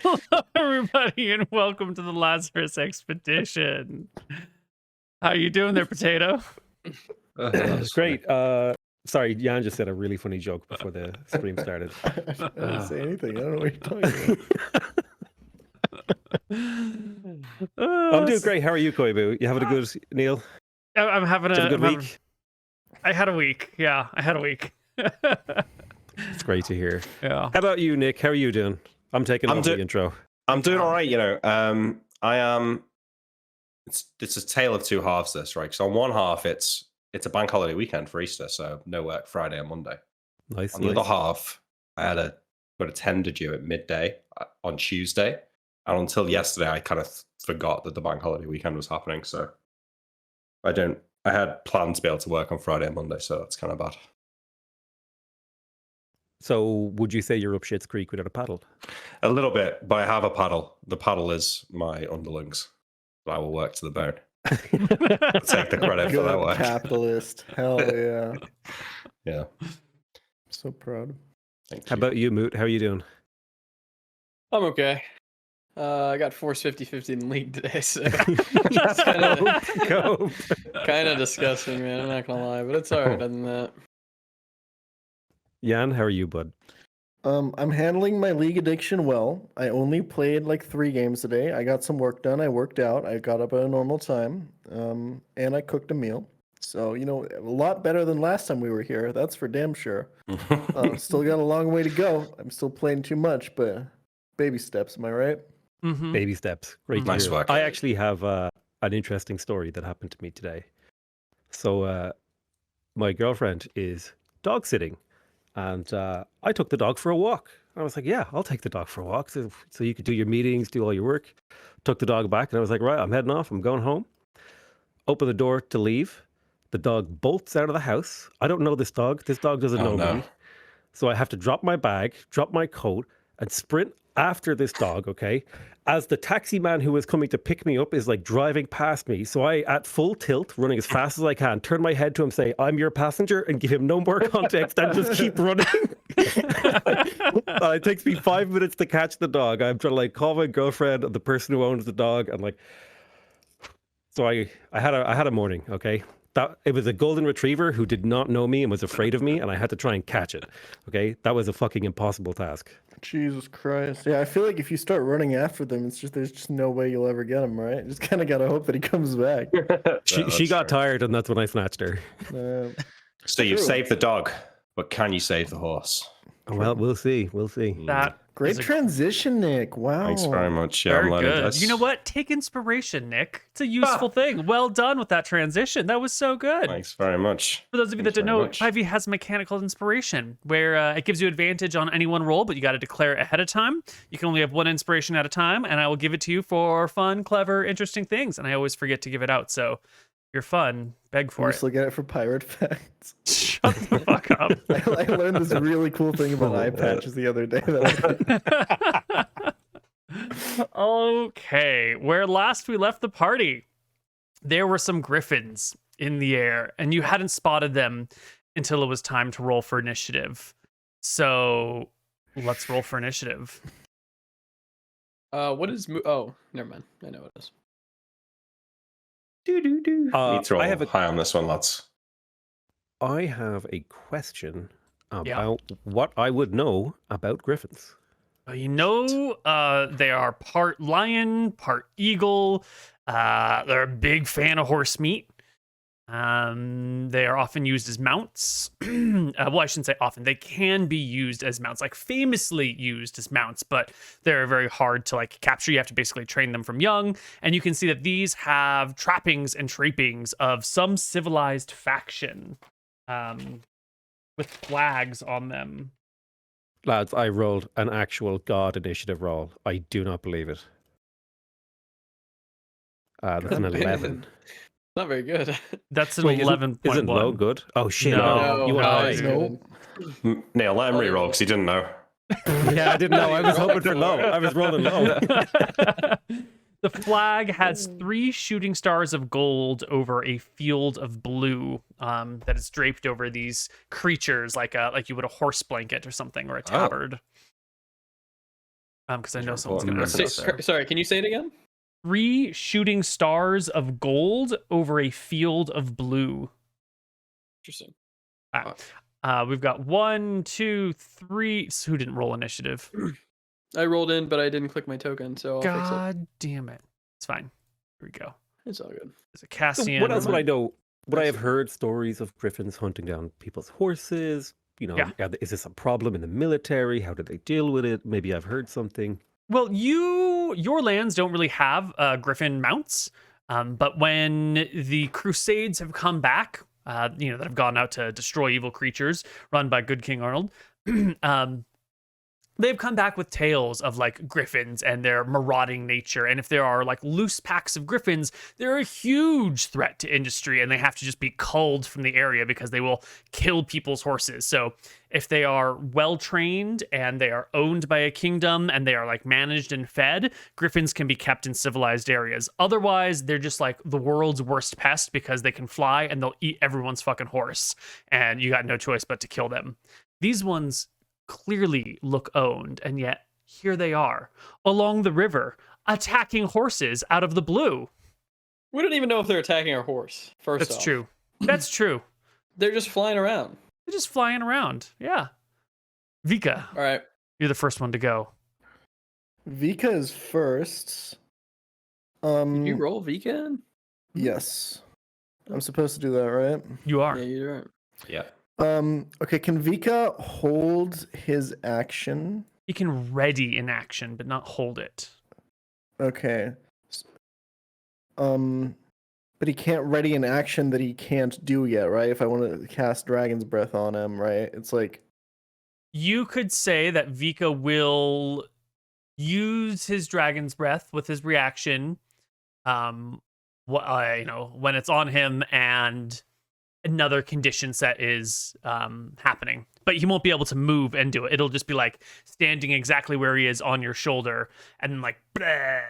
Hello, everybody, and welcome to the Lazarus expedition. How you doing there, Potato? Great. Sorry, Jan just said a really funny joke before the stream started. I didn't say anything. I don't know what you're talking about. I'm doing great. How are you, Koibu? You having a good, Neil? I'm having Did you have a good week? I had a week. Yeah, I had a week. It's great to hear. Yeah. How about you, Nick? How are you doing? I'm taking off the intro. I'm doing all right. I am. It's a tale of two halves. This right. So on one half, it's a bank holiday weekend for Easter, so no work Friday and Monday. Nice. On the other half, I had got a tender due at midday on Tuesday, and until yesterday, I kind of forgot that the bank holiday weekend was happening. So I had planned to be able to work on Friday and Monday, so that's kind of bad. So would you say you're up Schitt's Creek without a paddle? A little bit, but I have a paddle. The paddle is my underlings. But I will work to the bone. Take the credit for that one. Capitalist. Hell yeah. Yeah. So proud. Thank How you. about you, Moot? How are you doing? I'm okay. I got force 50-50 in the league today, so it's kind of disgusting, man. I'm not gonna lie, but it's alright other than that. Jan, how are you, bud? I'm handling my league addiction well. I only played like 3 games today. I got some work done. I worked out. I got up at a normal time. And I cooked a meal. So, a lot better than last time we were here. That's for damn sure. Still got a long way to go. I'm still playing too much, but baby steps, am I right? Mm-hmm. Baby steps. Great. Nice work. I actually have an interesting story that happened to me today. So my girlfriend is dog sitting. And I took the dog for a walk. I was like, yeah, I'll take the dog for a walk. So you could do your meetings, do all your work. Took the dog back and I was like, right, I'm heading off. I'm going home. Open the door to leave. The dog bolts out of the house. I don't know this dog. This dog doesn't know me. So I have to drop my bag, drop my coat, and sprint after this dog, okay? As the taxi man who was coming to pick me up is like driving past me. So I, at full tilt, running as fast as I can, turn my head to him, say, I'm your passenger, and give him no more context and just keep running. It takes me 5 minutes to catch the dog. I'm trying to like call my girlfriend, the person who owns the dog, and like, so I had a morning, okay? It was a golden retriever who did not know me and was afraid of me, and I had to try and catch it. Okay, that was a fucking impossible task. Jesus Christ. Yeah, I feel like if you start running after them, there's just no way you'll ever get him, right? Just kind of gotta hope that he comes back. She got tired, and that's when I snatched her. So you've saved the dog, but can you save the horse? Well, we'll see. We'll see. That Great transition, Nick. Wow. Thanks very much. Yeah, very I'm learning good. this. You know what? Take inspiration, Nick. It's a useful thing. Well done with that transition. That was so good. Thanks very much. For those of you that don't know, 5e has mechanical inspiration, where it gives you advantage on any one roll, but you got to declare it ahead of time. You can only have 1 inspiration at a time, and I will give it to you for fun, clever, interesting things. And I always forget to give it out, so if you're fun, beg for it. Just look at it for pirate facts. Shut the fuck up. I learned this really cool thing about eye patches the other day. Okay, where last we left the party, there were some griffins in the air, and you hadn't spotted them until it was time to roll for initiative. So let's roll for initiative. What is... Oh, never mind. I know what it is. Need to roll I have high on this one, lads. I have a question about what I would know about griffins. You know, they are part lion, part eagle. They're a big fan of horse meat. They are often used as mounts. Well, I shouldn't say often. They can be used as mounts, like famously used as mounts, but they're very hard to like capture. You have to basically train them from young. And you can see that these have trappings and trappings of some civilized faction, with flags on them. Lads, I rolled an actual God initiative roll. I do not believe it. That's an 11. Not very good. That's an 11.1. Isn't low good? Oh, shit. No, you want high. no. Neil, let him re-roll because he didn't know. Yeah, I didn't know. I was hoping for low. I was rolling low. The flag has 3 shooting stars of gold over a field of blue that is draped over these creatures like you would a horse blanket or something, or a tabard. Because I know It's someone's important. gonna Say- ask. Sorry, can you say it again? 3 shooting stars of gold over a field of blue. Interesting. We've got 1, 2, 3. So who didn't roll initiative? I rolled in, but I didn't click my token, so I'll fix it. God damn it! It's fine. Here we go. It's all good. There's a So Cassian. what else would I know? Would I have Excellent. heard stories of griffins hunting down people's horses? You know, Yeah. is this a problem in the military? How do they deal with it? Maybe I've heard something. Well, your lands don't really have griffin mounts, but when the Crusades have come back, that have gone out to destroy evil creatures run by good King Arnold, they've come back with tales of like griffins and their marauding nature. And if there are like loose packs of griffins, they're a huge threat to industry, and they have to just be culled from the area because they will kill people's horses. So if they are well trained and they are owned by a kingdom and they are like managed and fed, griffins can be kept in civilized areas. Otherwise, they're just like the world's worst pest because they can fly and they'll eat everyone's fucking horse, and you got no choice but to kill them. These ones clearly look owned, and yet here they are along the river attacking horses out of the blue. We don't even know if they're attacking our horse. First That's off, true. That's true. They're just flying around. They're just flying around. Yeah. Vika, All right. you're the first one to go. Vika is first. Did you roll Vika? Yes. I'm supposed to do that, right? You are. Yeah, you're right. Yeah. Okay, can Vika hold his action? He can ready in action, but not hold it. Okay. But he can't ready an action that he can't do yet, right? If I want to cast Dragon's Breath on him, right? It's like You could say that Vika will use his Dragon's Breath with his reaction, when it's on him and another condition set is happening, but he won't be able to move and do it. It'll just be like standing exactly where he is on your shoulder and like bleh.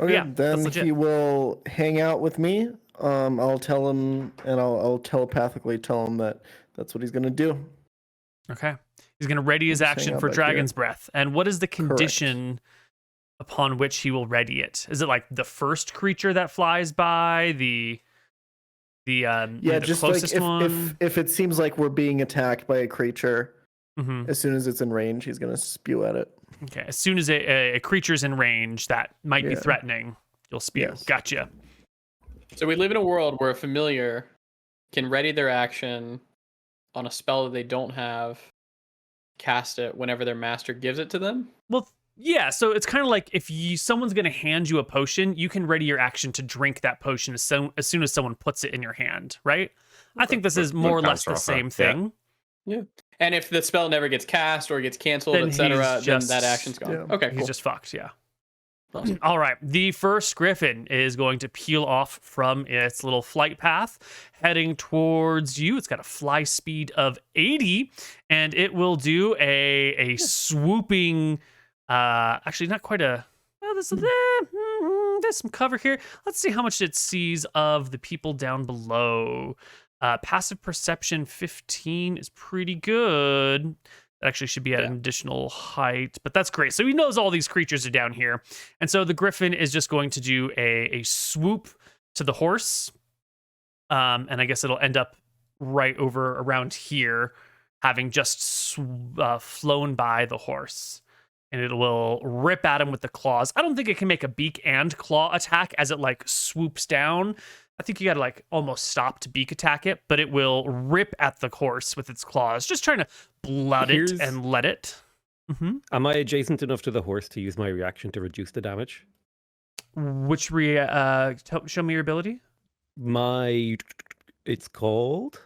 okay, Yeah, then that's legit. he will hang out with me. I'll tell him, and I'll telepathically tell him that that's what he's gonna do. Okay, he's gonna ready his Just hang action out for back here. Dragon's Breath. And what is the condition upon which he will ready it? Is it like the first creature that flies by, the Yeah, the just like closest one? if it seems like we're being attacked by a creature, Mhm. as soon as it's in range, he's gonna spew at it. Okay, as soon as a creature's in range that might be Yeah. threatening, you'll spew. Yes. Gotcha. So we live in a world where a familiar can ready their action on a spell that they don't have, cast it whenever their master gives it to them. Well, yeah. So it's kind of like if someone's going to hand you a potion, you can ready your action to drink that potion as soon as someone puts it in your hand, right? I think this is more or less the counteroffer, same yeah. thing. Yeah. And if the spell never gets cast or gets canceled, Then etc., he's then just- that action's gone. yeah. Okay, He's cool. just fucked. Yeah. Awesome. All right. The first griffin is going to peel off from its little flight path, heading towards you. It's got a fly speed of 80, and it will do a swooping. Actually, not quite a. Well, there's some cover here. Let's see how much it sees of the people down below. Passive perception 15 is pretty good. That actually should be at an additional height, but that's great. So he knows all these creatures are down here. And so the griffin is just going to do a swoop to the horse. And I guess it'll end up right over around here, having just flown by the horse. And it will rip at him with the claws. I don't think it can make a beak and claw attack as it like swoops down. I think you gotta like almost stop to beak attack it, but it will rip at the horse with its claws, just trying to blood it and let it. Mm-hmm. Am I adjacent enough to the horse to use my reaction to reduce the damage? Which show me your ability? It's called.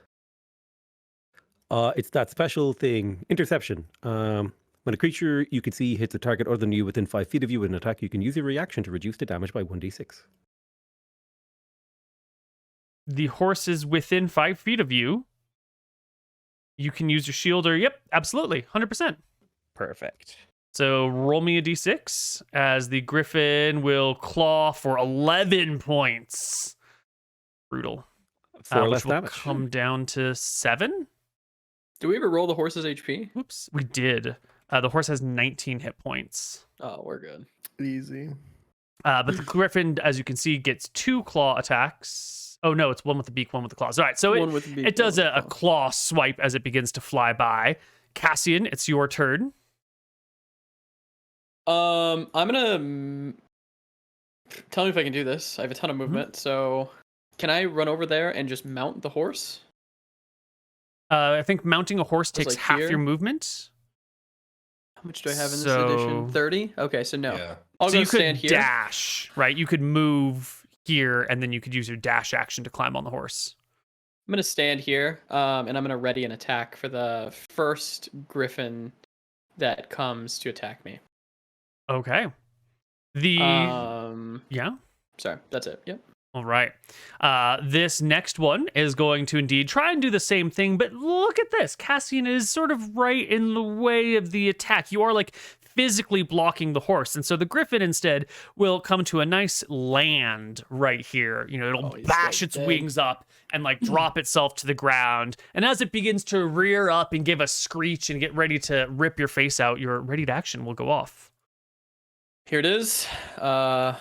It's that special thing, interception. When a creature you can see hits a target other than you within 5 feet of you with an attack, you can use your reaction to reduce the damage by 1d6. The horse is within 5 feet of you. You can use your shield or, yep, absolutely, 100%. Perfect. So roll me a d6 as the griffin will claw for 11 points. Brutal. 4 Which less will damage. come down to 7. Do we ever roll the horse's HP? Oops, we did. The horse has 19 hit points. Oh, we're good. Easy. But the Griffin, as you can see, gets 2 claw attacks. Oh no, it's one with the beak, one with the claws. All right, so One with the beak, it does one with a the claw. claw swipe as it begins to fly by. Cassian, it's your turn. I'm gonna tell me if I can do this. I have a ton of movement, so can I run over there and just mount the horse? I think mounting a horse takes like half here? your movement. How much do I have in this edition? So- 30? Okay, so no. Yeah. I'll So go you could stand here. dash, right? You could move here, and then you could use your dash action to climb on the horse. I'm gonna stand here, and I'm gonna ready an attack for the first Griffin that comes to attack me. Okay. The yeah. Sorry, that's it. Yep. All right. This next one is going to indeed try and do the same thing, but look at this. Cassian is sort of right in the way of the attack. You are like physically blocking the horse. And so the Griffin instead will come to a nice land right here. You know, it'll he's bash so its dead. wings up and like drop itself to the ground. And as it begins to rear up and give a screech and get ready to rip your face out, your ready to action will go off. Here it is. Oh!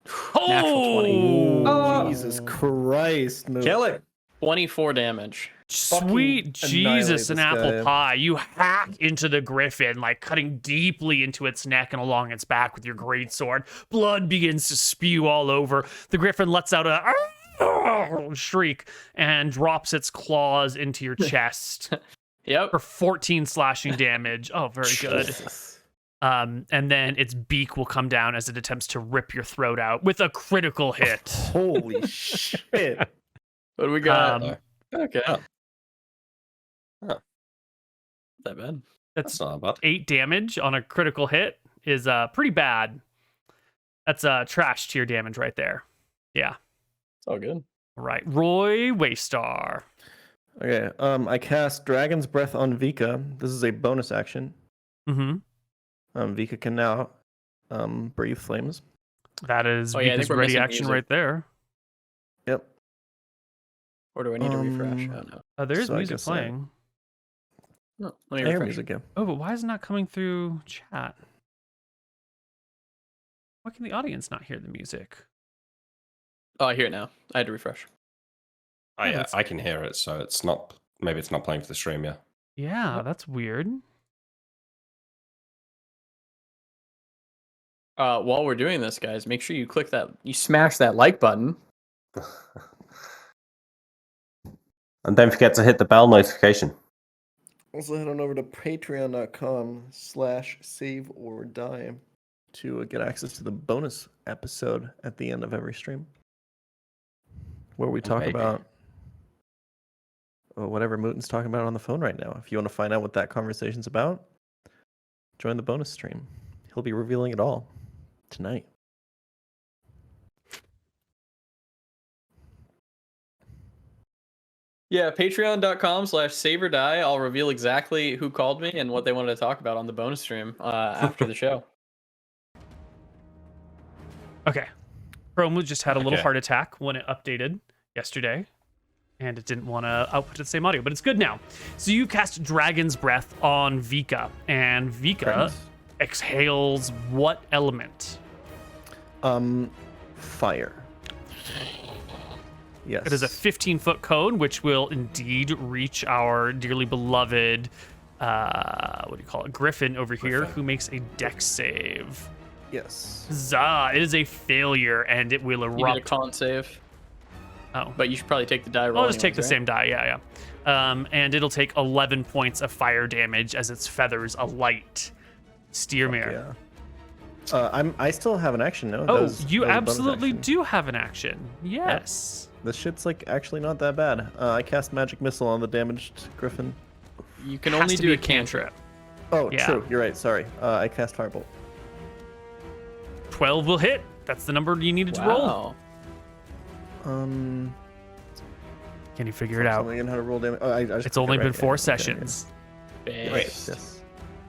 Natural 20. Oh, Jesus Christ. No. Kill it. 24 damage. Sweet Fucking Jesus, annihilate an this apple guy. pie. You hack into the Griffin, like cutting deeply into its neck and along its back with your greatsword. Blood begins to spew all over. The Griffin lets out a shriek and drops its claws into your chest Yep. for 14 slashing damage. Oh, very good. Jesus. And then its beak will come down as it attempts to rip your throat out with a critical hit. Holy shit. What do we got? Okay. Oh. Not that bad. That's That's not bad. 8 damage on a critical hit is pretty bad. That's trash tier damage right there. Yeah. It's all good. All right. Roy Waystar. Okay, I cast Dragon's Breath on Vika. This is a bonus action. Mm-hmm. Vika can now breathe flames. That is Oh, yeah, I think Vika's we're ready missing action music. right there. Yep. Or do I need to refresh? Oh, no. There is So I music guess I- playing. No, let me I hear refresh. music, yeah. Oh, but why is it not coming through chat? Why can the audience not hear the music? Oh, I hear it now. I had to refresh. I can hear it, so it's not. Maybe it's not playing for the stream. Yeah. Yeah, that's weird. While we're doing this, guys, make sure you you smash that like button. And don't forget to hit the bell notification. Also, head on over to patreon.com/saveordie to get access to the bonus episode at the end of every stream, where we talk Maybe. about whatever Mooton's talking about on the phone right now. If you want to find out what that conversation's about, join the bonus stream. He'll be revealing it all tonight. Yeah, patreon.com/saveordie. I'll reveal exactly who called me and what they wanted to talk about on the bonus stream after the show. Okay. Chrome just had a little Okay. heart attack when it updated yesterday, and it didn't want to output the same audio, but it's good now. So you cast Dragon's Breath on Vika, and Vika Friends. exhales what element? Fire. Yes. It is a 15-foot cone, which will indeed reach our dearly beloved, what do you call it, Griffin over here, Griffin. who makes a dex save. Yes. Zah, it is a failure, and it will You need a erupt. con save, Oh, but you should probably take the die roll. I'll just take the anyways, same die, yeah. And it'll take 11 points of fire damage as its feathers alight. Steermere. Yeah. I still have an action now. Oh, you absolutely do have an action. Yes. This shit's like actually not that bad. I cast Magic Missile on the damaged Griffin. right? You can Has only to do be a cantrip. Oh, Yeah. true. You're right. Sorry. I cast Firebolt. 12 will hit. That's the number you needed to roll. Wow. Um, Can you figure it out? Again, how to roll damage? Oh, I just It's only right, been yeah, 4 okay, sessions. Base. Wait. Yes.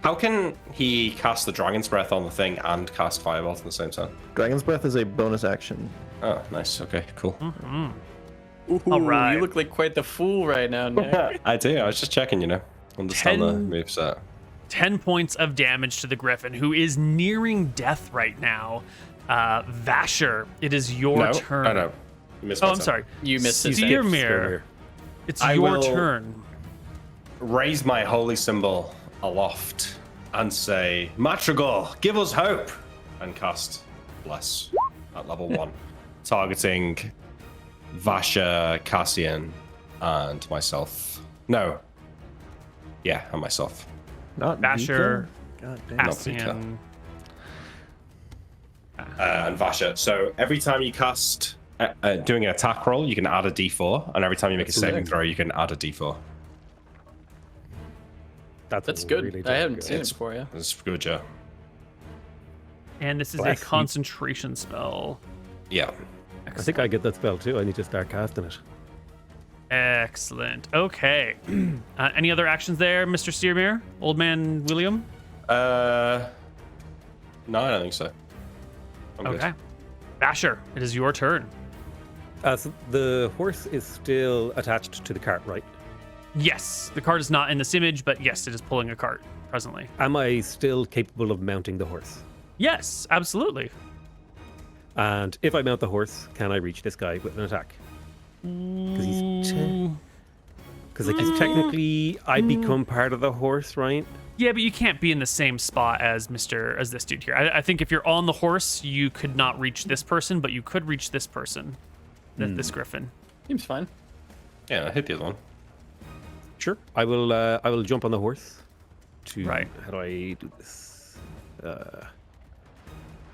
How can he cast the Dragon's Breath on the thing and cast Firebolt at the same time? Dragon's Breath is a bonus action. Oh, nice. Okay, cool. Hmm. Ooh, All right. You look like quite the fool right now, Nick. I do. I was just checking, understand the 10 moveset. 10 points of damage to the Griffin, who is nearing death right now. Vasher, it is your turn. No. You missed Oh, my I'm turn. sorry. You missed it. Steermere, it's I your will- turn. Raise my holy symbol aloft and say, Madrigal, give us hope! And cast Bless at level 1. Targeting Vasha, Cassian, and myself. No. Yeah, and myself. Not Vasher, Vika? God damn. Not Cassian. And Vasha. So every time you cast, doing an attack roll, you can add a d4. And every time you make a saving throw, you can add a d4. That's good. really I haven't good. seen it before, yeah. It's good, yeah. And this is Bless a you. concentration spell. Yeah. I think I get that spell too. I need to start casting it. Excellent. Okay. Any other actions there, Mr. Steermere? Old man William? No, I don't think so. I'm good. Okay. Basher, it is your turn. So the horse is still attached to the cart, right? Yes, the cart is not in this image, but yes, it is pulling a cart presently. Am I still capable of mounting the horse? Yes, absolutely. And if I mount the horse, can I reach this guy with an attack? Because technically I become part of the horse, right? Yeah, but you can't be in the same spot as this dude here. I think if you're on the horse, you could not reach this person, but you could reach this person, this Griffin. Seems fine. Yeah, I hit the other one. Sure. I will jump on the horse. Right. How do I do this?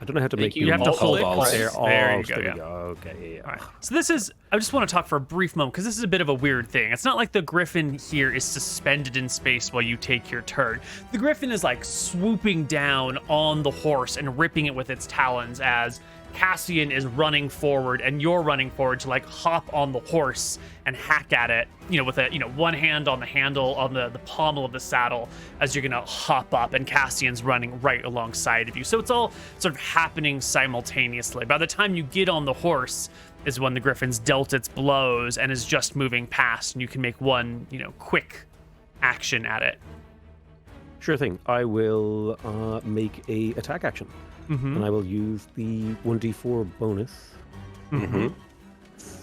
I don't know how to make you have to hold balls. There you go, yeah. Okay. Yeah. All right. So this is, I just want to talk for a brief moment because this is a bit of a weird thing. It's not like the Griffin here is suspended in space while you take your turn. The Griffin is like swooping down on the horse and ripping it with its talons as Cassian is running forward and you're running forward to like hop on the horse and hack at it, with one hand on the handle on the pommel of the saddle as you're gonna hop up, and Cassian's running right alongside of you. So it's all sort of happening simultaneously. By the time you get on the horse is when the Griffin's dealt its blows and is just moving past, and you can make one, quick action at it. Sure thing. I will make a attack action. And I will use the 1d4 bonus.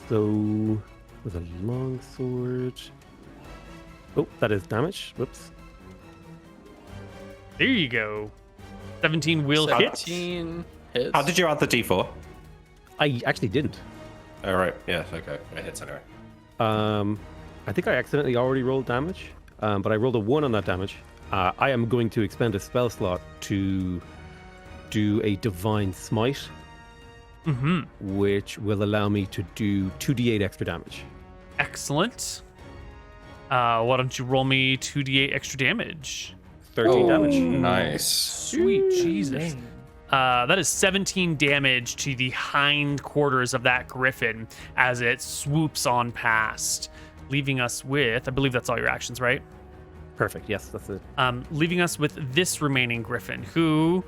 So, with a long sword. Oh, that is damage. Whoops. There you go. 17 will hit. 17 hits. How did you add the d4? I actually didn't. All right. Yeah. Okay. It hits anyway. I think I accidentally already rolled damage, but I rolled a 1 on that damage. I am going to expend a spell slot to do a divine smite, which will allow me to do 2d8 extra damage. Excellent. Why don't you roll me 2d8 extra damage? 13 damage. Nice. Sweet Jesus. That is 17 damage to the hind quarters of that Griffin as it swoops on past, leaving us with, I believe that's all your actions, right? Perfect. Yes, that's it. Leaving us with this remaining Griffin, who,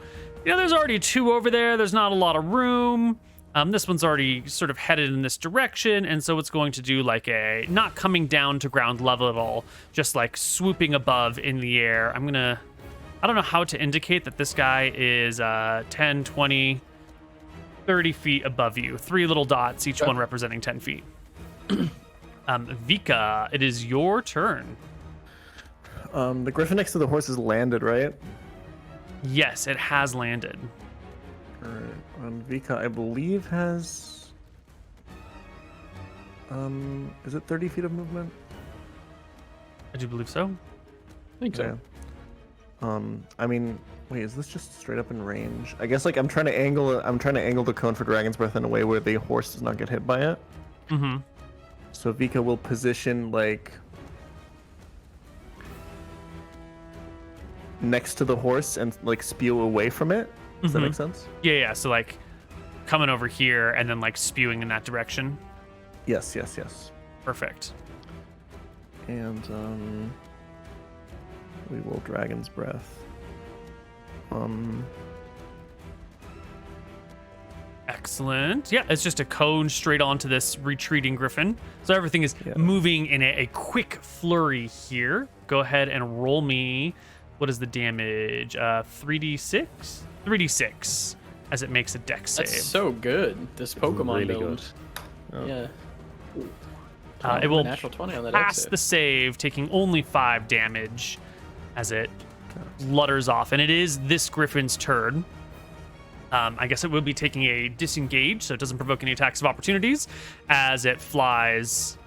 there's already 2 over there. There's not a lot of room. This one's already sort of headed in this direction, and so it's going to do like a, not coming down to ground level at all, just like swooping above in the air. I don't know how to indicate that this guy is 10, 20, 30 feet above you. 3 little dots, each one representing 10 feet. Vika, it is your turn. The Griffin next to the horse is landed, right? Yes, it has landed. Alright. Vika, I believe, has... is it 30 feet of movement? I do believe so. I think so. Yeah. I mean, wait, is this just straight up in range? I guess I'm trying to angle the cone for Dragon's Breath in a way where the horse does not get hit by it. Mm-hmm. So Vika will position next to the horse and spew away from it. Does that make sense? Yeah. So like coming over here and then like spewing in that direction. Yes. Perfect. And we will Dragon's Breath. Excellent. Yeah, it's just a cone straight onto this retreating Griffin. So everything is moving in a quick flurry here. Go ahead and roll me What is the damage? 3d6? 3d6 as it makes a dex save. That's so good. This Pokemon really build. Oh. Yeah. It will natural 20 on that dex pass save. the save, taking only 5 damage as it flutters off. And it is this Griffin's turn. I guess it will be taking a disengage, so it doesn't provoke any attacks of opportunities, as it flies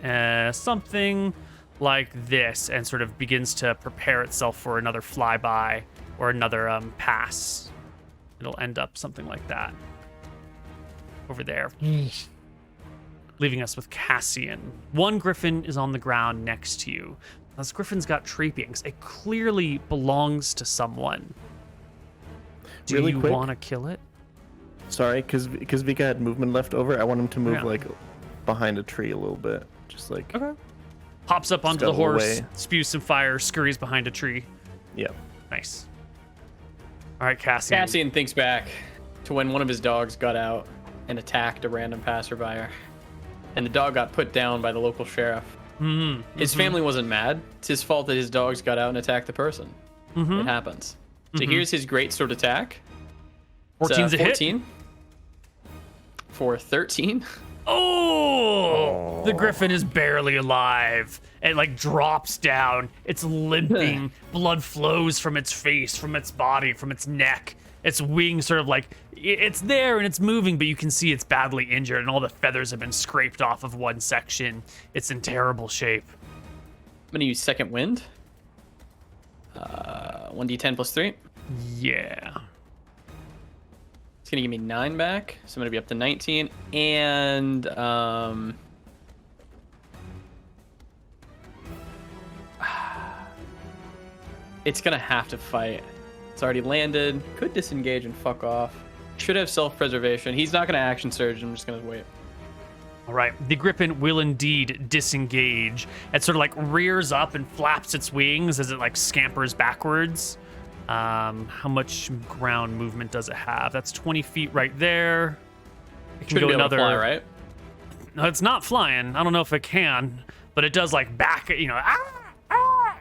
something like this and sort of begins to prepare itself for another flyby or another pass. It'll end up something like that over there, leaving us with Cassian. One Griffin is on the ground next to you. This Griffin's got trappings. It clearly belongs to someone. Do Really you quick? want to kill it? Sorry, because Vika had movement left over. I want him to move Yeah. like behind a tree a little bit, just like Okay. Hops up onto the Scuttle horse, away. spews some fire, scurries behind a tree. yeah. Nice. All right, Cassian. Cassian thinks back to when one of his dogs got out and attacked a random passerby, and the dog got put down by the local sheriff. Mhm, His mhm, family wasn't mad. It's his fault that his dogs got out and attacked the person. mhm. It happens. So Mhm. here's his great sword attack. It's, 14's a hit. 14 for 13. Oh! The Griffin is barely alive. It like drops down. It's limping. Blood flows from its face, from its body, from its neck. Its wings sort of like it's there and it's moving, but you can see it's badly injured and all the feathers have been scraped off of one section. It's in terrible shape. I'm gonna use second wind. 1d10 plus 3. Yeah. It's gonna give me 9 back, so I'm gonna be up to 19. And it's gonna have to fight. It's already landed. Could disengage and fuck off. Should have self-preservation. He's not gonna action surge. I'm just gonna wait. All right, the Griffin will indeed disengage. It sort of like rears up and flaps its wings as it like scampers backwards. How much ground movement does it have? That's 20 feet right there. It can Shouldn't be able another. to fly, right? No, it's not flying. I don't know if it can, but it does like back.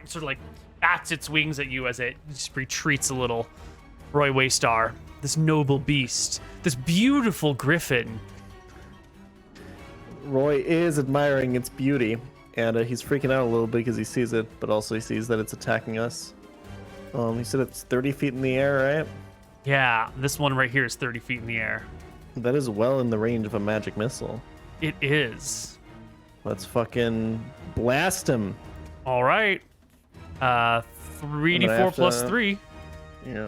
Sort of like bats its wings at you as it just retreats a little. Roy Waystar, this noble beast, this beautiful Griffin. Roy is admiring its beauty, and he's freaking out a little bit because he sees it, but also he sees that it's attacking us. He said it's 30 feet in the air, right? Yeah, this one right here is 30 feet in the air. That is well in the range of a magic missile. It is. Let's fucking blast him. All right. I'm 3d4 gonna have plus to- 3. Yeah.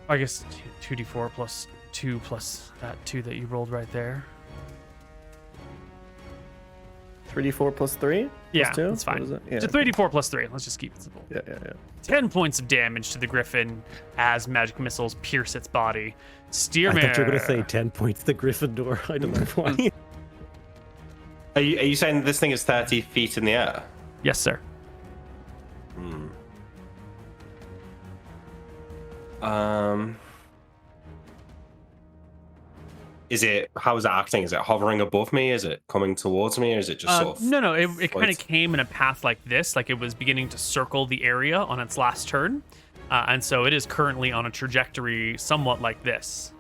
I guess 2d4 plus 2 plus that 2 that you rolled right there. 3d4 plus 3? Yeah, 2? that's fine. What is it? Yeah. So 3d4 plus 3. Let's just keep it simple. Yeah. 10 points of damage to the Griffin as magic missiles pierce its body. I Steermare. thought you were going to say 10 points to Gryffindor. I don't know why. Are you saying this thing is 30 feet in the air? Yes, sir. How is it acting? Is it hovering above me? Is it coming towards me? Or is it just sort of... No, it kind of floats? came in a path like this, like it was beginning to circle the area on its last turn. And so it is currently on a trajectory somewhat like this.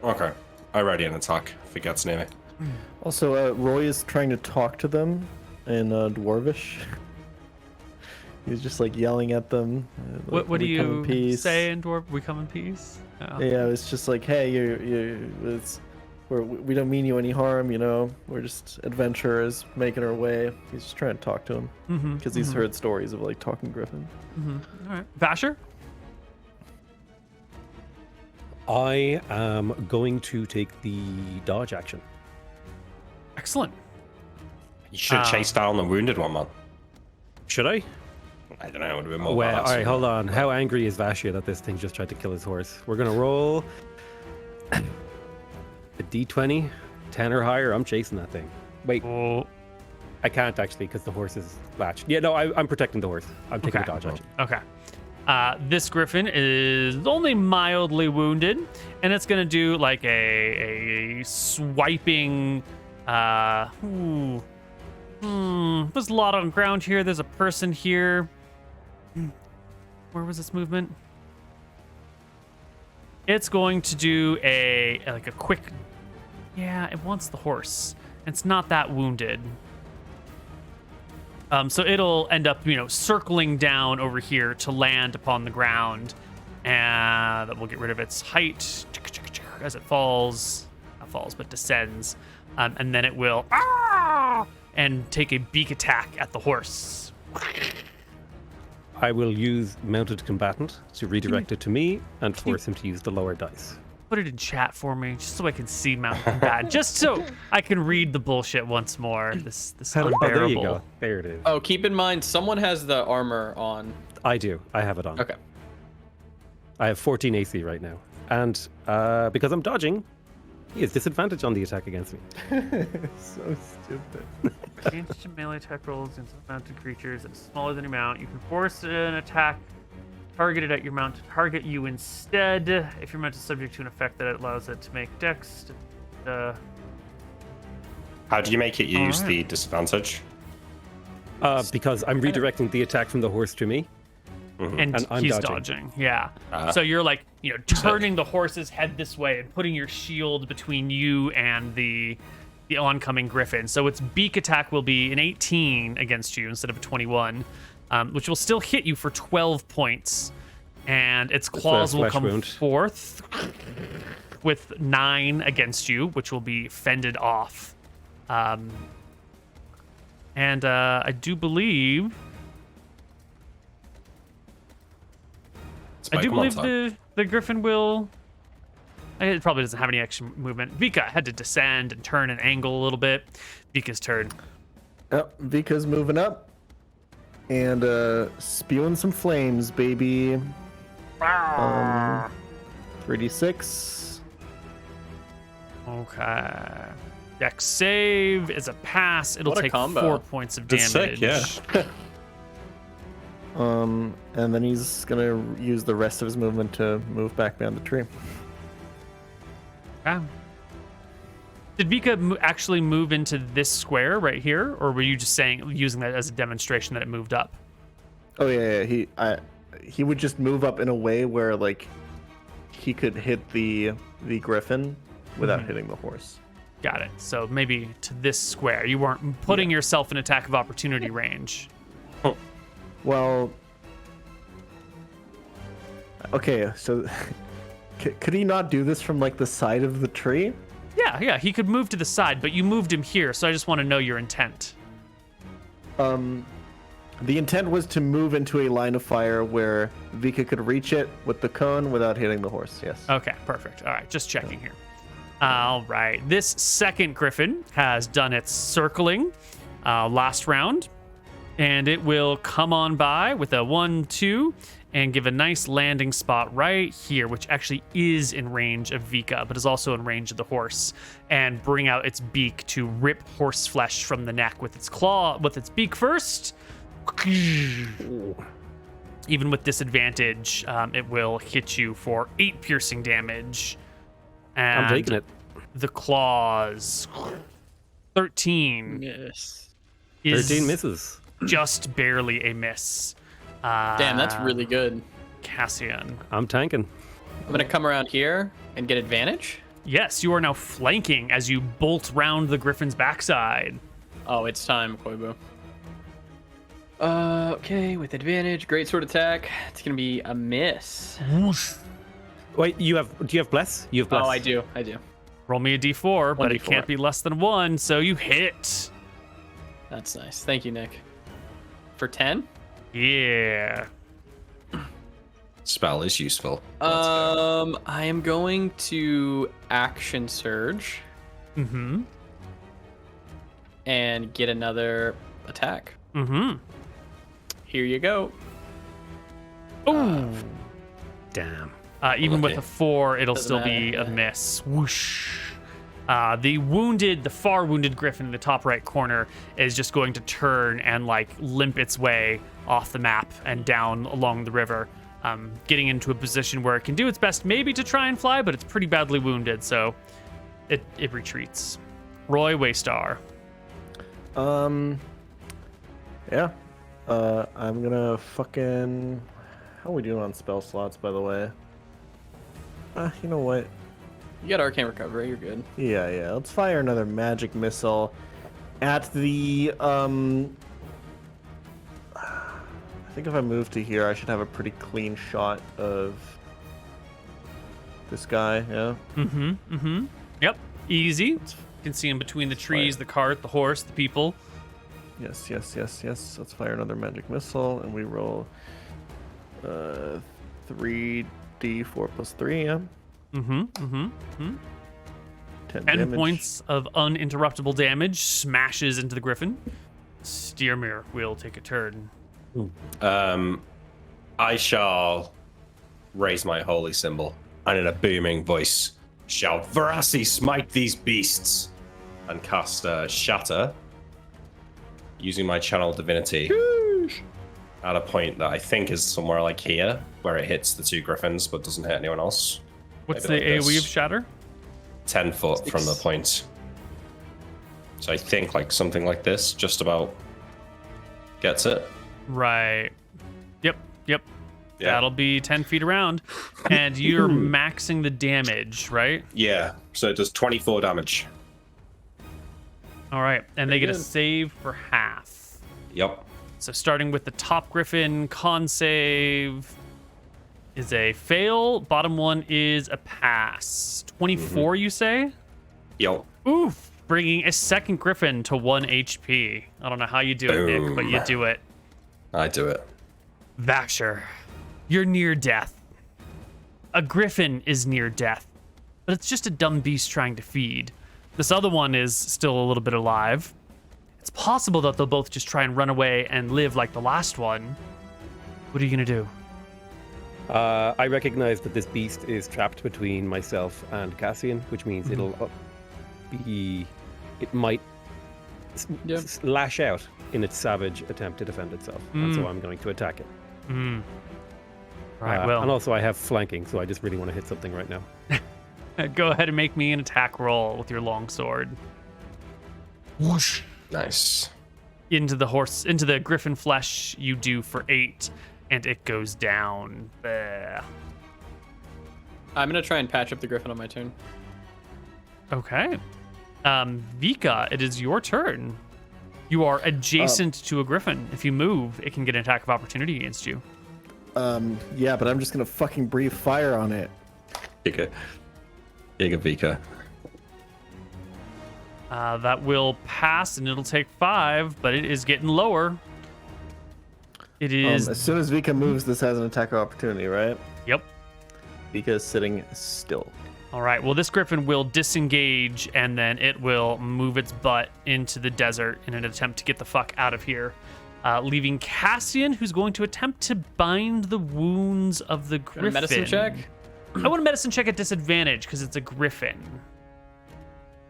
Okay. I ready an attack if it gets near me. Also, Roy is trying to talk to them in Dwarvish. He's just like yelling at them. What like, do "We come in you peace." say in Dwarf? We come in peace? Oh. Yeah, it's just like, hey, we don't mean you any harm, you know. We're just adventurers making our way. He's just trying to talk to him because he's heard stories of like talking Griffin. All right. Vasher? I am going to take the dodge action. Excellent. You should chase down the wounded one, man. Should I? I don't know. It would have been more Well, all badass. right, hold on. How angry is Vashia that this thing just tried to kill his horse? We're going to roll a d20, 10 or higher. I'm chasing that thing. Wait, Oh, I can't actually because the horse is latched. Yeah, no, I'm protecting the horse. I'm taking Okay. the dodge action. okay. This Griffin is only mildly wounded, and it's gonna do like a swiping. There's a lot on ground here. There's a person here. Where was its movement? It's going to do a quick. Yeah, it wants the horse. It's not that wounded. So it'll end up, circling down over here to land upon the ground, and that will get rid of its height as it falls. Not falls, but descends, and then it will and take a beak attack at the horse. I will use mounted combatant to redirect it to me and force him to use the lower dice. Put it in chat for me, just so I can see Mountain Combat, just so I can read the bullshit once more. This unbearable. Oh, there you go. There it is. Oh, keep in mind, someone has the armor on. I do. I have it on. Okay. I have 14 AC right now. And because I'm dodging, he has disadvantage on the attack against me. So stupid. Change to melee attack rolls against mounted creatures that are smaller than your mount. You can force an attack targeted at your mount to target you instead. If your mount is subject to an effect that allows it to make dex. How do you make it use the disadvantage? Because I'm redirecting the attack from the horse to me. And I'm he's dodging. dodging. Yeah. So you're like, turning the horse's head this way and putting your shield between you and the oncoming Griffin. So its beak attack will be an 18 against you instead of a 21, which will still hit you for 12 points. And its claws will come forth with 9 against you, which will be fended off. And I do believe... the Griffin will... It probably doesn't have any extra movement. Vika had to descend and turn and angle a little bit. Vika's turn. Yep, Vika's moving up. And spewing some flames, baby. 3d6. Okay. Dex save is a pass. It'll What a take combo. 4 points of That's damage. sick, yeah. And then he's gonna use the rest of his movement to move back behind the tree. Okay. Did Vika actually move into this square right here, or were you just using that as a demonstration that it moved up? Oh yeah. He would just move up in a way where like he could hit the Griffin without hitting the horse. Got it. So maybe to this square. You weren't putting yourself in attack of opportunity range. Well, okay, so could he not do this from like the side of the tree? Yeah, he could move to the side, but you moved him here, so I just want to know your intent. The intent was to move into a line of fire where Vika could reach it with the cone without hitting the horse, yes. Okay, perfect. All right, just checking here. All right, this second Griffin has done its circling last round, and it will come on by with a 1-2 and give a nice landing spot right here, which actually is in range of Vika, but is also in range of the horse, and bring out its beak to rip horse flesh from the neck with its claw, with its beak first. Even with disadvantage, it will hit you for 8 piercing damage. And I'm taking it. The claws, 13. Yes. 13 misses. Just barely a miss. Damn, that's really good. Cassian. I'm tanking. I'm gonna come around here and get advantage. Yes, you are now flanking as you bolt round the Griffin's backside. Oh, it's time, Koibu. Okay, with advantage, great sword attack. It's gonna be a miss. Wait, do you have bless? You have bless. Oh, I do. Roll me a d4, but it 1d4. can't be less than 1, so you hit. That's nice. Thank you, Nick. For 10? Yeah. Spell is useful. I am going to action surge Mm-hmm. and get another attack. Mm-hmm. Here you go. Ooh. Damn. Even with Okay. a 4, it'll Doesn't still be matter. a miss. Whoosh. The far wounded Griffin in the top right corner is just going to turn and limp its way off the map and down along the river, getting into a position where it can do its best maybe to try and fly, but it's pretty badly wounded, so it retreats. Roy Waystar. Yeah. I'm gonna fucking How are we doing on spell slots, by the way? You know what? You got Arcane Recovery, you're good. Yeah. Let's fire another magic missile at the I think if I move to here, I should have a pretty clean shot of this guy. Yeah. Yep. Easy. You can see him between the trees, the cart, the horse, the people. Yes. Let's fire another magic missile, and we roll 3d4 plus 3. Yeah. 10 10 damage. points of uninterruptible damage smashes into the griffin. Steermere will take a turn. I shall raise my holy symbol and in a booming voice shout, "Verasi, smite these beasts!" and cast Shatter using my channel divinity at a point that I think is somewhere like here, where it hits the 2 griffins but doesn't hit anyone else. What's Maybe the like AoE this. of Shatter? 10 foot from the 6. point. So I think like something like this just about gets it. Right. Yep. Yeah. That'll be 10 feet around. And you're maxing the damage, right? Yeah, so it does 24 damage. All right. And they Pretty get a good. save for half. Yep. So starting with the top griffin, con save is a fail. Bottom one is a pass. 24, you say? Yep. Oof. Bringing a second griffin to 1 HP. I don't know how you do it, Nick, but you Boom. do it. I do it. Vasher, you're near death. A griffin is near death, but it's just a dumb beast trying to feed. This other one is still a little bit alive. It's possible that they'll both just try and run away and live like the last one. What are you gonna do? I recognize that this beast is trapped between myself and Cassian, which means it might Yeah. lash out in its savage attempt to defend itself, and so I'm going to attack it. Right, And well, also I have flanking, so I just really want to hit something right now. go ahead and make me an attack roll with your long sword. Whoosh. Nice. Into the griffin flesh you do for 8, and it goes down. Bleh. I'm gonna try and patch up the Griffin on my turn. Okay. Vika, it is your turn. You are adjacent to a griffin. If you move, it can get an attack of opportunity against you. Yeah, but I'm just gonna fucking breathe fire on it. Giga Vika. That will pass, and it'll take 5, but it is getting lower. It is. As soon as Vika moves, this has an attack of opportunity, right? Yep. Vika is sitting still. All right. Well, this griffin will disengage, and then it will move its butt into the desert in an attempt to get the fuck out of here, leaving Cassian, who's going to attempt to bind the wounds of the griffin. A medicine check? I want a medicine check at disadvantage because it's a griffin.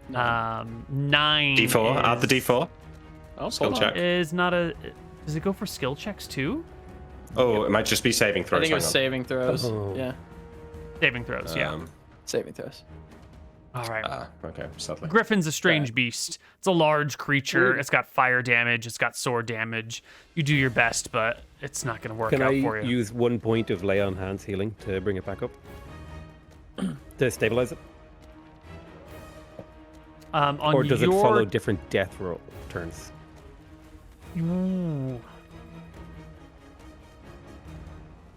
9. D4. Add the D4. Oh, Skill hold on. check. Is not a. Does it go for skill checks too? Oh, it might just be saving I throws. think it was hang on. saving throws. Oh. Yeah, Saving throws. Yeah. saving throws. All right. Okay, sadly. Griffin's a strange beast. It's a large creature. Weird. It's got fire damage. It's got sword damage. You do your best, but it's not going to work Can out I for you. use 1 point of lay on hands healing to bring it back up? To stabilize it? On Or does it your... follow different death roll turns? Ooh.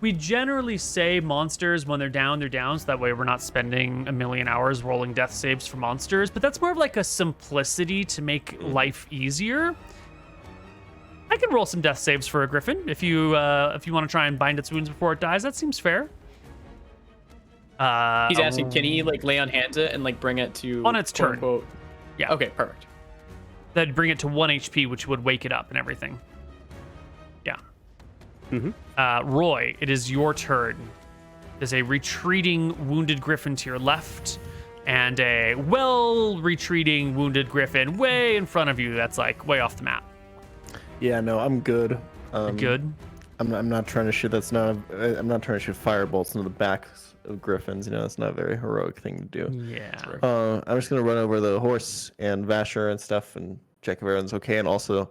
We generally say monsters, when they're down, so that way we're not spending a million hours rolling death saves for monsters, but that's more of like a simplicity to make life easier. I can roll some death saves for a griffin if you want to try and bind its wounds before it dies. That seems fair. He's asking, can he like lay on hands it and like bring it to On its turn. quote, Yeah. Okay, perfect. That'd bring it to 1 HP, which would wake it up and everything. Yeah. Roy, it is your turn. There's a retreating wounded griffin to your left, and a retreating wounded griffin way in front of you. That's like way off the map. Yeah, no, I'm good. Good. I'm not trying to shoot. I'm not trying to shoot firebolts into the backs of griffins. You know, that's not a very heroic thing to do. Yeah. I'm just gonna run over the horse and Vasher and stuff and check if everyone's okay, and also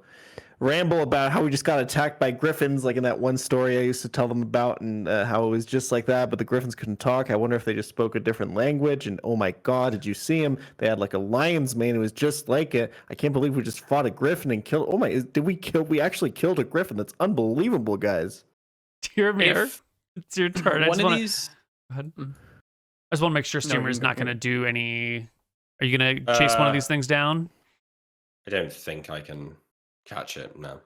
ramble about how we just got attacked by griffins, like in that one story I used to tell them about, and how it was just like that, but the griffins couldn't talk. I wonder if they just spoke a different language. And oh my god, did you see him? They had like a lion's mane. It was just like it. I can't believe we just fought a griffin and killed. Oh my, did we kill? We actually killed a griffin. That's unbelievable, guys. Tyrmir, it's your turn. I One just of wanna, these. Go ahead. I just want to make sure No, Steamer's you go- not going to do any. Are you going to chase one of these things down? I don't think I can catch it. No,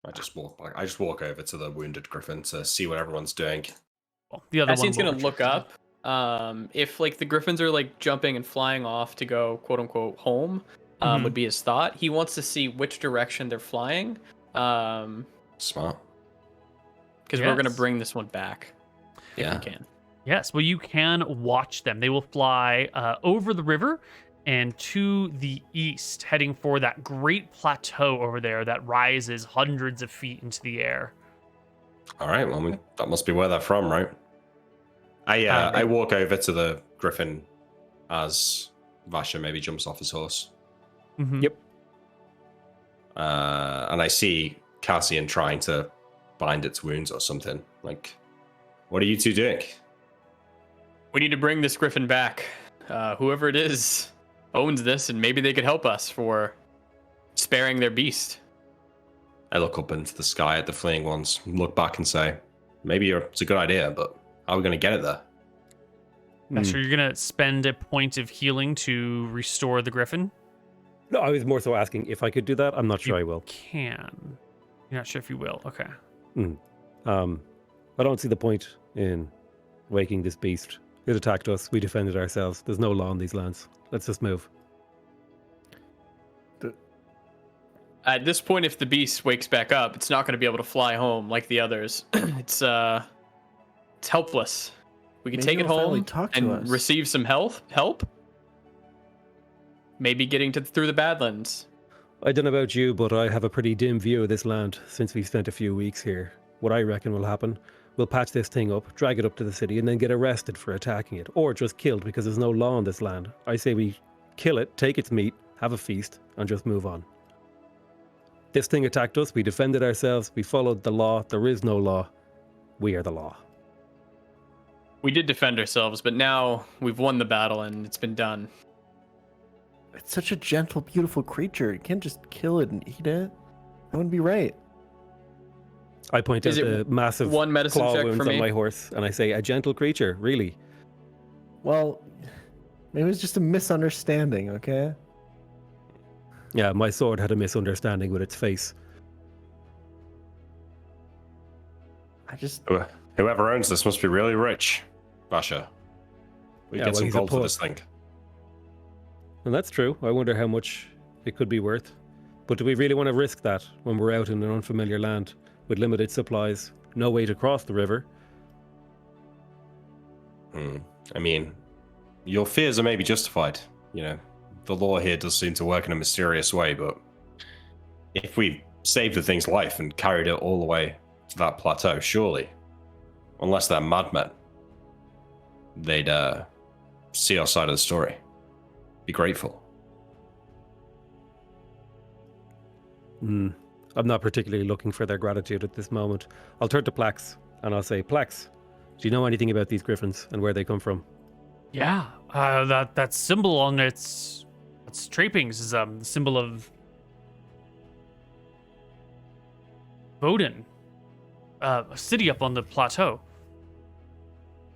I just walk over to the wounded griffin to see what everyone's doing. Well, the other Cassian's one gonna will look retreat. up. If like the griffins are like jumping and flying off to go quote unquote home, Mhm. would be his thought. He wants to see which direction they're flying. Smart. Because we're gonna Yes. bring this one back if Yeah. we can. Yes, well, you can watch them. They will fly over the river and to the east, heading for that great plateau over there that rises hundreds of feet into the air. All right. Well, that must be where they're from, right? I walk over to the griffin as Vasha maybe jumps off his horse. Mhm. Yep. And I see Cassian trying to bind its wounds or something. Like, what are you two doing? We need to bring this griffin back. Whoever it is owns this, and maybe they could help us for sparing their beast. I look up into the sky at the fleeing ones, look back and say, maybe it's a good idea, but how are we going to get it there? So you're going to spend a point of healing to restore the griffin? No, I was more so asking if I could do that. I'm not sure I will. Can. You're not sure if you will. Okay. I don't see the point in waking this beast. It attacked us. We defended ourselves. There's no law in these lands. Let's just move. At this point, if the beast wakes back up, it's not going to be able to fly home like the others. It's helpless. We can Maybe take it it'll finally home talk to and us. receive some help. Maybe getting through the Badlands. I don't know about you, but I have a pretty dim view of this land since we've spent a few weeks here. What I reckon will happen, we'll patch this thing up, drag it up to the city, and then get arrested for attacking it, or just killed because there's no law in this land. I say we kill it, take its meat, have a feast, and just move on. This thing attacked us, we defended ourselves, we followed the law, there is no law. We are the law. We did defend ourselves, but now we've won the battle and it's been done. It's such a gentle, beautiful creature. You can't just kill it and eat it. That wouldn't be right. I point out Is it the massive one medicine claw check wounds for on me? my horse, and I say, a gentle creature, really. Well, maybe it was just a misunderstanding, okay? Yeah, my sword had a misunderstanding with its face. I just Whoever owns this must be really rich. Vasha. We Yeah, get well, some he's a gold for poet. this thing. And that's true. I wonder how much it could be worth. But do we really want to risk that when we're out in an unfamiliar land with limited supplies, no way to cross the river? I mean, your fears are maybe justified. You know, the law here does seem to work in a mysterious way, but if we saved the thing's life and carried it all the way to that plateau, surely, unless they're madmen, they'd see our side of the story. Be grateful. I'm not particularly looking for their gratitude at this moment. I'll turn to Plax and I'll say, Plax, do you know anything about these griffins and where they come from? Yeah, that symbol on its trappings is the symbol of Voden, a city up on the plateau.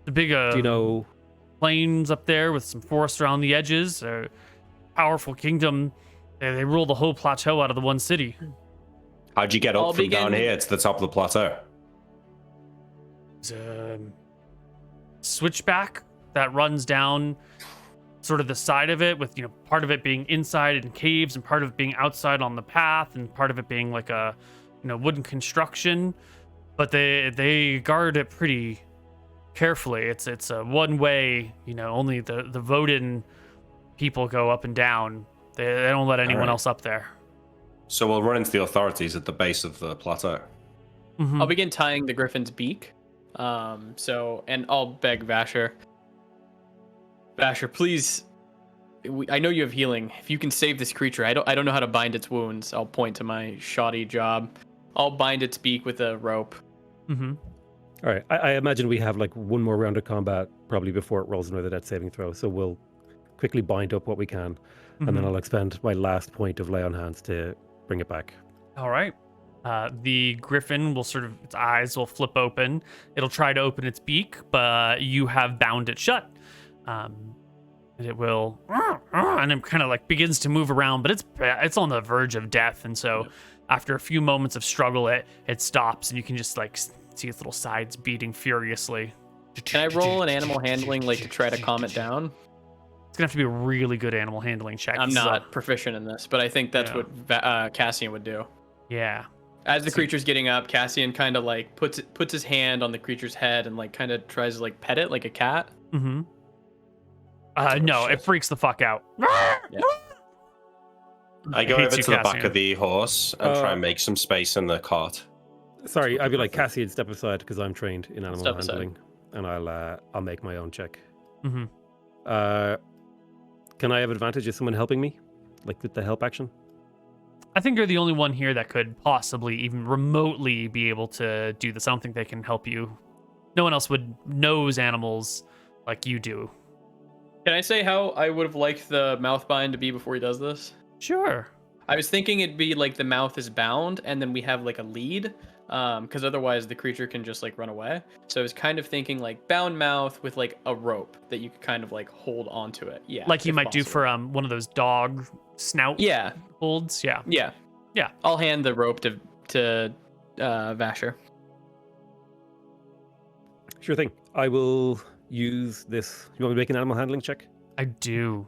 The big Do you know? plains up there with some forest around the edges. A powerful kingdom. They rule the whole plateau out of the one city. How'd you get up I'll from down begin- here to the top of the plateau? There's a switchback that runs down sort of the side of it, with part of it being inside in caves and part of it being outside on the path and part of it being like a wooden construction. But they guard it pretty carefully. It's a one way. Only the Voden people go up and down. They don't let anyone Alright. else up there. So we'll run into the authorities at the base of the plateau. Mhm. I'll begin tying the griffin's beak. And I'll beg Vasher, please I know you have healing. If you can save this creature, I don't know how to bind its wounds. I'll point to my shoddy job. I'll bind its beak with a rope. Mm-hmm. All right. I imagine we have like one more round of combat probably before it rolls another death saving throw. So we'll quickly bind up what we can, and then I'll expend my last point of lay on hands to bring it back. All right. The griffin will its eyes will flip open. It'll try to open its beak, but you have bound it shut. And it will, and it kind of like begins to move around, but it's on the verge of death. And so after a few moments of struggle, it stops, and you can just like see its little sides beating furiously. Can I roll an animal handling like to try to calm it down? It's gonna have to be a really good animal handling check. I'm not proficient in this, but I think that's what Cassian would do. Yeah. As the creature's getting up, Cassian kind of like puts his hand on the creature's head and like kind of tries to like pet it like a cat. Mm-hmm. No, it freaks the fuck out. Yeah. I go It over hates to you, the back Cassian. of the horse and try and make some space in the cart. Sorry, I'd be like, Cassian, step aside because I'm trained in animal Step aside. handling, and I'll make my own check. Mm-hmm. Can I have advantage? Is someone helping me, like with the help action? I think you're the only one here that could possibly even remotely be able to do this. I don't think they can help you. No one else knows animals like you do. Can I say how I would have liked the mouth bind to be before he does this? Sure. I was thinking it'd be like the mouth is bound and then we have like a lead, because otherwise the creature can just like run away. So I was kind of thinking like bound mouth with like a rope that you could kind of like hold onto it. Yeah. Like you if might do possible. for one of those dog snout Yeah. holds. Yeah. Yeah. Yeah. I'll hand the rope to Vasher. Sure thing. I will use this. You want me to make an animal handling check? I do.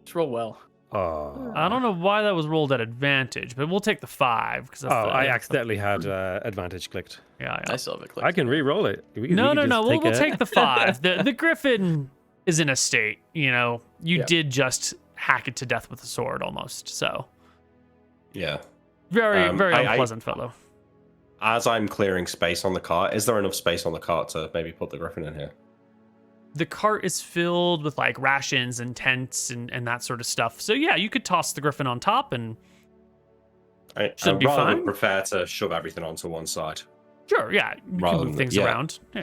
Just roll well. I don't know why that was rolled at advantage, but we'll take the 5 because I accidentally had advantage clicked. Yeah. I still have it clicked. I can re-roll it. No. We'll take the 5. The griffin is in a state. You did just hack it to death with a sword almost. So Yeah. very I- unpleasant fellow. As I'm clearing space on the cart, is there enough space on the cart to maybe put the griffin in here? The cart is filled with like rations and tents and that sort of stuff. So yeah, you could toss the griffin on top and I Should be rather fine. would prefer to shove everything onto one side. sure, yeah, you Rather can move than- things yeah. around. Yeah.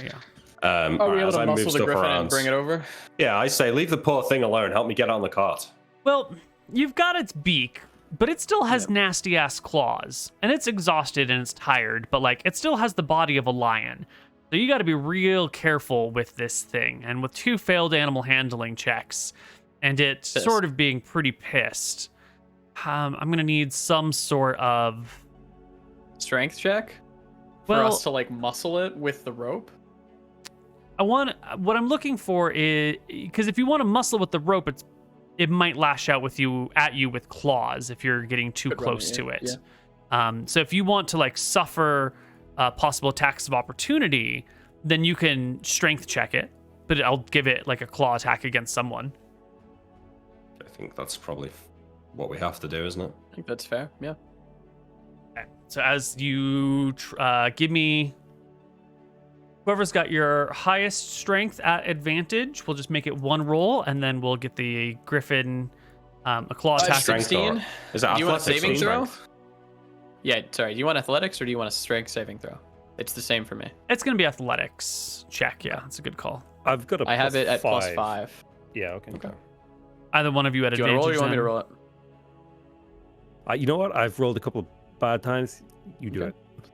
Are we Alright, able as to I move muscle the stuff griffin around, and bring it over? Yeah, I say leave the poor thing alone. Help me get it on the cart. Well, you've got its beak, but it still has nasty ass claws, and it's exhausted and it's tired, but like it still has the body of a lion. So you got to be real careful with this thing. And with 2 failed animal handling checks, and it sort of being pretty pissed, I'm gonna need some sort of Strength check? For Well- us to like muscle it with the rope? what I'm looking for is, because if you want to muscle with the rope, it might lash out at you with claws if you're getting too Could run close it, to it. yeah. So if you want to like suffer possible attacks of opportunity, then you can strength check it, but I'll give it like a claw attack against someone. I think that's probably what we have to do, isn't it? I think that's fair. Yeah. Okay. So as you give me, whoever's got your highest strength at advantage, we'll just make it 1 roll, and then we'll get the griffin a claw attack. Strength 16? or- Is that Do you want a athletics or saving throw? strength? Yeah, sorry. Do you want athletics or do you want a strength saving throw? It's the same for me. It's gonna be athletics check. Yeah, that's a good call. I've got a I have plus it at 5. +5. Yeah, okay. Either one of you at Do you want to roll or advantage. you want me to then. roll it? You know what? I've rolled a couple of bad times. You do Okay. it.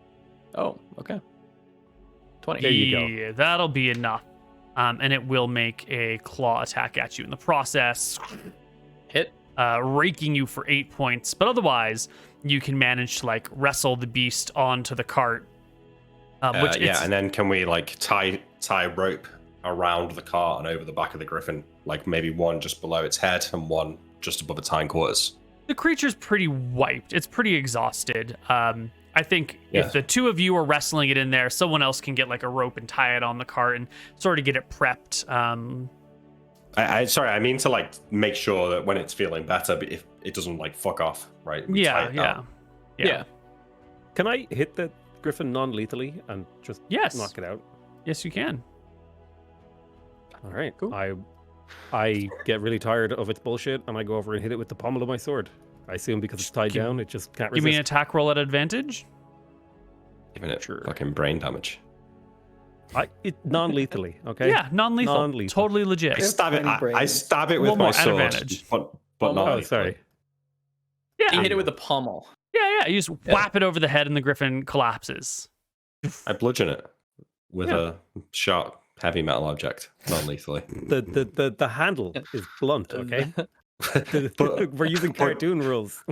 Oh, okay. 20. There you go. Yeah, that'll be enough. And it will make a claw attack at you in the process, Hit. raking you for 8 points. But otherwise, you can manage to like wrestle the beast onto the cart. Which Yeah, and then can we like tie rope around the cart and over the back of the griffin, like maybe one just below its head and one just above its hindquarters? the creature's pretty wiped. It's pretty exhausted. I think Yeah. if the 2 of you are wrestling it in there, someone else can get like a rope and tie it on the cart and sort of get it prepped. Sorry, I mean to like make sure that when it's feeling better, but if it doesn't like fuck off, right? We tie it down. Yeah. Can I hit the griffin non-lethally and just Yes. knock it out? Yes, you can. All right. Cool. I I get really tired of its bullshit, and I go over and hit it with the pommel of my sword. I assume because it's tied down, it just can't Give resist. me an attack roll at advantage. Giving it Sure. fucking brain damage. Non-lethally, okay? Yeah, non-lethal. Non-lethal. Totally legit. I stab it. Tiny I brains. stab it A with little my more at sword, advantage. but Oh, not. Oh, lethally. sorry. Yeah, He hit it with a pommel. yeah. You just whap it over the head and the griffin collapses. I bludgeon it with Yeah. a sharp, heavy metal object, non-lethally. The handle is blunt, okay? but We're using cartoon rules.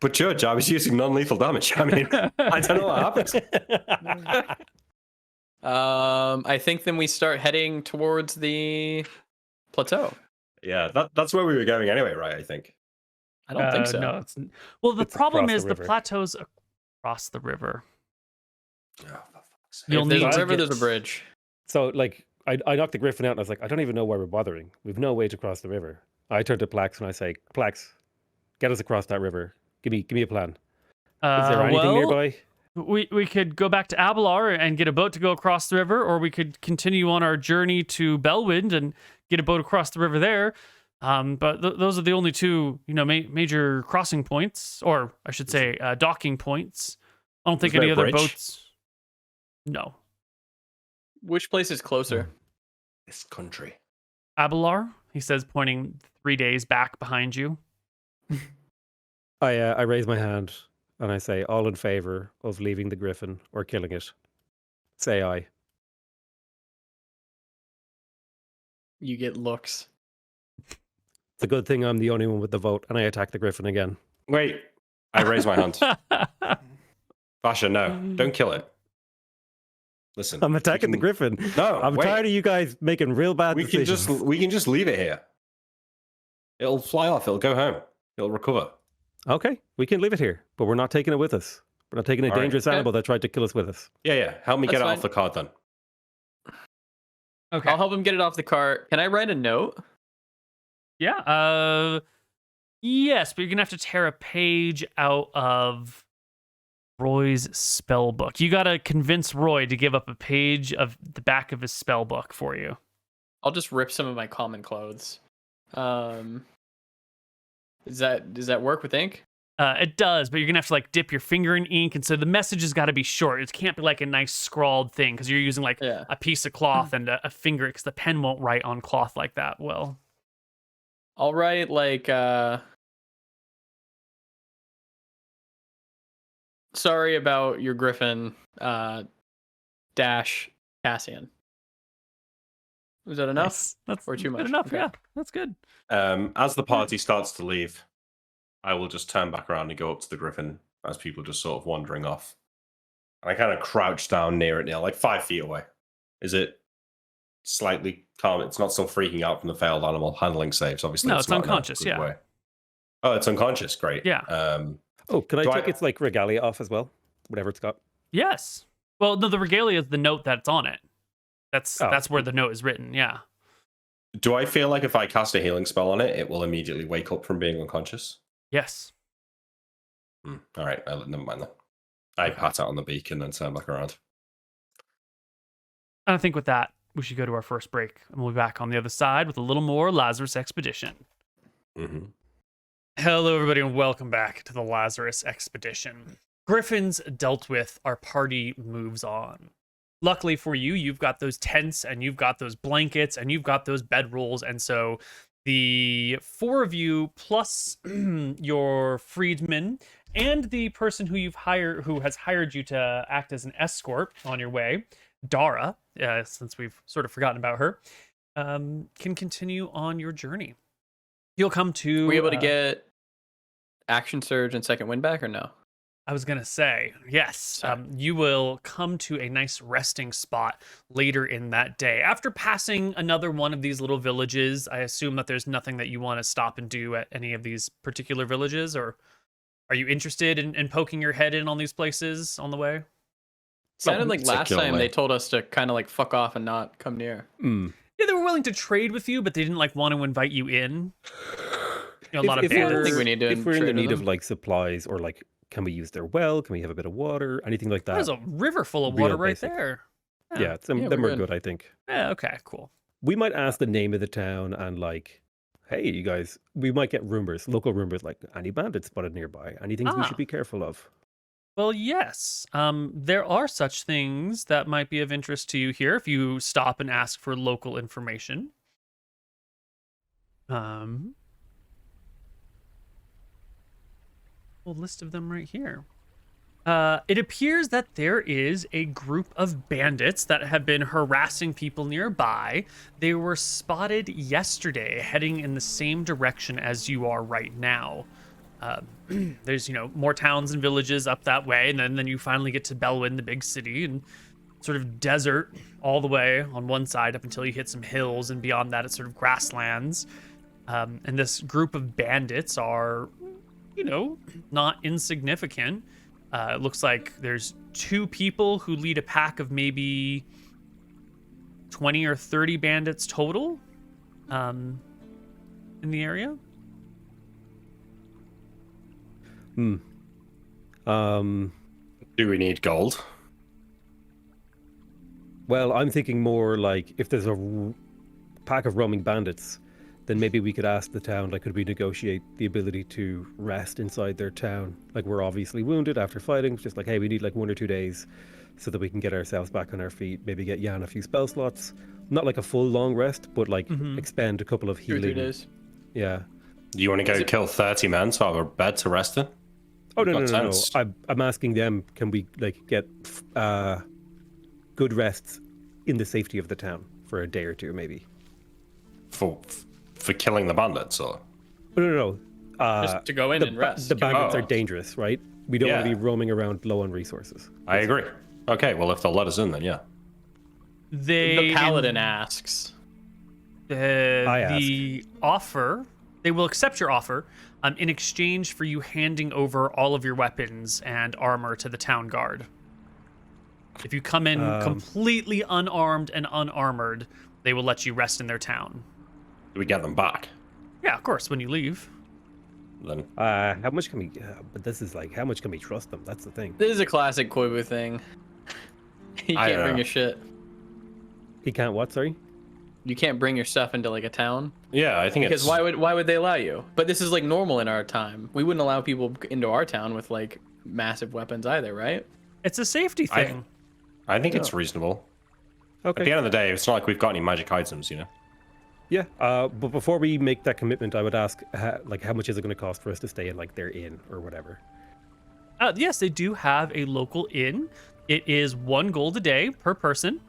but Judge, I was using non-lethal damage. I mean, I don't know what happens. I think then we start heading towards the plateau. Yeah, that's where we were going anyway, right? I think. I don't think so. No, well, the It's problem across the is the river. plateau's across the river. Oh, for fuck's sake. You'll If there's need a to river, get- there's a bridge. So, like, I knocked the griffin out, and I was like, I don't even know why we're bothering. We've no way to cross the river. I turn to Plax and I say, Plax, get us across that river. Give me a plan. Is there anything nearby? We could go back to Abelar and get a boat to go across the river, or we could continue on our journey to Belwind and get a boat across the river there. But those are the only two, major crossing points, or I should say, docking points. I don't think Is there any a other bridge? boats. No, Which place is closer? This country. Abelar, he says, pointing 3 days back behind you. I raise my hand and I say, all in favor of leaving the griffin or killing it. Say aye. You get looks. It's a good thing I'm the only one with the vote, and I attack the griffin again. Wait, I raise my hand. Basha, no, don't kill it. Listen, I'm attacking the griffin. No, I'm wait. tired of you guys making real bad We can decisions. just leave it here. It'll fly off. It'll go home. It'll recover. Okay, we can leave it here, but we're not taking it with us. We're not taking a All right. dangerous Okay. animal that tried to kill us with us. Yeah. Help me That's get it fine. off the card then. Okay. I'll help him get it off the cart. Can I write a note? Yeah. Yes, but you're gonna have to tear a page out of Roy's spell book. You gotta convince Roy to give up a page of the back of his spell book for you. I'll just rip some of my common clothes. Does that work with ink? It does, but you're gonna have to like dip your finger in ink, and so the message has got to be short. It can't be like a nice scrawled thing because you're using like Yeah. a piece of cloth and a finger, because the pen won't write on cloth like that. Well, I'll write like sorry about your griffin dash Cassian. Was that enough? nice. That's Or too much? Good enough. Okay. Yeah, that's good. As the party starts to leave, I will just turn back around and go up to the griffin as people just sort of wandering off. And I kind of crouch down near it now, like 5 feet away. Is it slightly calm? It's not still freaking out from the failed animal handling saves, obviously. No, it's not in a unconscious, good yeah. way. Oh, it's unconscious. Great. Yeah. Oh, can I Do take I- its like regalia off as well? Whatever it's got. Yes. Well, no, the regalia is the note that's on it. That's Oh. that's where the note is written. Yeah. Do I feel like if I cast a healing spell on it, it will immediately wake up from being unconscious? Yes. All right, never mind then. I pat it on the beak and then turn back around. And I think with that, we should go to our first break, and we'll be back on the other side with a little more Lazarus Expedition. Mm-hmm. Hello, everybody, and welcome back to the Lazarus Expedition. Griffins dealt with, our party moves on. Luckily for you, you've got those tents, and you've got those blankets, and you've got those bedrolls, and so the 4 of you plus your freedman and the person who has hired you to act as an escort on your way, Dara, since we've sort of forgotten about her, can continue on your journey. You'll come to. Were you able to get action surge and second wind back or no? I was gonna say yes. Sorry. You will come to a nice resting spot later in that day. After passing another one of these little villages, I assume that there's nothing that you want to stop and do at any of these particular villages, or are you interested in poking your head in on these places on the way? Sounded like last time particularly. they told us to kind of like fuck off and not come near. Mm. Yeah, they were willing to trade with you, but they didn't like want to invite you in. A lot of If I don't bandits. think we need to if we're in the trade with need of them. like supplies or like, can we use their well? Can we have a bit of water? Anything like that? There's a river full of Real water right basic. there. Yeah, Yeah, them we're are good. good, I think. Yeah, okay, cool. we might ask the name of the town and like, hey, you guys, we might get rumors, local rumors like any bandits spotted nearby, any things we should be careful of. Well, yes. There are such things that might be of interest to you here if you stop and ask for local information. Full list of them right here. It appears that there is a group of bandits that have been harassing people nearby. They were spotted yesterday heading in the same direction as you are right now. There's, more towns and villages up that way, and then you finally get to Belwyn, the big city, and sort of desert all the way on one side up until you hit some hills, and beyond that it's sort of grasslands. And this group of bandits are, not insignificant. It looks like there's 2 people who lead a pack of maybe 20 or 30 bandits total in the area. Do we need gold? Well, I'm thinking more like if there's a pack of roaming bandits, then maybe we could ask the town, like, could we negotiate the ability to rest inside their town? Like, we're obviously wounded after fighting, just like, hey, we need like 1 or 2 days so that we can get ourselves back on our feet, maybe get Jan a few spell slots. Not like a full long rest, but like expend a couple of 2 or healing. 3 days. Yeah. Do you want to go kill 30 men to have a bed to rest in? Oh, no. Tents. I'm asking them, can we like get good rests in the safety of the town for a day or 2, maybe? For killing the bandits, or? No. Just to go in and rest. The bandits are Oh. dangerous, right? We don't want to Yeah. be roaming around low on resources. I agree. Okay, well, if they'll let us in, then yeah. The paladin asks. The offer, they will accept your offer in exchange for you handing over all of your weapons and armor to the town guard. If you come in completely unarmed and unarmored, they will let you rest in their town. Do we get them back? Yeah, of course, when you leave. Then How much can we? But this is like, how much can we trust them? That's the thing. This is a classic Koibu thing. You I can't don't bring know. your shit. He can't what? Sorry. You can't bring your stuff into like a town yeah, I think because it's why would they allow you? But this is like normal in our time. We wouldn't allow people into our town with like massive weapons either, right? It's a safety thing. I think it's reasonable. At the Okay. end of the day, it's not like we've got any magic items, Yeah. But before we make that commitment, I would ask, like, how much is it going to cost for us to stay in like their inn or whatever? Yes, they do have a local inn. It is 1 gold a day per person.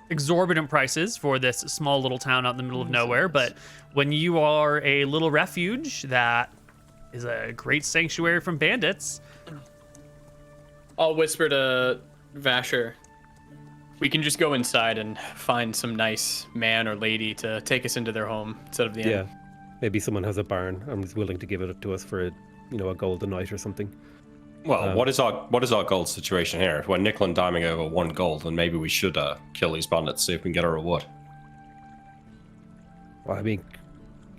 Exorbitant prices for this small little town out in the middle of nowhere, but when you are a little refuge that is a great sanctuary from bandits, I'll whisper to Vasher. We can just go inside and find some nice man or lady to take us into their home instead of the inn. Yeah. Maybe someone has a barn and is willing to give it to us for a gold a night or something. Well, what is our gold situation here? If we're nickel and diming over 1 gold, then maybe we should kill these bandits, see if we can get a reward. Well, I mean,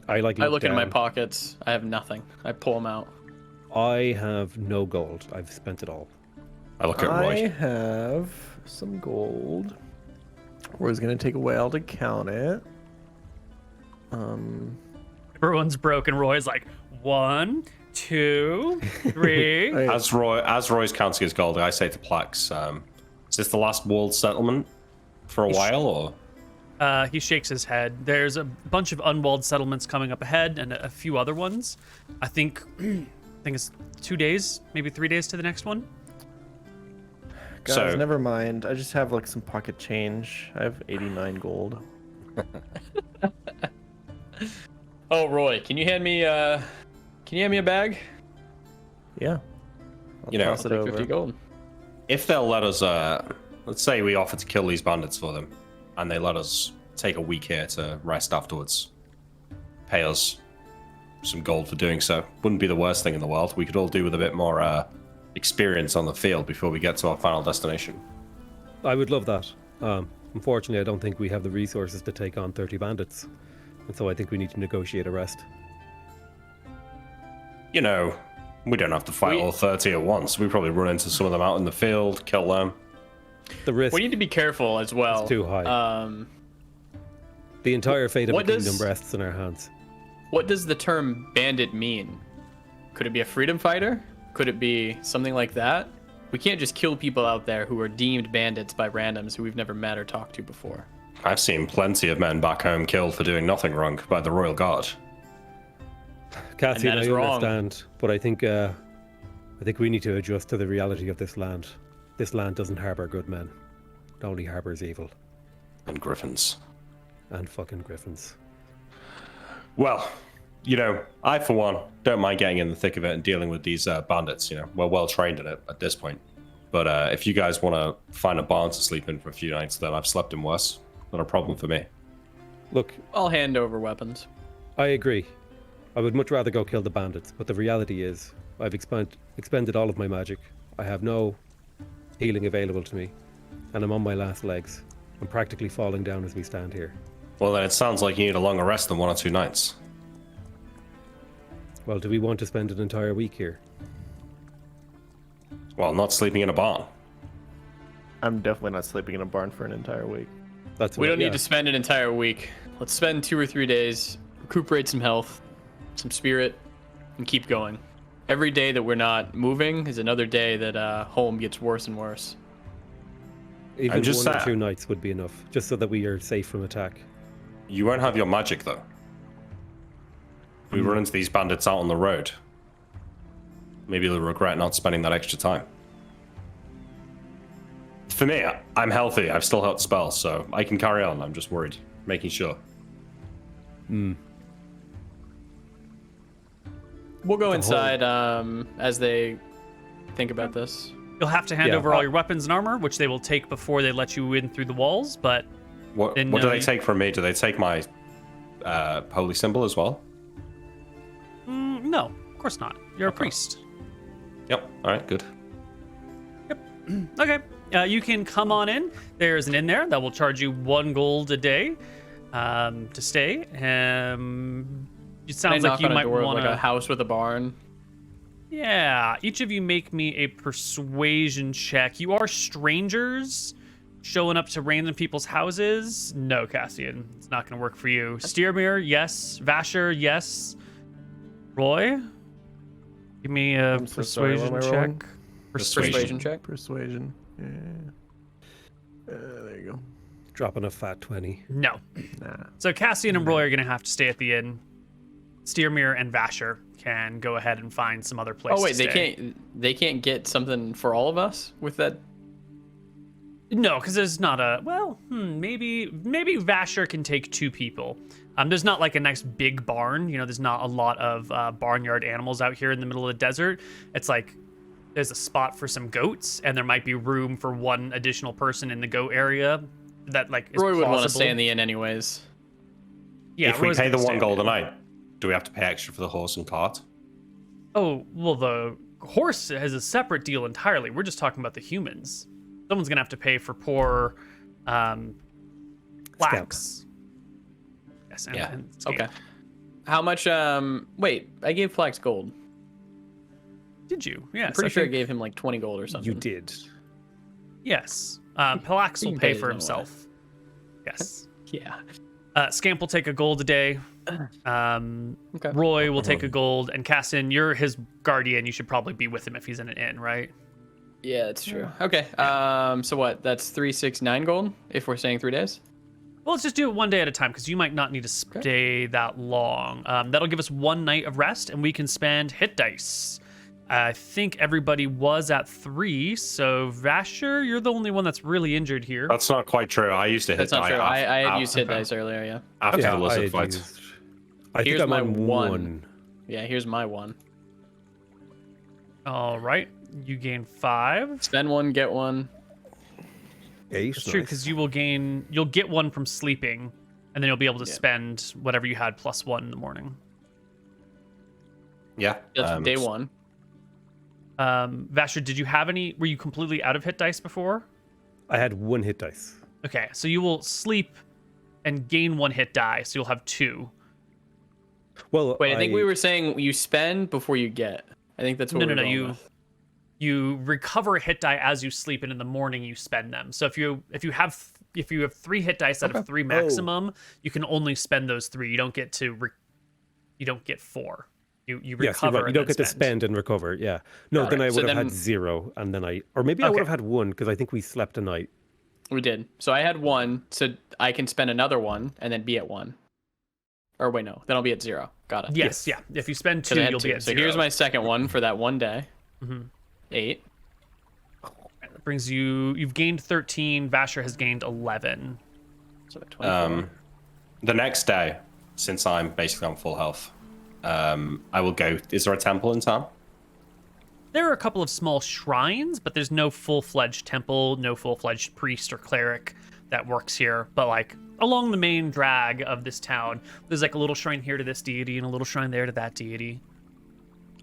I I look in my pockets. I have nothing. I pull them out. I have no gold. I've spent it all. I look at I Roy. have some gold. Roy's gonna take a while to count it. everyone's broken. Roy's like 1, 2, 3. Hey, As Roy's counting his gold, I say to Plax, is this the last walled settlement for a while, or? He shakes his head. There's a bunch of unwalled settlements coming up ahead, and a few other ones. I think it's 2 days, maybe 3 days to the next one. guys, So- never mind. I just have like some pocket change. I have 89 gold. Oh, Roy, can you hand me a bag? Yeah. I'll You know, toss it Take over. 50 gold. If they'll let us, let's say we offer to kill these bandits for them, and they let us take a week here to rest afterwards, pay us some gold for doing so. Wouldn't be the worst thing in the world. We could all do with a bit more experience on the field before we get to our final destination. I would love that. Unfortunately, I don't think we have the resources to take on 30 bandits. And so I think we need to negotiate a rest. We don't have to fight all 30 at once. We probably run into some of them out in the field, kill them. The risk We need to be careful as well. is too high. The entire fate of What the kingdom does- rests in our hands. What does the term bandit mean? Could it be a freedom fighter? Could it be something like that? We can't just kill people out there who are deemed bandits by randoms who we've never met or talked to before. I've seen plenty of men back home killed for doing nothing wrong by the royal guard. Cassian, that is I wrong. understand, but I think we need to adjust to the reality of this land. This land doesn't harbor good men. It only harbors evil. And griffins. And fucking griffins. Well, I, for one, don't mind getting in the thick of it and dealing with these bandits. We're well trained in it at this point. But if you guys want to find a barn to sleep in for a few nights, then I've slept in worse. Not a problem for me. Look, I'll hand over weapons. I agree. I would much rather go kill the bandits, but the reality is I've expended all of my magic. I have no healing available to me, and I'm on my last legs. I'm practically falling down as we stand here. Well, then it sounds like you need a longer rest than 1 or 2 nights. Well, do we want to spend an entire week here? Well, not sleeping in a barn. I'm definitely not sleeping in a barn for an entire week. That's We what- don't yeah. need to spend an entire week. Let's spend 2 or 3 days, recuperate some health, some spirit, and keep going. Every day that we're not moving is another day that home gets worse and worse. Even I'm just 1 or sad. 2 nights would be enough, just so that we are safe from attack. You won't have your magic, though. We run into these bandits out on the road. Maybe you'll regret not spending that extra time. For me, I'm healthy. I've still got spells, so I can carry on. I'm just worried. Making sure. We'll go The inside as they think about this. You'll have to hand Yeah. over all your weapons and armor, which they will take before they let you in through the walls. But What Then, do they you- take from me? Do they take my holy symbol as well? no, of course not. You're a priest. Yep. All right, good. Okay. You can come on in. There's an inn there that will charge you 1 gold a day to stay. It Can I sounds like knock you on a might door of, want like a to. house with a barn. Yeah. Each of you make me a persuasion check. You are strangers showing up to random people's houses. No, Cassian. It's not going to work for you. Steermere, yes. Vasher, yes. Roy, give me a I'm so sorry, what persuasion am I rolling? check. Persuasion check. Persuasion. Yeah. There you go. Dropping a fat 20. No. Nah. So Cassian and Roy are going to have to stay at the inn. Steermere and Vasher can go ahead and find some other place. Oh wait, to they stay. can't get something for all of us with that. No, because there's not a. Well, maybe Vasher can take 2 people. There's not like a nice big barn. There's not a lot of barnyard animals out here in the middle of the desert. It's like there's a spot for some goats, and there might be room for 1 additional person in the goat area. That like is Roy would want to plausible. stay in the inn anyways. Yeah, if we Roy's pay the gonna 1 stay gold a in the inn. night, do we have to pay extra for the horse and cart? Oh, well, the horse has a separate deal entirely. We're just talking about the humans. Someone's gonna have to pay for poor Flax. Yes, and, Yeah. and Scamp. Okay. How much? Wait, I gave Flax gold. Did you? Yes. I'm pretty I sure I think- gave him like 20 gold or something. You did. Yes. Palax He will can pay pay for his own way. himself. Yes. Yeah. Scamp will take a gold a day. Okay. Roy will take a gold, and Cassin, you're his guardian. You should probably be with him if he's in an inn, right? Yeah, that's true. Okay. So what? That's 3, 6, 9 gold if we're staying 3 days. Well, let's just do it 1 day at a time because you might not need to stay that long. That'll give us 1 night of rest, and we can spend hit dice. I think everybody was at 3, so Vasher, you're the only one that's really injured here. That's not quite true. I used to hit That's not die true. I had after- used hit dice earlier. Yeah. after the I lizard had fight. used- I think Here's I'm my on 1. Yeah. Here's my 1. All right, you gain 5. Spend 1, get 1. 8. It's true because you'll get 1 from sleeping, and then you'll be able to spend whatever you had plus 1 in the morning. Yeah. That's day 1. Vasher, did you have any? Were you completely out of hit dice before? I had 1 hit dice. Okay, so you will sleep and gain 1 hit die, so you'll have 2. Well, Wait, I think we were saying you spend before you get. I think that's what No, we're no, going no. with. You recover a hit die as you sleep, and in the morning you spend them. So if you have if you have 3 hit dice out of 3 maximum, you can only spend those 3. You don't get to you don't get 4. You Yes, you're recover. right. You and don't then get to spend and recover. Yeah. No, Got then it. I So would have then- had 0, and then or maybe I would Okay. have had 1 because I think we slept a night. We did. So I had 1, so I can spend another 1 and then be at 1. Or wait, no, then I'll be at 0. Got it. Yes, yeah. If you spend 2, So I had you'll 2. be at So 0. here's my second one for that one day. 8. That brings you. You've gained 13. Vasher has gained 11. So 24. The next day, since I'm basically on full health, I will go. Is there a temple in town? There are a couple of small shrines, but there's no full-fledged temple, no full-fledged priest or cleric that works here. But like along the main drag of this town, there's like a little shrine here to this deity and a little shrine there to that deity.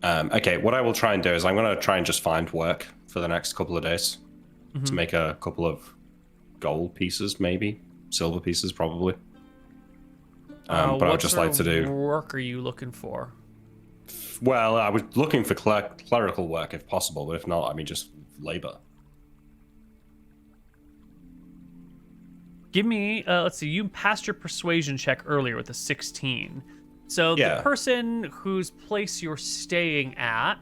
Okay, what I will try and do is I'm going to try and just find work for the next couple of days to make a couple of gold pieces, maybe silver pieces, probably. But I would what just sort like to of do. work are you looking for? Well, I was looking for clerical work if possible, but if not, I mean just labor. Give me, let's see, you passed your persuasion check earlier with a 16. So Yeah. the person whose place you're staying at,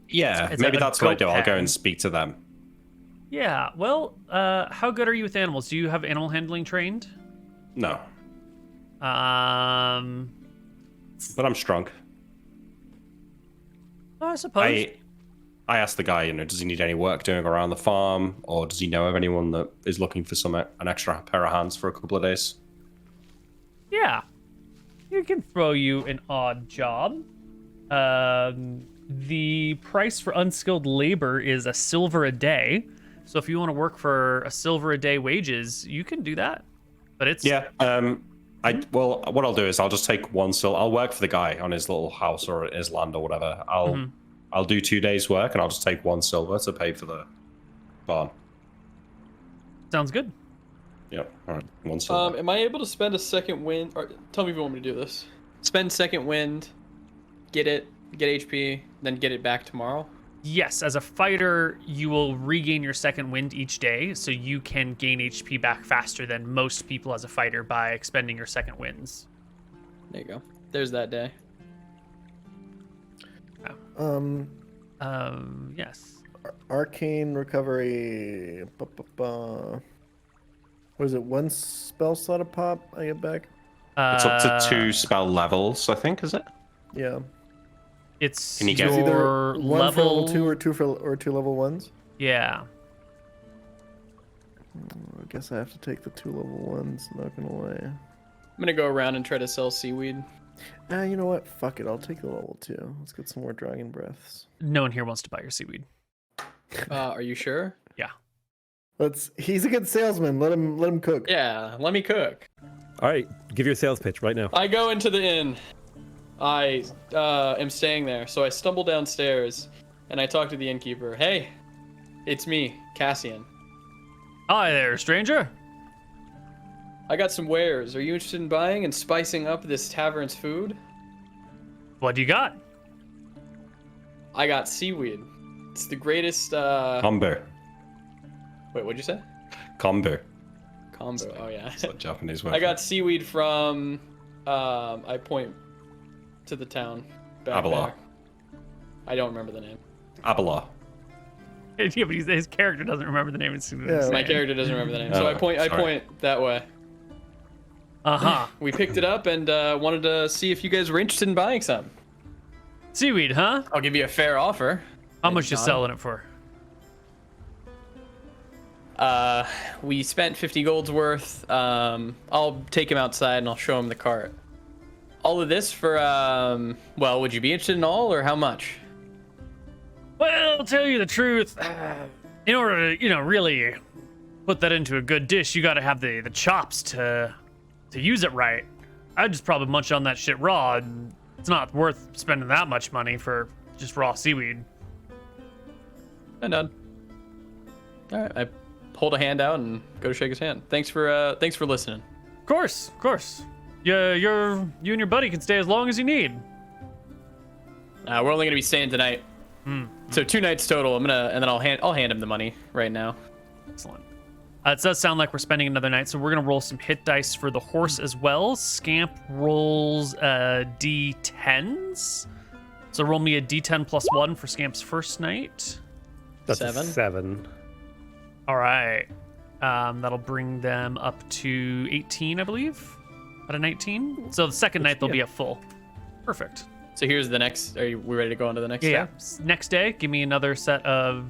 Yeah, It's maybe a that's what I goat do. I'll go pen. and speak to them. yeah, well, how good are you with animals? Do you have animal handling trained? No, Um, but I'm strong. I suppose. I asked the guy, does he need any work doing around the farm, or does he know of anyone that is looking for an extra pair of hands for a couple of days? Yeah, you can throw you an odd job. The price for unskilled labor is a silver a day. So if you want to work for a silver a day wages, you can do that. But it's Yeah. Well, what I'll do is I'll just take 1 silver. I'll work for the guy on his little house or his land or whatever. I'll do 2 days work and I'll just take 1 silver to pay for the barn. sounds good. Yep. All right. 1 silver. Am I able to spend a second wind? Or tell me if you want me to do this. Spend second wind, get HP, then get it back tomorrow. Yes, as a fighter, you will regain your second wind each day, so you can gain HP back faster than most people as a fighter by expending your second winds. There you go. There's that day. Yes. Arcane recovery. What is it? 1 spell slot a pop I get back? It's up to 2 spell levels, I think, is it? Yeah. It's Can you get- It's your either 1 for level 2 or 2 for 2 level 1s. Yeah. I guess I have to take the 2 level 1s, not gonna lie. I'm gonna go around and try to sell seaweed. You know what? Fuck it. I'll take the level 2. Let's get some more dragon breaths. No one here wants to buy your seaweed. Are you sure? Yeah. He's a good salesman. Let him cook. Yeah, let me cook. All right, give your sales pitch right now. I go into the inn. I am staying there, so I stumble downstairs and I talk to the innkeeper. Hey, it's me, Cassian. Hi there, stranger. I got some wares. Are you interested in buying and spicing up this tavern's food? What do you got? I got seaweed. It's the greatest. Combo. Wait, what'd you say? Combo. Combo. Oh yeah. It's a Japanese word. I got seaweed from. I point to the town. Back Abala. there. I don't remember the name. Abala. Yeah, but his character doesn't remember the name. Yeah. My character doesn't remember the name, so Oh, I point. I sorry. point that way. Uh-huh. We picked it up and wanted to see if you guys were interested in buying some. Seaweed, huh? I'll give you a fair offer. How much you John? selling it for? We spent 50 gold's worth. I'll take him outside and I'll show him the cart. All of this for, well, would you be interested in all or how much? Well, I'll tell you the truth. In order to, really put that into a good dish, you got to have the chops to use it right. I'd just probably munch on that shit raw, and it's not worth spending that much money for just raw seaweed. I'm done. All right, I hold a hand out and go to shake his hand. Thanks for listening. Of course. Yeah, you and your buddy can stay as long as you need. We're only gonna be staying tonight, so 2 nights total. And then I'll hand him the money right now. Excellent. It does sound like we're spending another night, so we're gonna roll some hit dice for the horse as well. Scamp rolls d10s. So roll me a d10 plus 1 for Scamp's first night. That's 7. a 7. All right. That'll bring them up to 18, I believe, out of 19. So the second night they'll be at full. Perfect. So here's the next. Are we ready to go on to the next? Yeah. step? Next day, give me another set of.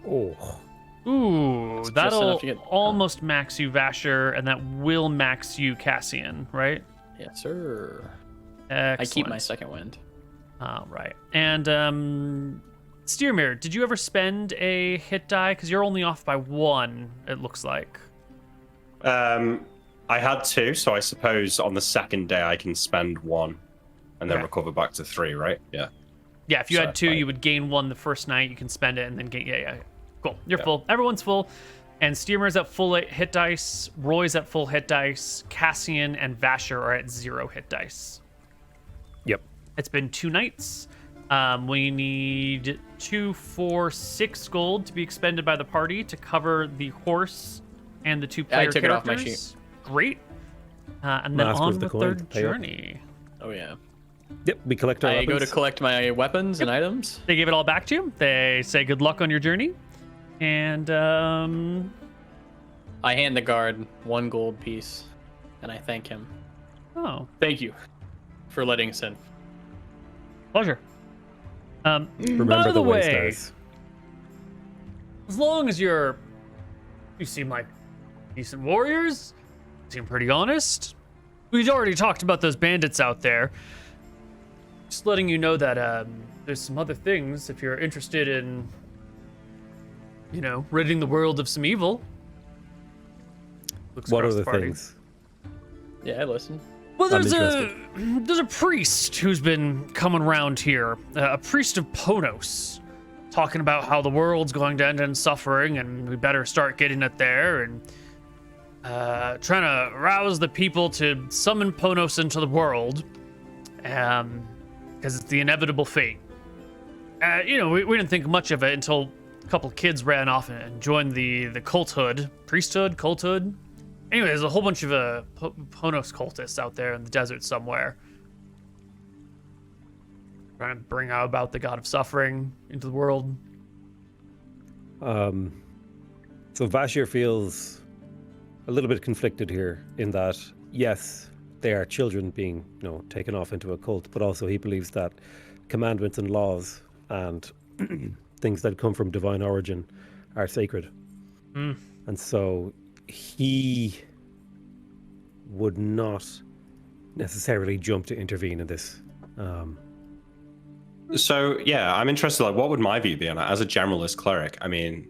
Oh. Ooh, It's just that'll enough to get- almost max you, Vasher, and that will max you, Cassian, right? Yes, sir. Excellent. I keep my second wind. All right. And Steermere, did you ever spend a hit die? Because you're only off by 1, it looks like. I had 2, so I suppose on the second day I can spend 1 and then Okay. recover back to 3, right? Yeah. Yeah, if you had 2, Right. you would gain 1 the first night. You can spend it and then gain. Yeah. Cool. You're Yeah. full. Everyone's full. And Steermer's at full hit dice. Roy's at full hit dice. Cassian and Vasher are at 0 hit dice. Yep. It's been 2 nights. We need 2, 4, 6 gold to be expended by the party to cover the horse and the 2 player took it off my characters. Great. And then Mask on was the with coin their to pay up. journey. Oh yeah. Yep, we collect our I go to weapons. collect my weapons and items. They give it all back to you. They say good luck on your journey. And I hand the guard 1 gold piece, and I thank him. oh, Thank you for letting us in. pleasure. Remember by the way, stars. as long as you seem like decent warriors, seem pretty honest. We've already talked about those bandits out there. Just letting you know that there's some other things if you're interested in, ridding the world of some evil. Looks What across are the party. things? Yeah, I listen. Well, I'm there's a priest who's been coming around here, a priest of Ponos, talking about how the world's going to end in suffering and we better start getting it there, and trying to rouse the people to summon Ponos into the world, because it's the inevitable fate. We didn't think much of it until a couple of kids ran off and joined the culthood. Anyway, there's a whole bunch of Ponos cultists out there in the desert somewhere, trying to bring about the god of suffering into the world. So Vashir feels a little bit conflicted here in that, yes, they are children being, taken off into a cult, but also he believes that commandments and laws and things that come from divine origin are sacred. And so he would not necessarily jump to intervene in this. So yeah, I'm interested. Like, what would my view be on it as a generalist cleric? I mean,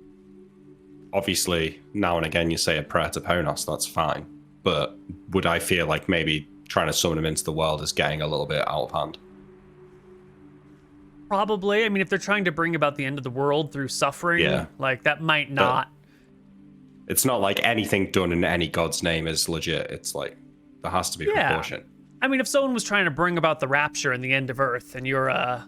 obviously, now and again you say a prayer to Ponos, that's fine. But would I feel like maybe trying to summon him into the world is getting a little bit out of hand? Probably. I mean, if they're trying to bring about the end of the world through suffering, Yeah. like that might not. It's not like anything done in any god's name is legit. It's like there has to be Yeah. proportion. I mean, if someone was trying to bring about the rapture and the end of Earth, and you're a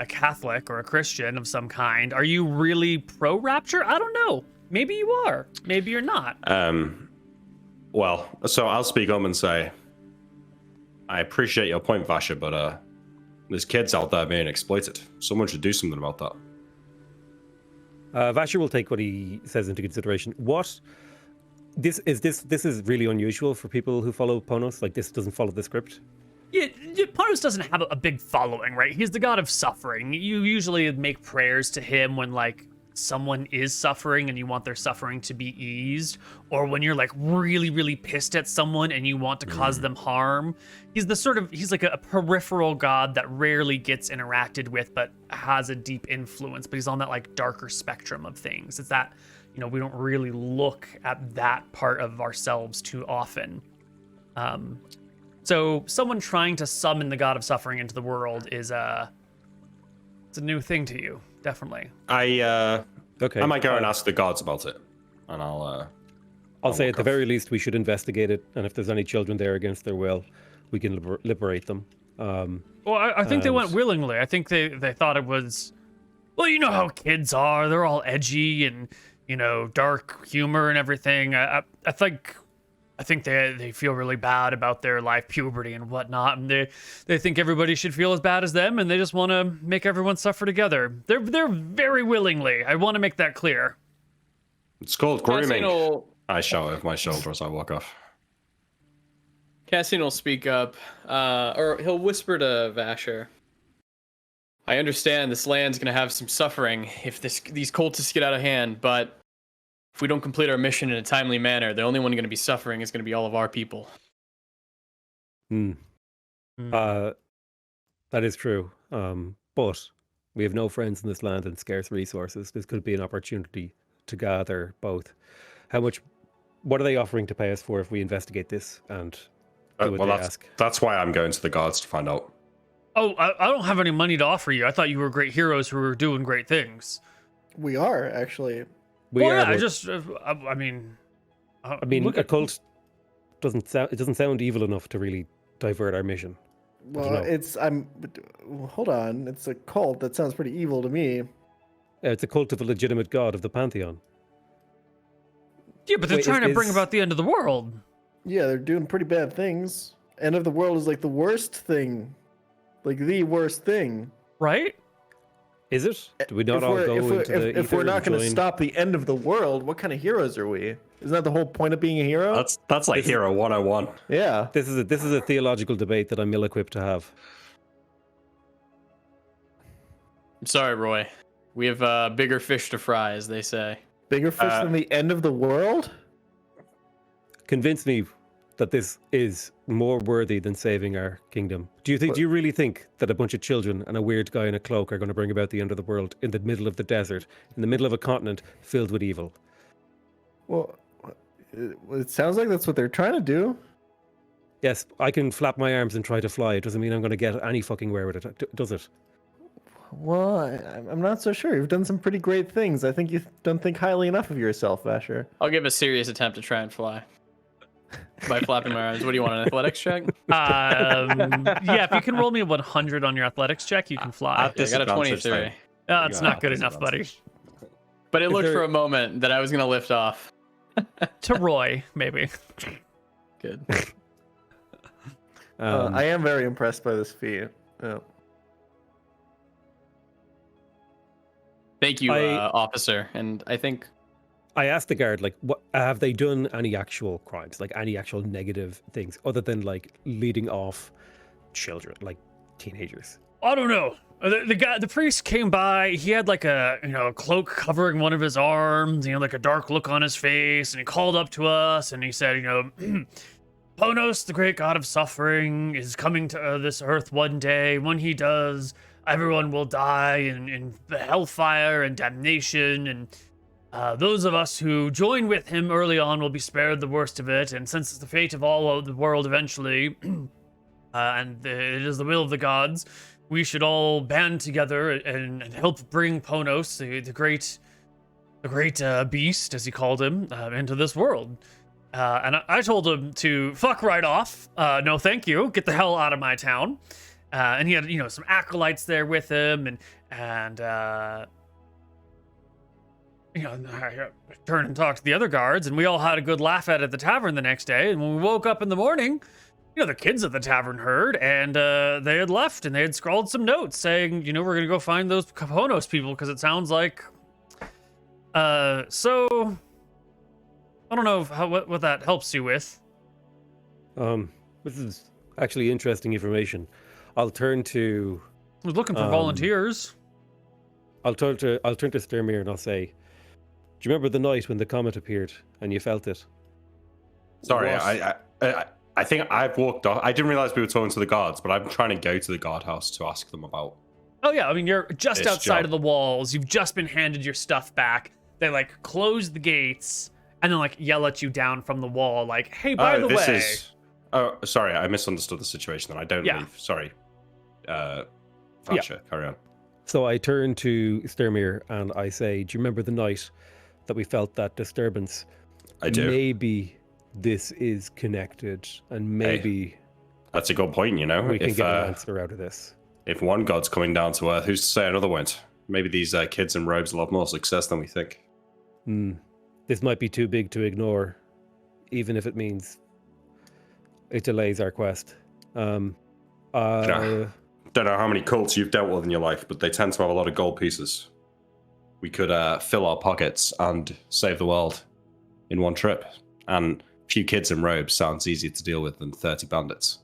Catholic or a Christian of some kind, are you really pro-rapture? I don't know. Maybe you are. Maybe you're not. Well, so I'll speak up and say, I appreciate your point, Vasha, but there's kids out there being exploited. Someone should do something about that. Vashir will take what he says into consideration. This is really unusual for people who follow Ponos. Like, this doesn't follow the script. Yeah, Ponos doesn't have a big following, right? He's the god of suffering. You usually make prayers to him when, like, someone is suffering and you want their suffering to be eased, or when you're, like, really, really pissed at someone and you want to cause them harm. He's like a peripheral god that rarely gets interacted with but has a deep influence, but he's on that, like, darker spectrum of things. It's that, we don't really look at that part of ourselves too often. So someone trying to summon the god of suffering into the world it's a new thing to you, definitely. Okay. I might go and ask the gods about it, and I'll I'll say look at the off. very least we should investigate it, and if there's any children there against their will, we can liberate them. Well, I think they went And- willingly. I think they thought it was Well, you know how kids are. They're all edgy and, dark humor and everything. I think they feel really bad about their life puberty and whatnot, and they think everybody should feel as bad as them, and they just want to make everyone suffer together. They're very willingly. I want to make that clear. It's called grooming. Cassian will, I shout over my shoulder as I walk off. Cassian will speak up, or he'll whisper to Vasher. I understand this land's gonna have some suffering if these cultists get out of hand, but if we don't complete our mission in a timely manner, the only one gonna be suffering is gonna be all of our people. That is true. But we have no friends in this land and scarce resources. This could be an opportunity to gather both. What are they offering to pay us for if we investigate this and do what they ask? That's why I'm going to the guards to find out. Oh, I don't have any money to offer you. I thought you were great heroes who were doing great things. We are actually. I mean, a cult doesn't sound evil enough to really divert our mission. Well, hold on. It's a cult. That sounds pretty evil to me. Yeah, it's a cult of a legitimate god of the pantheon. Yeah, but they're trying to bring about the end of the world. Yeah, they're doing pretty bad things. End of the world is like the worst thing. Like the worst thing. Right? Is it? Do we not all go into the if we're not going to join? stop the end of the world, what kind of heroes are we? Isn't that the whole point of being a hero? That's like Hero 101. Yeah. This is a theological debate that I'm ill-equipped to have. I'm sorry, Roy. We have bigger fish to fry, as they say. Bigger fish than the end of the world? Convince me that this is more worthy than saving our kingdom. Do you really think that a bunch of children and a weird guy in a cloak are going to bring about the end of the world in the middle of the desert, in the middle of a continent filled with evil? Well, it sounds like that's what they're trying to do. Yes, I can flap my arms and try to fly. It doesn't mean I'm going to get any fucking where with it, does it? Well, I'm not so sure. You've done some pretty great things. I think you don't think highly enough of yourself, Vasher. I'll give a serious attempt to try and fly. By flapping my arms. What do you want, an athletics check? Yeah, if you can roll me a 100 on your athletics check, you can fly. I got a 23. It's not good enough, buddy. But it looked for a moment that I was going to lift off. To Roy, maybe. Good. I am very impressed by this feat. Yeah. Thank you, officer. And I think I asked the guard, like, what have they done any actual crimes, like any actual negative things, other than like leading off children, like teenagers? I don't know. The priest came by. He had like a cloak covering one of his arms, like a dark look on his face, and he called up to us and he said, Ponos, the great god of suffering, is coming to this earth one day. When he does, everyone will die in the hellfire and damnation, and those of us who join with him early on will be spared the worst of it. And since it's the fate of all of the world eventually, and it is the will of the gods, we should all band together and help bring Ponos, the great beast, as he called him, into this world. And I told him to fuck right off. No, thank you. Get the hell out of my town. And he had, some acolytes there with him, and I turned and talked to the other guards, and we all had a good laugh at the tavern the next day. And when we woke up in the morning, the kids at the tavern heard, and they had left, and they had scrawled some notes saying, we're gonna go find those Ponos people, because it sounds like. So I don't know what that helps you with. This is actually interesting information. I'll turn to. I was looking for volunteers. I'll turn to Sturmir and I'll say, "Do you remember the night when the comet appeared and you felt it?" Sorry, I think I've walked off. I didn't realize we were talking to the guards, but I'm trying to go to the guardhouse to ask them about. Oh yeah, I mean you're just this outside job. of the walls. You've just been handed your stuff back. They close the gates and then yell at you down from the wall, like, "Hey, by the way." Oh, sorry, I misunderstood the situation. Then I don't leave. Sorry, Thatcher, carry on. So I turn to Sturmir and I say, "Do you remember the night that we felt that disturbance? I do. Maybe this is connected, and maybe that's a good point. we can get an answer out of this." If one god's coming down to Earth, who's to say another won't? Maybe these kids in robes will have more success than we think. This might be too big to ignore, even if it means it delays our quest. Don't know how many cults you've dealt with in your life, but they tend to have a lot of gold pieces. We could fill our pockets and save the world in one trip. And a few kids in robes sounds easier to deal with than 30 bandits.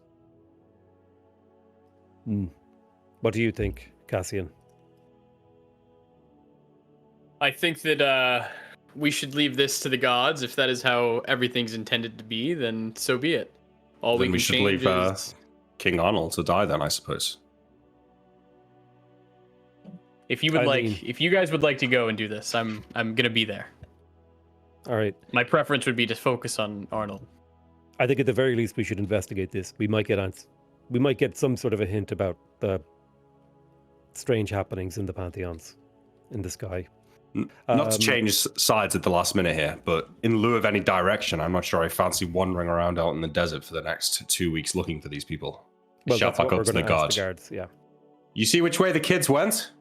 What do you think, Cassian? I think that we should leave this to the gods. If that is how everything's intended to be, then so be it. All Then we we can should change leave is King Arnold to die then, I suppose. if you would if you guys would like to go and do this, I'm gonna be there. All right. My preference would be to focus on Arnold. I think at the very least we should investigate this. We might get some sort of a hint about the strange happenings in the pantheons in the sky. Not to change sides at the last minute here, but in lieu of any direction, I'm not sure I fancy wandering around out in the desert for the next 2 weeks looking for these people. Well, Shout that's back what we're up to the going to ask guard. the guards. Yeah. You see which way the kids went?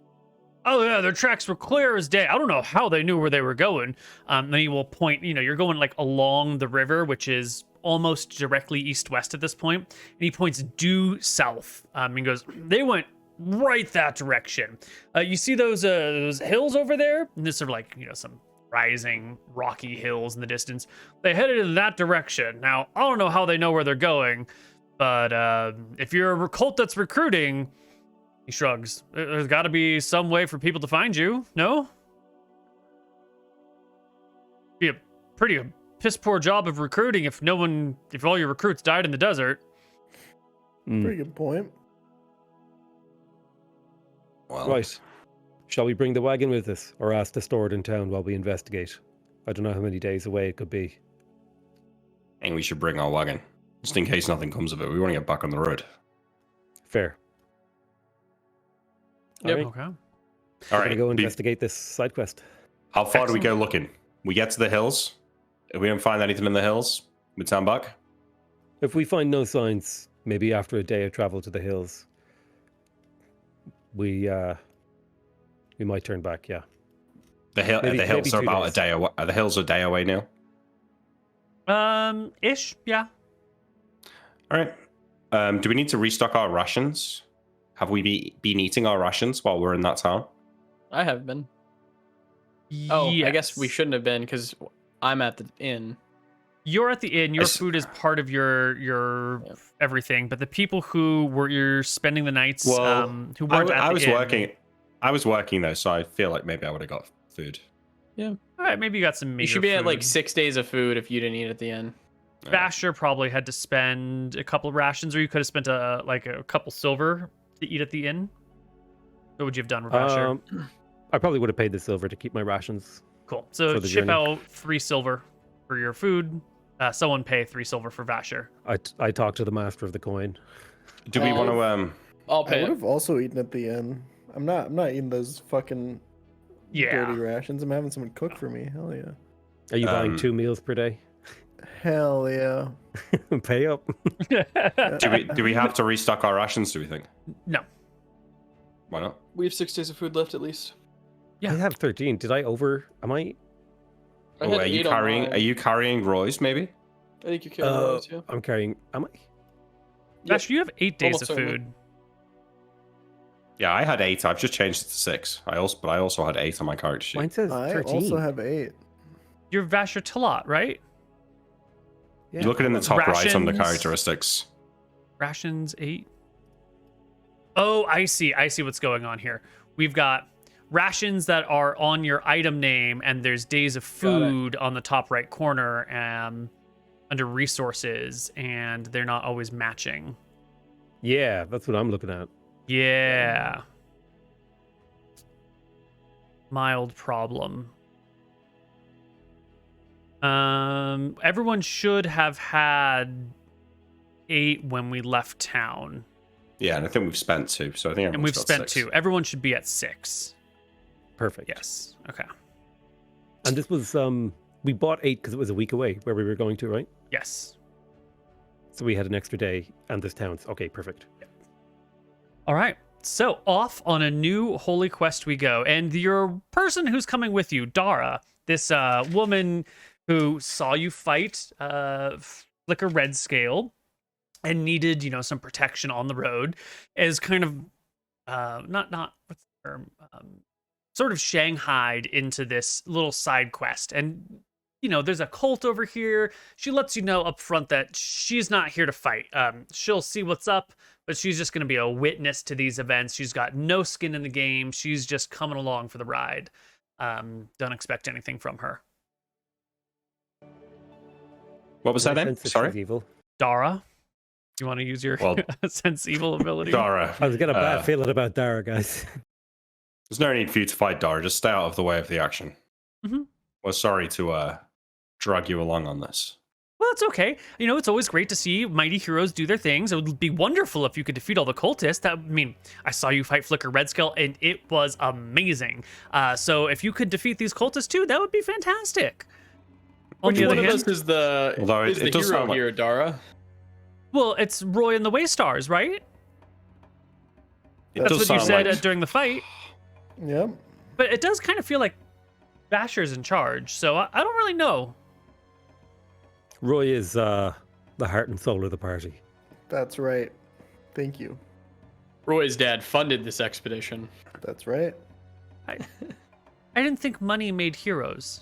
Oh yeah, their tracks were clear as day. I don't know how they knew where they were going. Then he will point. You're going like along the river, which is almost directly east-west at this point, and he points due south. He goes, they went right that direction. You see those hills over there? And there's sort of like some rising rocky hills in the distance. They headed in that direction. Now I don't know how they know where they're going, but if you're a cult that's recruiting. He shrugs. There's got to be some way for people to find you, no? Be a pretty piss poor job of recruiting if all your recruits died in the desert. Pretty good point. Well, Right. Shall we bring the wagon with us or ask to store it in town while we investigate? I don't know how many days away it could be. I think we should bring our wagon. Just in case nothing comes of it. We want to get back on the road. Fair. Yep. All right. Okay. All We're right. gonna go investigate this side quest. How far do we go looking? We get to the hills. If we don't find anything in the hills, we turn back. If we find no signs, maybe after a day of travel to the hills, we might turn back. Yeah. The hills maybe are 2 about days. a day away. Are the hills a day away now? Ish, yeah. All right. Do we need to restock our rations? Have we been eating our rations while we're in that town? I have been. Oh, I guess we Yes. shouldn't have been because I'm at the inn. You're at the inn. Your s- food is part of your Yep. everything. But the people who you're spending the nights, Well, who weren't at I the was inn, working. I was working though, so I feel like maybe I would have got food. All right, maybe you got some. You meager should be at like food. 6 days of food if you didn't eat at the inn. Vasher probably had to spend a couple of rations, or you could have spent a couple silver to eat at the inn. What would you have done, Vasher? I probably would have paid the silver to keep my rations. Cool. So for the ship journey. out 3 silver for your food. Someone pay 3 silver for Vasher. I talked to the master of the coin. Do we want to? I'll I pay would it. have also eaten at the inn. I'm not eating those fucking Yeah. dirty rations. I'm having someone cook for me. Hell yeah. Are you buying Um, 2 meals per day? Hell yeah. Pay up. Do we have to restock our rations? Do we think? No. Why not? We have 6 days of food left at least. Yeah. I have 13. Did I over? Am I? I Oh, had are you 8 on carrying? mine. Are you carrying Roy's? Maybe. I think you carry those, yeah. I'm carrying. Am I? Vasher, you have 8 days Almost of certainly. food. Yeah, I had 8. I've just changed it to 6. I also had 8 on my character sheet. Mine says I 13. also have 8. You're Vasher Talat, right? Yeah. You look at it in the top right under Rations. characteristics. Rations 8. Oh, I see what's going on here. We've got rations that are on your item name, and there's days of Got it. food on the top right corner under resources, and they're not always matching. Yeah, that's what I'm looking at. Yeah. Mild problem. Everyone should have had 8 when we left town. Yeah, and I think we've spent 2. So I think And everyone's we've got spent 6. 2. Everyone should be at 6. Perfect. Yes. Okay. And this was we bought 8 because it was a week away where we were going to, right? Yes. So we had an extra day and this town's okay. Perfect. All right. So off on a new holy quest we go, and your person who's coming with you, Dara, this woman who saw you fight Flicker Red Scale and needed, some protection on the road, is kind of not what's the term, sort of shanghaied into this little side quest. And there's a cult over here. She lets you know up front that she's not here to fight. She'll see what's up, but she's just going to be a witness to these events. She's got no skin in the game. She's just coming along for the ride. Don't expect anything from her. What was that name? Sense that Sorry? she's evil. Dara, you want to use your Well, sense evil ability? Dara. I was getting a bad feeling about Dara, guys. There's no need for you to fight Dara. Just stay out of the way of the action. Mhm. We're sorry to drag you along on this. Well, it's okay. It's always great to see mighty heroes do their things. It would be wonderful if you could defeat all the cultists. I saw you fight Flicker Red Scale, and it was amazing. So if you could defeat these cultists too, that would be fantastic. On Which the one other of hand, us is the Although it does hero sound like- here, Dara? well, it's Roy and the Waystars, right? It That's does what you sound said like- during the fight. Yep. But it does kind of feel like Basher's in charge, so I don't really know. Roy is the heart and soul of the party. That's right. Thank you. Roy's dad funded this expedition. That's right. I didn't think money made heroes.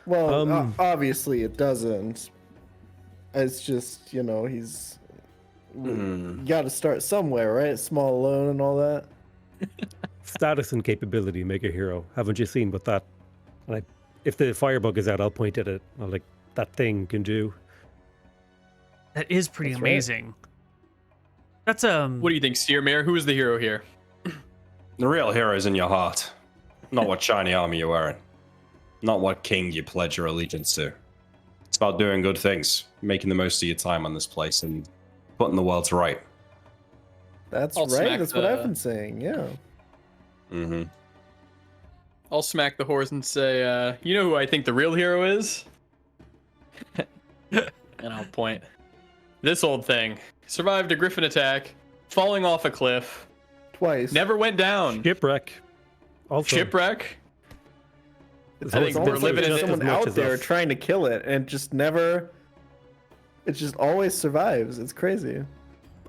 Well, obviously it doesn't. It's just, he's... You got to start somewhere, right? Small loan and all that. Status and capability make a hero. Haven't you seen what that? If the firebug is out, I'll point at it. I'll that thing can do. That is pretty That's right. amazing. That's What do you think, Steermare? Who is the hero here? The real hero is in your heart. Not what shiny armor you're wearing. Not what king you pledge your allegiance to. It's about doing good things, making the most of your time on this place, and putting the world to right. That's I'll right. smack That's what the- I've been saying. Yeah. Mm-hmm. I'll smack the horse and say, you know who I think the real hero is? And I'll point. This old thing survived a Griffin attack, falling off a cliff, Twice. never went down. Shipwreck. Also, Shipwreck. It's I think almost we're living like in there's it someone as much out as there us. trying to kill it and just never. It just always survives. It's crazy.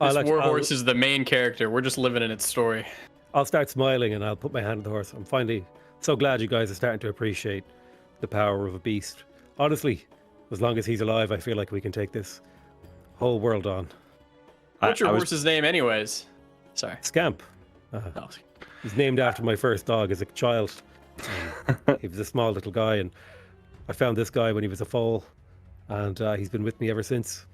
This warhorse is the main character. We're just living in its story. I'll start smiling and I'll put my hand on the horse. I'm finally so glad you guys are starting to appreciate the power of a beast. Honestly, as long as he's alive, I feel like we can take this whole world on. What's your I was- horse's name, anyways? Sorry. Scamp. Oh. He's named after my first dog as a child. He was a small little guy, and I found this guy when he was a foal, and he's been with me ever since.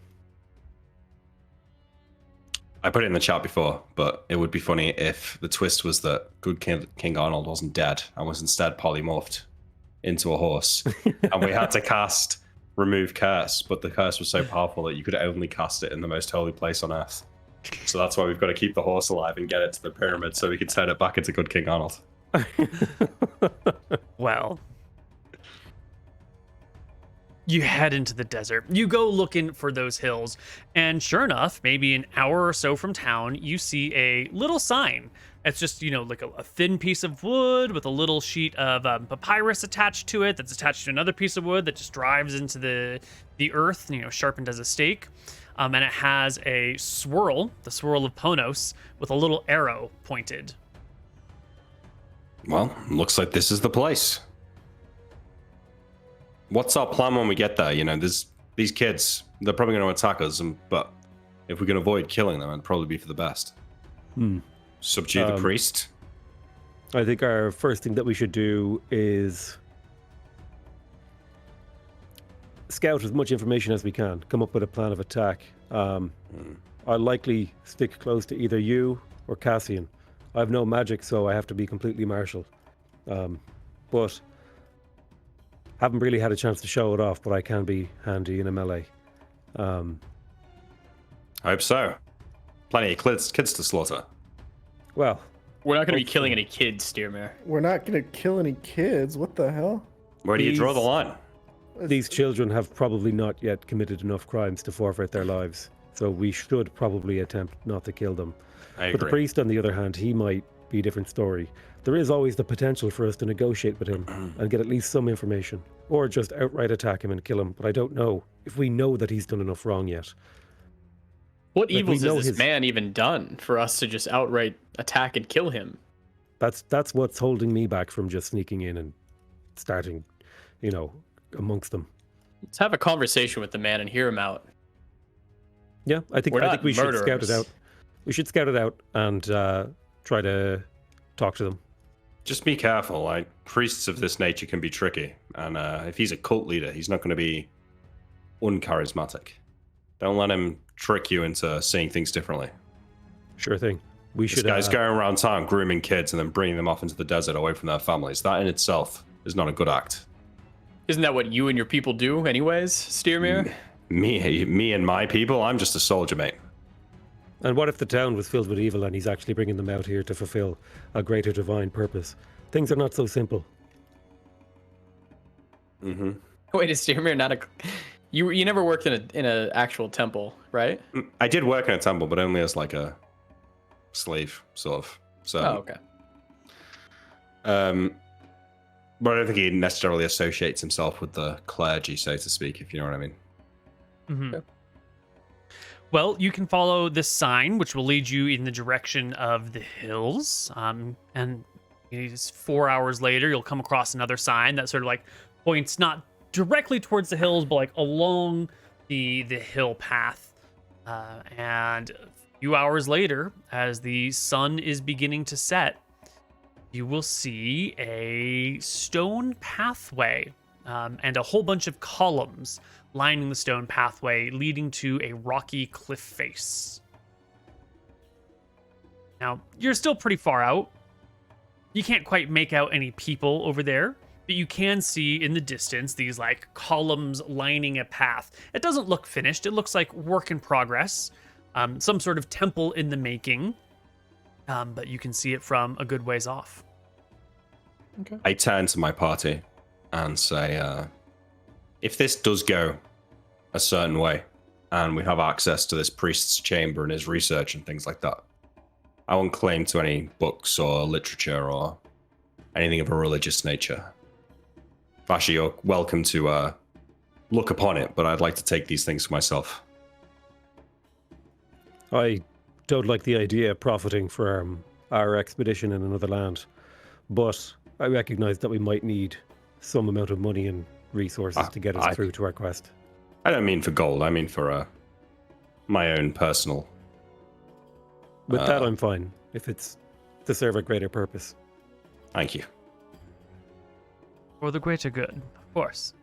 I put it in the chat before, but it would be funny if the twist was that good King Arnold wasn't dead and was instead polymorphed into a horse. And we had to cast Remove Curse, but the curse was so powerful that you could only cast it in the most holy place on Earth. So that's why we've got to keep the horse alive and get it to the pyramid so we can turn it back into good King Arnold. Well, you head into the desert. You go looking for those hills, and sure enough, maybe an hour or so from town, you see a little sign. It's just, like a thin piece of wood with a little sheet of papyrus attached to it that's attached to another piece of wood that just drives into the earth, sharpened as a stake. And it has a swirl, the swirl of Ponos, with a little arrow pointed. Well, looks like this is the place. What's our plan when we get there? There's these kids. They're probably going to attack us, but if we can avoid killing them, it'd probably be for the best. Subdue the priest. I think our first thing that we should do is scout as much information as we can, come up with a plan of attack. I'll likely stick close to either you or Cassian. I have no magic, so I have to be completely martial. But haven't really had a chance to show it off, but I can be handy in a melee. I hope so. Plenty of kids to slaughter. Well, We're not going to be killing any kids, Steermare. We're not gonna kill any kids. What the hell? Where do you draw the line? these children have probably not yet committed enough crimes to forfeit their lives. So we should probably attempt not to kill them. I But the agree. priest, on the other hand, he might be a different story. There is always the potential for us to negotiate with him and get at least some information, or just outright attack him and kill him. But I don't know if we know that he's done enough wrong yet. What we evils know has this his- man even done for us to just outright attack and kill him? That's what's holding me back from just sneaking in and starting, amongst them. Let's have a conversation with the man and hear him out. Yeah, I think We're not we should scout murderers. it out. We should scout it out and try to talk to them. Just be careful. Like, priests of this nature can be tricky, and if he's a cult leader, he's not going to be uncharismatic. Don't let him trick you into seeing things differently. Sure thing. We This should. guy's going around town grooming kids and then bringing them off into the desert away from their families. That in itself is not a good act. Isn't that what you and your people do, anyways, Steermere? Me and my people, I'm just a soldier, mate. And what if the town was filled with evil and he's actually bringing them out here to fulfill a greater divine purpose? Things are not so simple. Mm-hmm. Wait, is Steermere not a? You never worked in a actual temple, right? I did work in a temple, but only as like a slave, sort of. So, Oh, okay. but I don't think he necessarily associates himself with the clergy, so to speak, if you know what I mean. Mhm. Okay. Well, you can follow this sign, which will lead you in the direction of the hills. And just 4 hours later, you'll come across another sign that sort of like points not directly towards the hills, but like along the hill path. And a few hours later, as the sun is beginning to set, you will see a stone pathway and a whole bunch of columns lining the stone pathway, leading to a rocky cliff face. Now, you're still pretty far out. You can't quite make out any people over there, but you can see in the distance these like columns lining a path. It doesn't look finished. It looks like work in progress, some sort of temple in the making, but you can see it from a good ways off. I turn to my party and say, if this does go a certain way, and we have access to this priest's chamber and his research and things like that, I won't claim to any books or literature or anything of a religious nature. Vashi, you're welcome to look upon it, but I'd like to take these things for myself. I don't like the idea of profiting from our expedition in another land, but I recognize that we might need some amount of money and resources to get us through to our quest. I don't mean for gold, I mean for my own personal. With that, I'm fine, if it's to serve a greater purpose. Thank you. For the greater good, of course.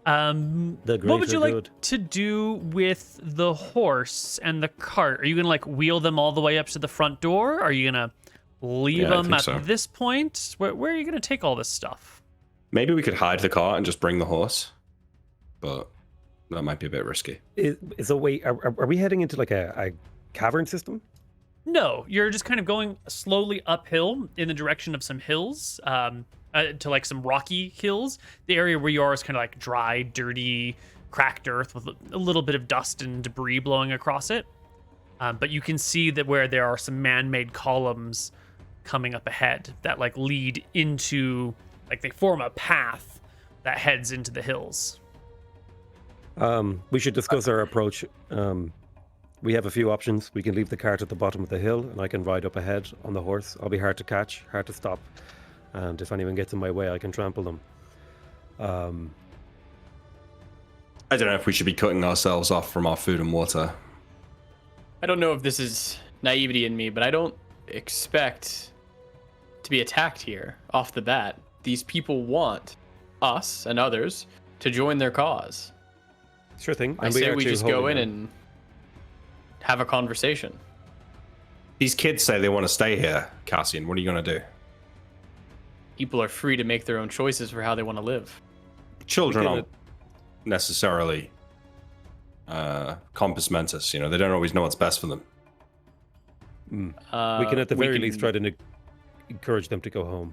The What would you like greater good. to do with the horse and the cart? Are you gonna like wheel them all the way up to the front door? Are you gonna leave Yeah, I them think at so. this point? Where are you gonna take all this stuff? Maybe we could hide the cart and just bring the horse, but that might be a bit risky. So wait, are we heading into like a cavern system? No, you're just kind of going slowly uphill in the direction of some hills, to like some rocky hills. The area where you are is kind of like dry, dirty, cracked earth with a little bit of dust and debris blowing across it. But you can see that where there are some man-made columns coming up ahead that like lead into, like they form a path that heads into the hills. We should discuss our approach. We have a few options. We can leave the cart at the bottom of the hill, and I can ride up ahead on the horse. I'll be hard to catch, hard to stop, and if anyone gets in my way, I can trample them. I don't know if we should be cutting ourselves off from our food and water. I don't know if this is naivety in me, but I don't expect to be attacked here off the bat. These people want us and others to join their cause. Sure thing. I And say are we two just go holding in them. and have a conversation. These kids say they want to stay here, Cassian. What are you going to do? People are free to make their own choices for how they want to live. Children We can- aren't necessarily compos mentis. You know, they don't always know what's best for them. we can at the very least try to. to encourage them to go home.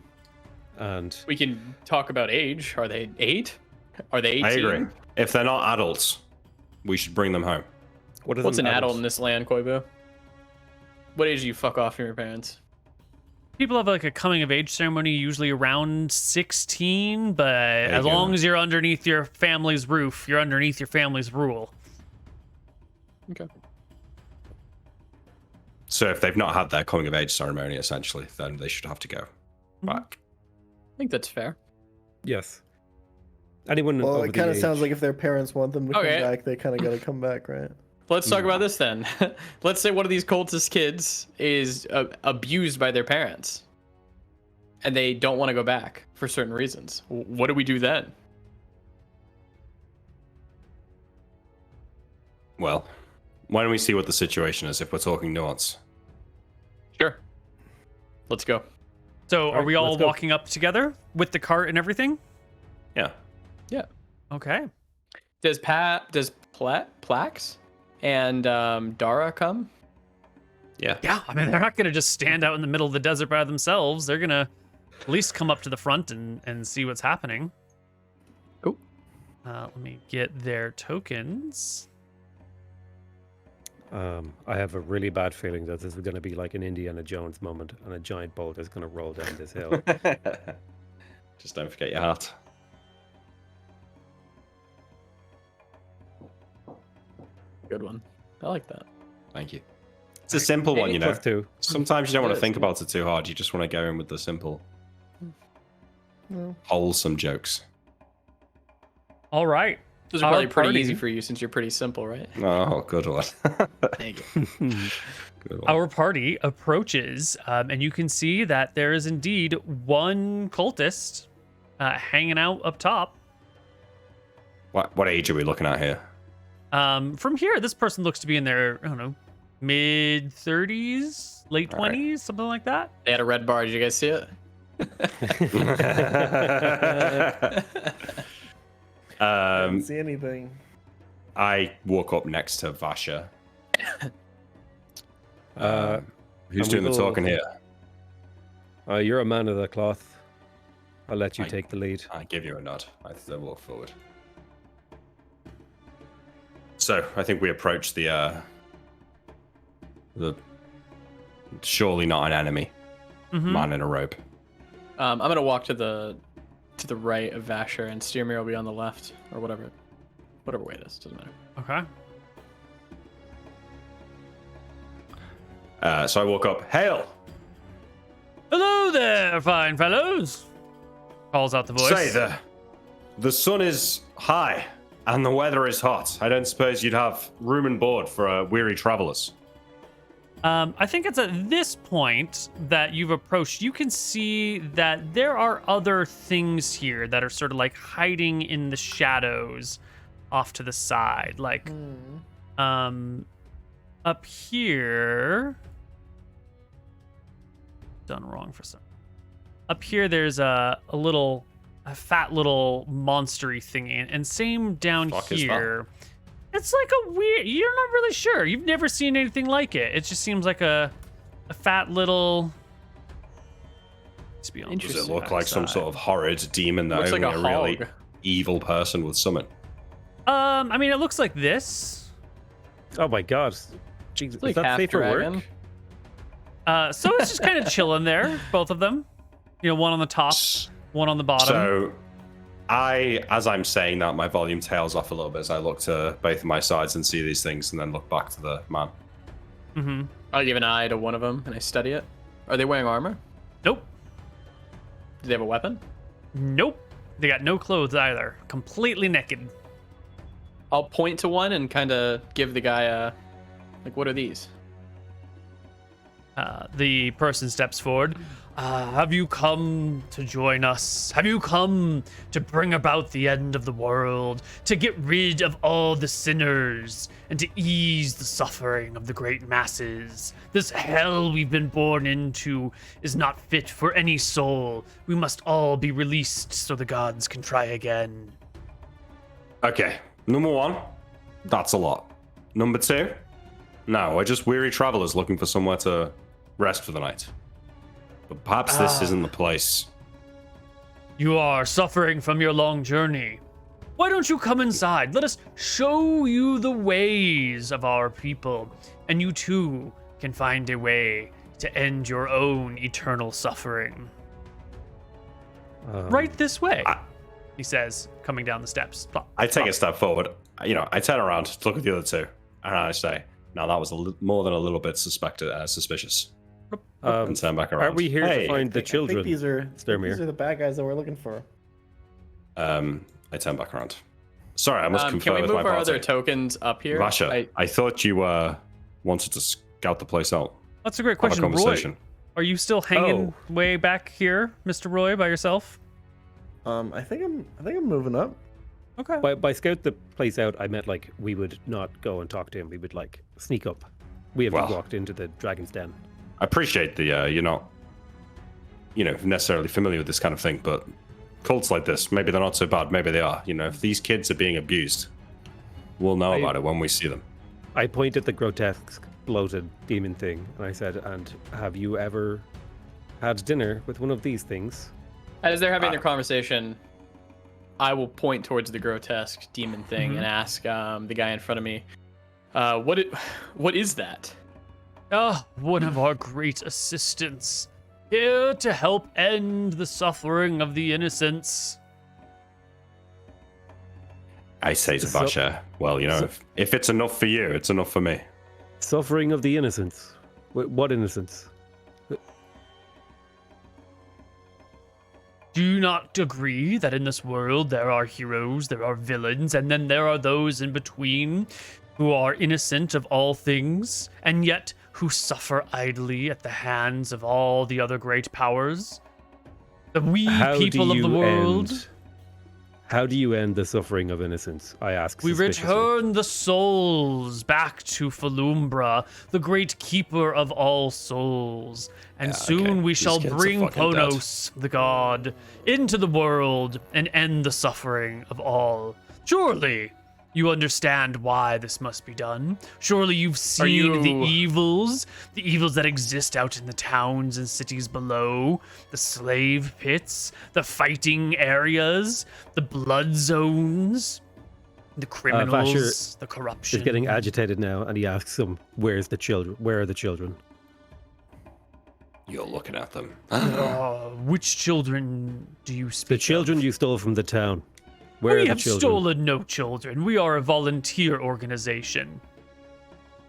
And We can talk about age. Are they 8? Are they 18? I agree. If they're not adults, we should bring them home. What is What's an adult in this land, Koibu? What age do you fuck off from your parents? People have like a coming of age ceremony usually around 16, but as long as you're underneath your family's roof, you're underneath your family's rule. Okay. So if they've not had their coming of age ceremony, essentially, then they should have to go back. I think that's fair. Yes. Anyone Well, over it the kind of age- sounds like if their parents want them to Okay. come back, they kind of got to come back, right? Let's talk about this then. Let's say one of these cultist kids is abused by their parents, and they don't want to go back for certain reasons. What do we do then? Well, why don't we see what the situation is if we're talking nuance? Sure. Let's go. So are Alright, we all let's go. walking up together with the cart and everything? Yeah. Yeah. Okay. Does Plax and Dara come? Yeah. Yeah, I mean, they're not going to just stand out in the middle of the desert by themselves. They're going to at least come up to the front and see what's happening. Cool. Let me get their tokens. I have a really bad feeling that this is going to be like an Indiana Jones moment, and a giant boulder is going to roll down this hill. Just don't forget your hat. Good one. I like that. Thank you. It's a simple one, you know. +2. Sometimes you don't want It to is, think yeah. about it too hard. You just want to go in with the simple, No. wholesome jokes. All right. Those are Our probably pretty party- easy for you since you're pretty simple, right? Oh, good one. Thank you. Good one. Our party approaches, and you can see that there is indeed one cultist hanging out up top. What age are we looking at here? From here, this person looks to be in their, I don't know, mid 30s, late All right. 20s, something like that. They had a red bar. Did you guys see it? I didn't see anything. I walk up next to Vasha. Uh, Who's and doing we the will- talking here? You're a man of the cloth. I'll let you I- take the lead. I give you a nod. I walk forward. So I think we approach the surely not an enemy Mhm. man in a robe. I'm gonna walk to the right of Vasher, and Steermere will be on the left, or whatever way it is. Doesn't matter. Okay. So I walk up. Hail! Hello there, fine fellows. Calls out the voice. Say the sun is high and the weather is hot. I don't suppose you'd have room and board for weary travelers. I think it's at this point that you've approached. You can see that there are other things here that are sort of like hiding in the shadows off to the side. Like, up here. Done wrong for some. Up here, there's a fat little monstery thingy. And same down Fuck is that? here. It's like a weird. You're not really sure. You've never seen anything like it. It just seems like a fat little. Let's be honest. Does it look like some sort of horrid demon that Looks only like a a really hog. evil person would summon? I mean, it looks like this. Oh my god. Jesus, It's like is that half safe for dragon. work? So it's just kind of chilling there, both of them. You know, one on the top, one on the bottom. So, as I'm saying that, my volume tails off a little bit as I look to both of my sides and see these things, and then look back to the man. Mm-hmm. I give an eye to one of them and I study it. Are they wearing armor? Nope. Do they have a weapon? Nope. They got no clothes either. Completely naked. I'll point to one and kind of give the guy a, like, what are these? The person steps forward. Have you come to join us? Have you come to bring about the end of the world, to get rid of all the sinners, and to ease the suffering of the great masses? This hell we've been born into is not fit for any soul. We must all be released so the gods can try again. Okay, number one, that's a lot. Number two, no, we're just weary travelers looking for somewhere to rest for the night. But perhaps this isn't the place. You are suffering from your long journey. Why don't you come inside? Let us show you the ways of our people, and you too can find a way to end your own eternal suffering. Right this way, he says, coming down the steps. Plop, I take plop. a step forward. I turn around to look at the other two, and I say, "Now that was more than a little bit suspicious." And turn back around. Are we here to find the children? I think these are Stermere? the bad guys that we're looking for. I turn back around. Sorry, I must confer can we with move my our party. other tokens up here? Vasha, I thought you wanted to scout the place out. That's a great Have a question. Roy, conversation. are you still hanging way back here, Mr. Roy, by yourself? I think I'm moving up. Okay. By scout the place out, I meant like we would not go and talk to him. We would like sneak up. We haven't Well. walked into the dragon's den. I appreciate the you're not, necessarily familiar with this kind of thing, but cults like this, maybe they're not so bad. Maybe they are. If these kids are being abused, we'll know about it when we see them. I point at the grotesque, bloated demon thing, and I said, "And have you ever had dinner with one of these things?" As they're having their conversation, I will point towards the grotesque demon thing and ask the guy in front of me, what is that? One of our great assistants, here to help end the suffering of the innocents. I say to So- Vasha, well, if it's enough for you, it's enough for me. Suffering of the innocents. What innocents? Do you not agree that in this world there are heroes, there are villains, and then there are those in between who are innocent of all things, and yet who suffer idly at the hands of all the other great powers? The people of the world. How do you end the suffering of innocence? I ask. We suspiciously. return the souls back to Falumbra, the great keeper of all souls. And soon okay. we These shall kids are bring fucking dead. Ponos, the god, into the world and end the suffering of all. Surely you understand why this must be done. Surely you've seen the evils that exist out in the towns and cities below, the slave pits, the fighting areas, the blood zones, the criminals, Vasher the corruption. He's getting agitated now, and he asks him, "Where's the children? Where are the children?" You're looking at them. Which children do you speak The children of? you stole from the town. Where are We the have children? stolen no children. We are a volunteer organization.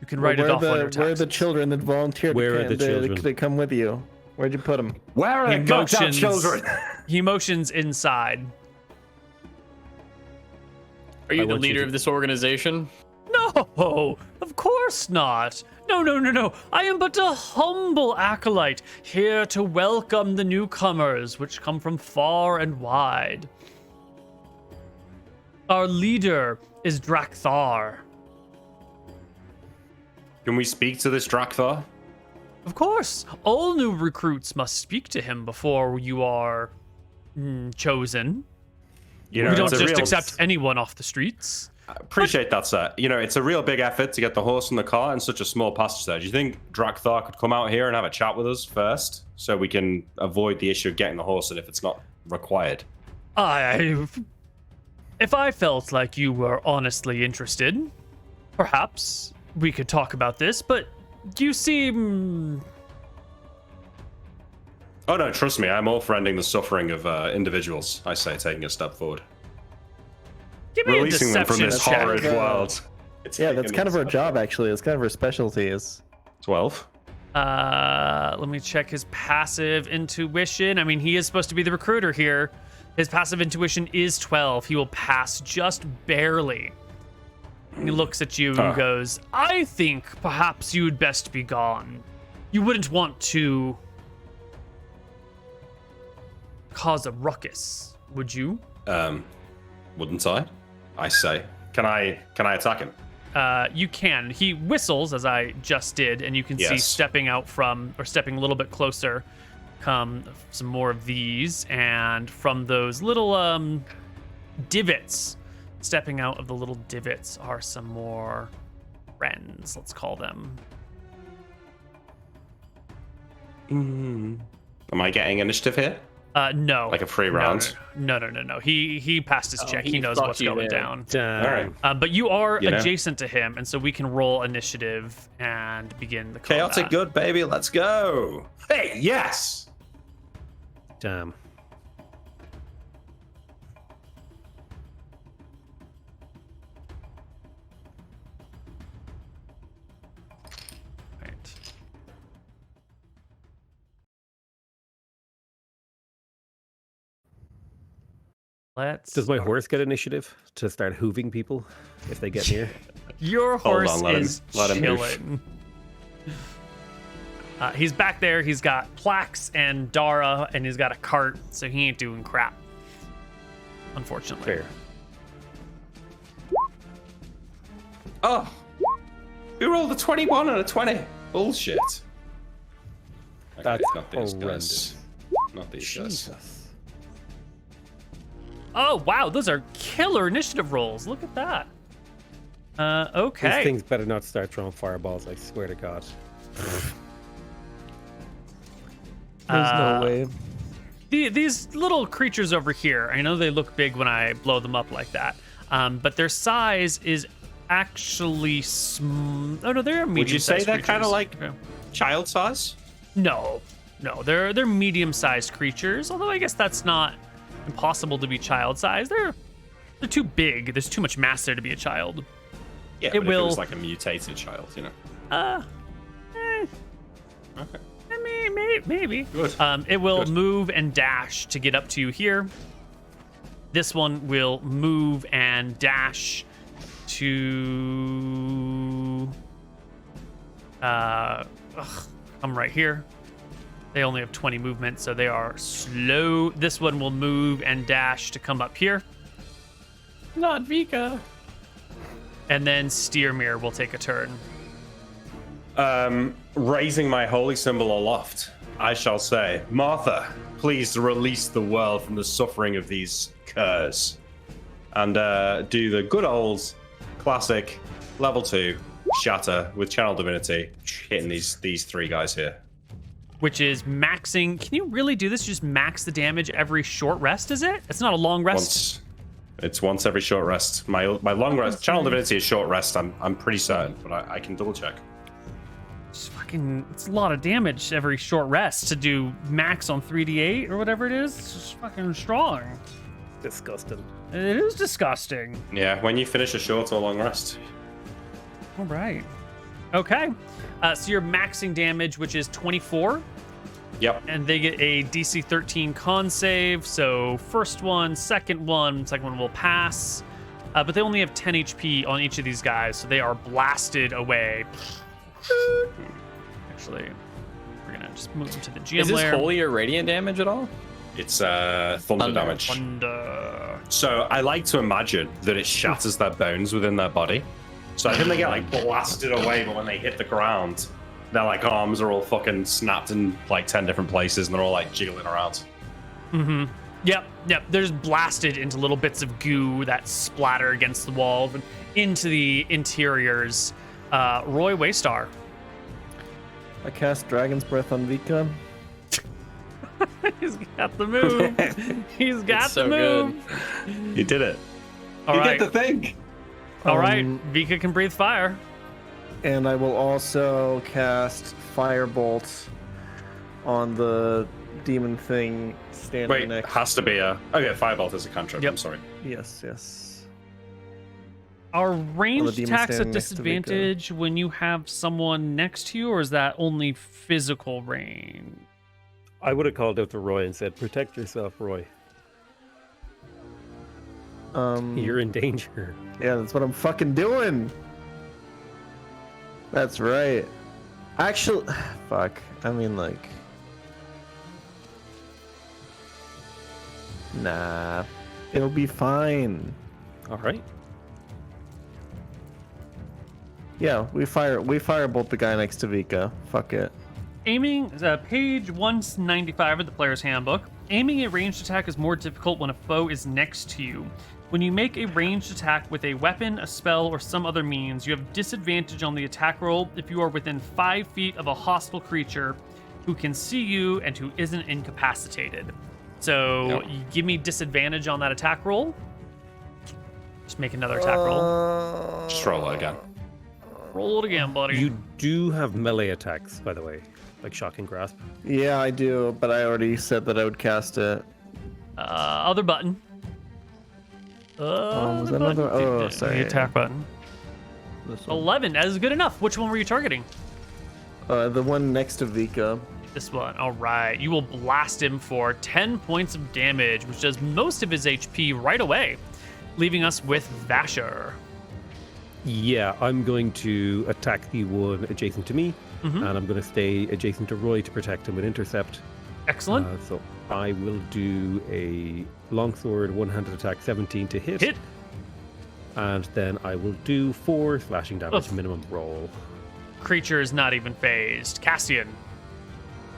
You can write it off on your taxes. Where are the children that volunteered Where are the children? to come with you? Where'd you put them? Where are the goddamn children? He motions inside. Are you I the want you leader to- of this organization? No, of course not. No. I am but a humble acolyte, here to welcome the newcomers, which come from far and wide. Our leader is Drakthar. Can we speak to this Drakthar? Of course, all new recruits must speak to him before you are chosen. We don't it's a just real- accept anyone off the streets. I appreciate that, sir. It's a real big effort to get the horse and the car in such a small passage there. Do you think Drakthar could come out here and have a chat with us first, so we can avoid the issue of getting the horse in if it's not required? If I felt like you were honestly interested, perhaps we could talk about this, but you seem... Oh no, trust me, I'm all for ending the suffering of individuals, I say, taking a step forward. Give me Releasing a them from deception this check. horrid world. Yeah, that's kind of our job, actually. That's kind of our specialty. Is 12. Let me check his passive intuition. I mean, he is supposed to be the recruiter here. His passive intuition is 12. He will pass just barely. And he looks at you and goes, I think perhaps you'd best be gone. You wouldn't want to cause a ruckus, would you? Wouldn't I? I say. Can I attack him? You can. He whistles, as I just did, and you can see Yes. stepping a little bit closer, come some more of these, and from those little divots, stepping out of the little divots are some more friends, let's call them. Am I getting initiative here? No. Like a free round? No. He passed his check. He knows fucked what's you going there. down. Damn. All right. But you are You know. adjacent to him, and so we can roll initiative and begin the combat. Chaotic good, baby. Let's go. Hey, yes. Damn. Right. Let's. Does my horse get initiative to start hooving people if they get near? Your Hold horse on, let him- is let him move. chilling. He's back there. He's got Plax and Dara, and he's got a cart, so he ain't doing crap. Unfortunately. Fair. Oh. Who rolled a 21 and a 20? Bullshit. Okay, That's not these guys. horrendous. Not these guys. Jesus. Oh wow, those are killer initiative rolls. Look at that. Okay. These things better not start throwing fireballs, I swear to God. There's no way. These little creatures over here, I know they look big when I blow them up like that, but their size is actually oh no, they're medium. Would you say they're kind of like Okay. child size? No, they're medium-sized creatures. Although I guess that's not impossible to be child-sized. They're too big. There's too much mass there to be a child. Yeah, It but if it will- was like a mutated child, you know. Okay. I mean, maybe. Good. It will Good. move and dash to get up to you here. This one will move and dash to come right here. They only have 20 movement, so they are slow. This one will move and dash to come up here. Not Vika. And then Steermere will take a turn. Raising my holy symbol aloft, I shall say, Martha, please release the world from the suffering of these curs. And do the good old classic level 2 shatter with channel divinity, hitting these three guys here. Which is maxing. Can you really do this? Just max the damage every short rest, is it? It's not a long rest. It's once every short rest. My long rest, channel divinity is short rest. I'm pretty certain, but I can double check. It's a lot of damage every short rest to do max on 3d8 or whatever it is. It's just fucking strong. Disgusting. It is disgusting. Yeah, when you finish a short or long rest. All right. Okay. So you're maxing damage, which is 24, Yep. and they get a DC 13 con save. So first one second one will pass. But they only have 10 HP on each of these guys, so they are blasted away. Actually, we're gonna just move them to the GM Is this layer. holy or radiant damage at all? It's thunder damage. Thunder. So I like to imagine that it shatters their bones within their body. So I think they get like blasted away, but when they hit the ground, their like arms are all fucking snapped in like 10 different places, and they're all like jiggling around. Mm-hmm. Yep. They're just blasted into little bits of goo that splatter against the wall and into the interiors. Roy Waystar. I cast Dragon's Breath on Vika. He's got the move. He's got It's so the move. You did it. All right. get the thing. All right. Um, Vika can breathe fire. And I will also cast Firebolt on the demon thing standing Wait, next. has to be a. Okay, Firebolt is a cantrip. Yep. I'm sorry. Yes. Are ranged demon attacks a standing next to Vika. disadvantage when you have someone next to you, or is that only physical range? I would have called out to Roy and said, "Protect yourself, Roy. You're in danger." Yeah, that's what I'm fucking doing. That's right. Actually, fuck. I mean, like, nah, it'll be fine. All right. Yeah, we firebolt the guy next to Vika. Fuck it. Aiming is page 195 of the player's handbook. Aiming a ranged attack is more difficult when a foe is next to you. When you make a ranged attack with a weapon, a spell, or some other means, you have disadvantage on the attack roll if you are within 5 feet of a hostile creature who can see you and who isn't incapacitated. So Yep. you give me disadvantage on that attack roll. Just make another attack roll. Just roll it again. Roll it again, buddy. You do have melee attacks, by the way, like Shocking Grasp. Yeah, I do, but I already said that I would cast it. Other button. was Other that another- button. oh, The sorry. attack button. This one. 11. That is good enough. Which one were you targeting? The one next to Vika. This one. All right. You will blast him for 10 points of damage, which does most of his HP right away, leaving us with Vasher. Yeah, I'm going to attack the one adjacent to me, and I'm going to stay adjacent to Roy to protect him with intercept. Excellent. So I will do a longsword one-handed attack, 17 to hit. Hit. And then I will do 4 slashing damage Oof. minimum roll. Creature is not even phased. Cassian.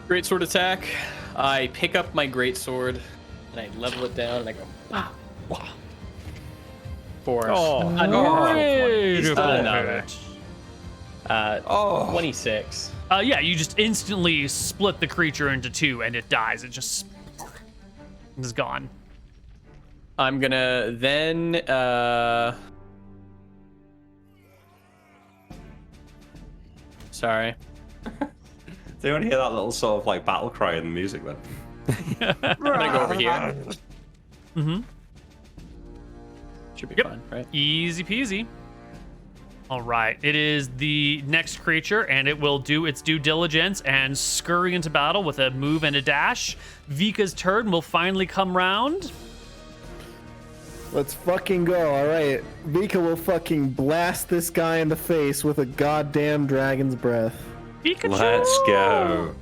Great sword attack. I pick up my great sword and I level it down and I go. Wow. Wow. For Beautiful no. hit. 26. Yeah, you just instantly split the creature into two and it dies. It just is gone. I'm gonna then sorry. Do you want to hear that little sort of like battle cry in the music then? I'm gonna go over here. Mm-hmm. Should be Yep. fine, right? Easy peasy. All right, it is the next creature, and it will do its due diligence and scurry into battle with a move and a dash. Vika's turn will finally come round. Let's fucking go. All right. Vika will fucking blast this guy in the face with a goddamn dragon's breath. Pikachu! Let's go.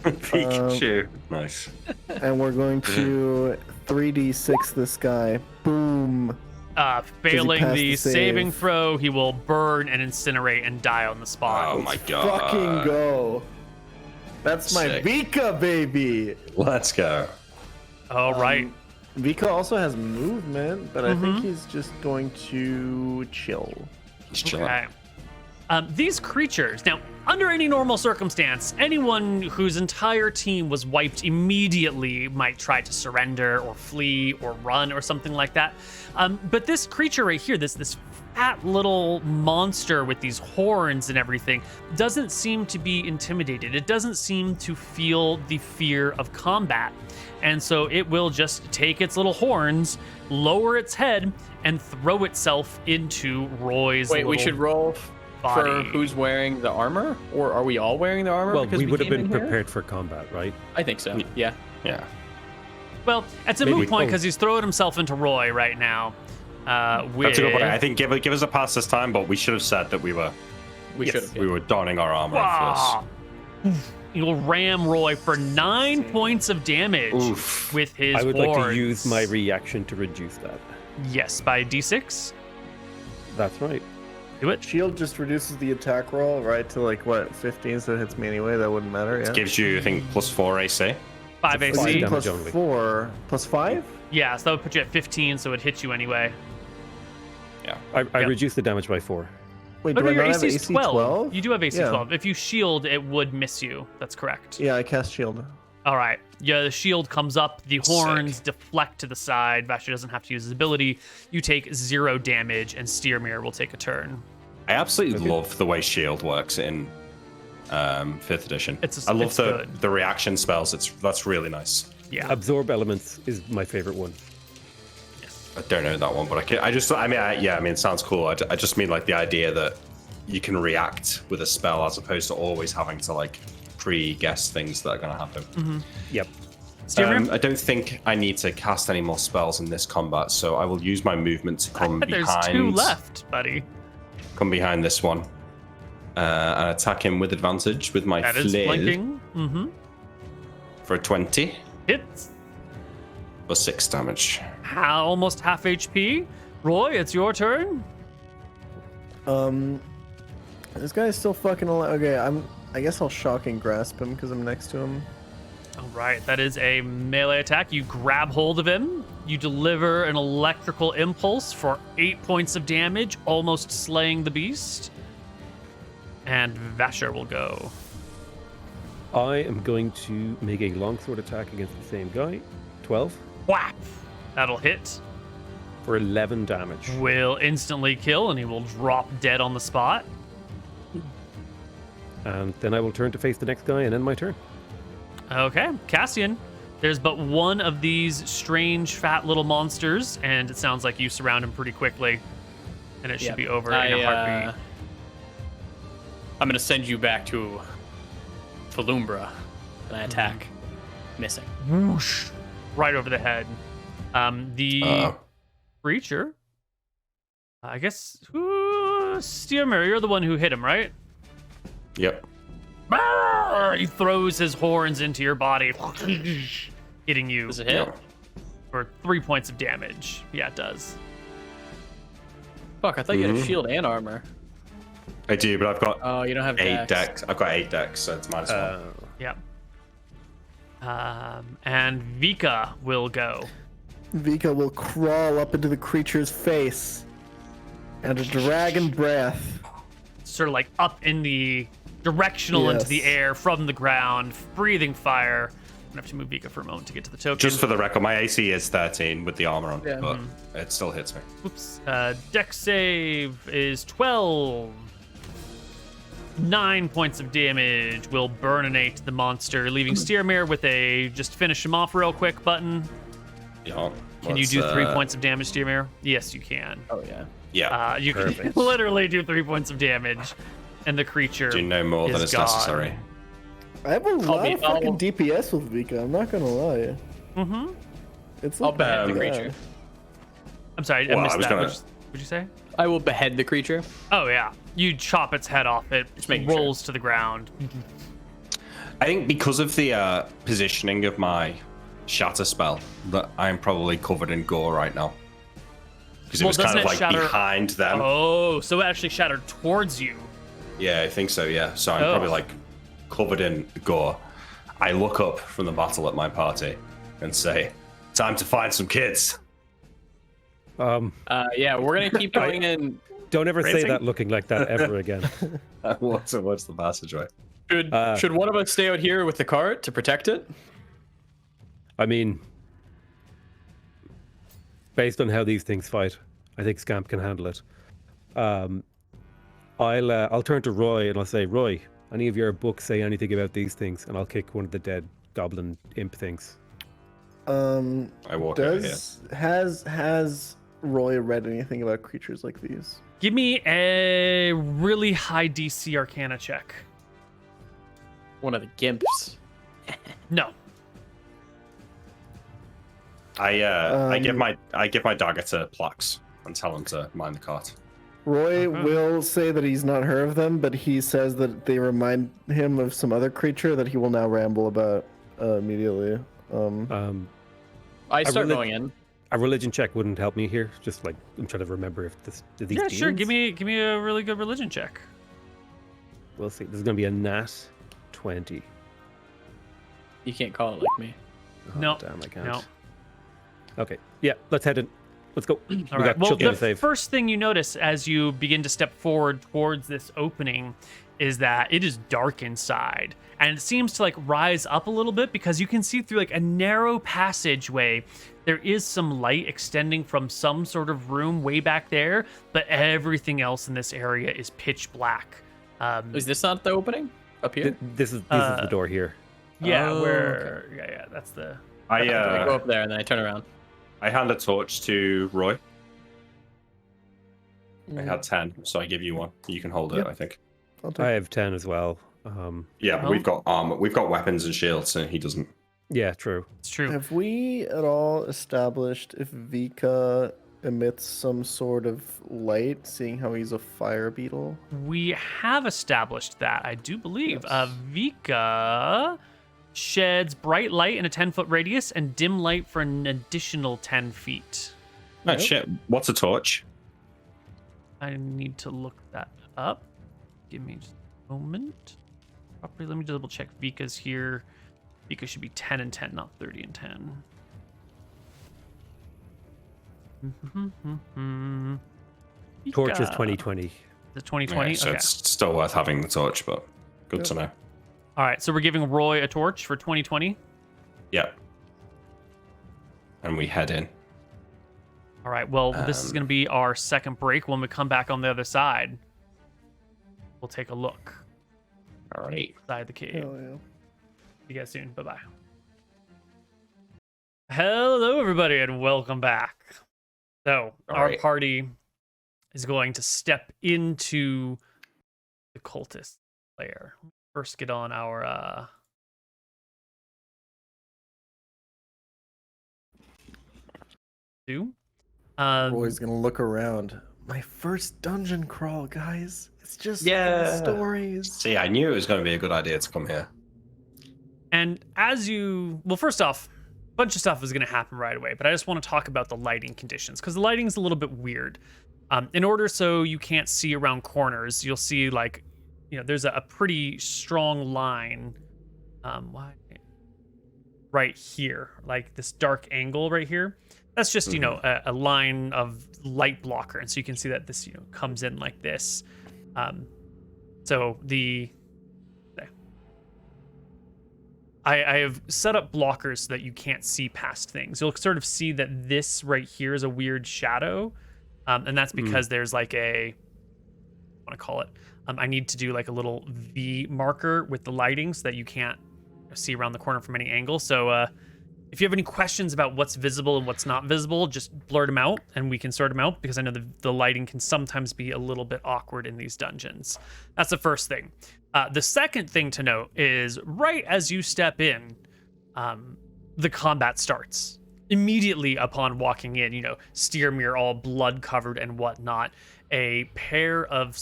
Pikachu. Nice. And we're going to 3d6 this guy. Boom. Failing pass the the save? saving throw, he will burn and incinerate and die on the spot. Oh my god. Fucking go. That's my Sick. Vika, baby. Let's go. All right. Vika also has movement, but I think he's just going to chill. Just chilling. Okay. These creatures, now, under any normal circumstance, anyone whose entire team was wiped immediately might try to surrender or flee or run or something like that. But this creature right here, this fat little monster with these horns and everything, doesn't seem to be intimidated. It doesn't seem to feel the fear of combat. And so it will just take its little horns, lower its head, and throw itself into Roy's Wait, we little should roll for body. who's wearing the armor, or are we all wearing the armor? Well, because we would have came been in here? prepared for combat, right? I think so. Yeah. Yeah. Well, it's a Maybe- moot point oh. because he's throwing himself into Roy right now. With, That's a good point. I think give us a pass this time, but we should have said that we were We should have. we were donning our armor Ah, for You'll ram Roy for 9 points of damage Oof. with his I would like to horns. use my reaction to reduce that. Yes, by d6. That's right. Do it. Shield just reduces the attack roll, right, to like, what, 15, so it hits me anyway. That wouldn't matter, yeah? this. Gives you, I think, +4 AC. 5 It's a AC. damage Plus only. 4. Plus 5? Yeah, so that would put you at 15, so it hits you anyway. Yeah. I Yep. reduced the damage by 4. Wait, Oh, do no, I your not have AC is AC 12. You do have AC Yeah. 12. If you shield, it would miss you. That's correct. Yeah, I cast shield. All right. Yeah, the shield comes up. The horns deflect to the side. Vasher doesn't have to use his ability. You take 0 damage, and Steermere will take a turn. I absolutely Okay. love the way Shield works in 5th edition. It's I love it's good. the reaction spells. That's really nice. Yeah. Absorb elements is my favorite one. I don't know that one, but I mean, it sounds cool. I just mean like the idea that you can react with a spell as opposed to always having to like pre-guess things that are going to happen. Yep. Steermere? I don't think I need to cast any more spells in this combat, so I will use my movement to come There's behind. 2 left, buddy. Come behind this one and attack him with advantage with my That is flail flanking. Mm-hmm. for 20 Hits. for 6 damage. Almost half HP. Roy, it's your turn. This guy's still fucking alive. Okay, I guess I'll shocking grasp him because I'm next to him. All right, that is a melee attack. You grab hold of him. You deliver an electrical impulse for 8 points of damage, almost slaying the beast. And Vasher will go. I am going to make a longsword attack against the same guy. 12 Whap! That'll hit. for 11 damage. Will instantly kill, and he will drop dead on the spot. And then I will turn to face the next guy and end my turn. Okay, Cassian. There's but one of these strange, fat little monsters, and it sounds like you surround him pretty quickly, and it should Yep. be over in a heartbeat. I'm gonna send you back to Falumbra, and I attack, missing. Whoosh! Right over the head. The creature. I guess. Steermer, you're the one who hit him, right? Yep. He throws his horns into your body, hitting you Does it hit? Yep. for 3 points of damage. Yeah, it does. Fuck, I thought you had a shield and armor. I do, but I've got Oh, you don't have 8 dex. decks. I've got 8 decks, so it's -1. Yep. And Vika will go. Vika will crawl up into the creature's face and a dragon breath. Sort of like up in the directional into the Yes. air from the ground, breathing fire. I'm gonna have to move Vika for a moment to get to the token. Just for the record, my AC is 13 with the armor on, Yeah. but it still hits me. Oops. Dex save is 12. 9 points of damage will burninate the monster, leaving Steermere with a just finish him off real quick button. Yeah. Can you do 3 points of damage, Steermere? Yes, you can. Oh yeah. Yeah. You can Perfect. literally do 3 points of damage, and the creature do no more than is is gone. necessary. I have a lot of fucking I'll- DPS with Vika, I'm not gonna lie. Mm-hmm. It's I'll not behead the bad. creature. I'm sorry, I Well, missed I was that. gonna- What'd you say? I will behead the creature. Oh yeah, you chop its head off. It making rolls to the ground. I think because of the positioning of my shatter spell, that I'm probably covered in gore right now. Because it Well, was kind doesn't of it like shatter- behind them. Oh, so it actually shattered towards you. Yeah, I think so, yeah. So I'm Oh. probably like covered in gore. I look up from the battle at my party and say, time to find some kids. Yeah, we're gonna keep going in. Don't ever say Raising? that looking like that ever again. what's the passageway? Should one of us stay out here with the cart to protect it? I mean, based on how these things fight, I think Scamp can handle it. I'll turn to Roy and I'll say, Roy, any of your books say anything about these things? And I'll kick one of the dead goblin imp things. I walk over here. Has Roy read anything about creatures like these? Give me a really high DC Arcana check. One of the gimps. No. I give my dagger to Plax and tell him to mind the cart. Roy will say that he's not heard of them, but he says that they remind him of some other creature that he will now ramble about immediately. I start really- going in. A religion check wouldn't help me here. Just like I'm trying to remember if these. Yeah, sure. demons? Give me a really good religion check. We'll see. This is gonna be a nat 20. You can't call it like me. Oh, No, damn, I can't. no. Okay, yeah, let's head in. Let's go. We All right. got Well, Chucky to the save. first thing you notice as you begin to step forward towards this opening is that it is dark inside, and it seems to like rise up a little bit because you can see through like a narrow passageway. There is some light extending from some sort of room way back there, but everything else in this area is pitch black. Is this not the opening up here? This is the door here. Yeah, Oh, where yeah, that's the. I go I up there and then I turn around. I hand a torch to Roy. I had 10, so I give you one. You can hold it, Yep. I think. I'll take I have 10 as well. Yeah, but Oh. we've got armor. We've got weapons and shields, and he doesn't. Yeah, true. It's true. Have we at all established if Vika emits some sort of light, seeing how he's a fire beetle? We have established that, I do believe. Vika sheds bright light in a 10-foot radius and dim light for an additional 10 feet. Oh Yep. shit! What's a torch? I need to look that up. Give me just a moment. Properly, let me double check Vika's here. Vika should be 10 and 10, not 30 and 10. Torch is Vika. 2020. The 2020? Yeah, so Okay. it's still worth having the torch, but good to know. All right, so we're giving Roy a torch for 2020. Yeah. and we head in. All right. Well, this is going to be our second break. When we come back on the other side, we'll take a look All right. inside the cave. Hell yeah. See you guys soon. Bye-bye. Hello, everybody, and welcome back. So, All our right. party is going to step into the cultist lair. First, get on our Roy's gonna look around. My first dungeon crawl, guys. It's just Yeah. stories. See, I knew it was going to be a good idea to come here. And as you, well, first off, a bunch of stuff is going to happen right away, but I just want to talk about the lighting conditions because the lighting's a little bit weird. In order so you can't see around corners, you'll see like, there's a pretty strong line, right here, like this dark angle right here. That's just, a line of light blocker. And so you can see that this, comes in like this. So I have set up blockers so that you can't see past things. You'll sort of see that this right here is a weird shadow. And that's because there's like I want to call it, I need to do like a little V marker with the lighting so that you can't see around the corner from any angle. So if you have any questions about what's visible and what's not visible, just blurt them out and we can sort them out because I know the lighting can sometimes be a little bit awkward in these dungeons. That's the first thing. The second thing to note is right as you step in, the combat starts. Immediately upon walking in, Steermere all blood covered and whatnot. A pair of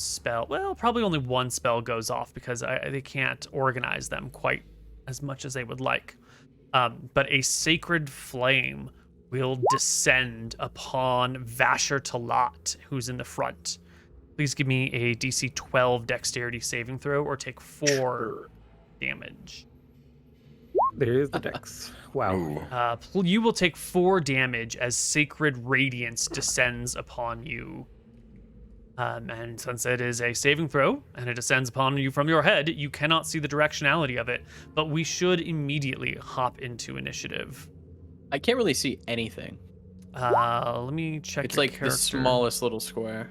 probably only one spell goes off because they can't organize them quite as much as they would like. But a sacred flame will descend upon Vasher Talat, who's in the front. Please give me a DC 12 dexterity saving throw or take 4 damage. There is the dex. Wow. You will take 4 damage as sacred radiance descends upon you. And since it is a saving throw and it descends upon you from your head, you cannot see the directionality of it, but we should immediately hop into initiative. I can't really see anything. Let me check. It's your like character. the smallest little square.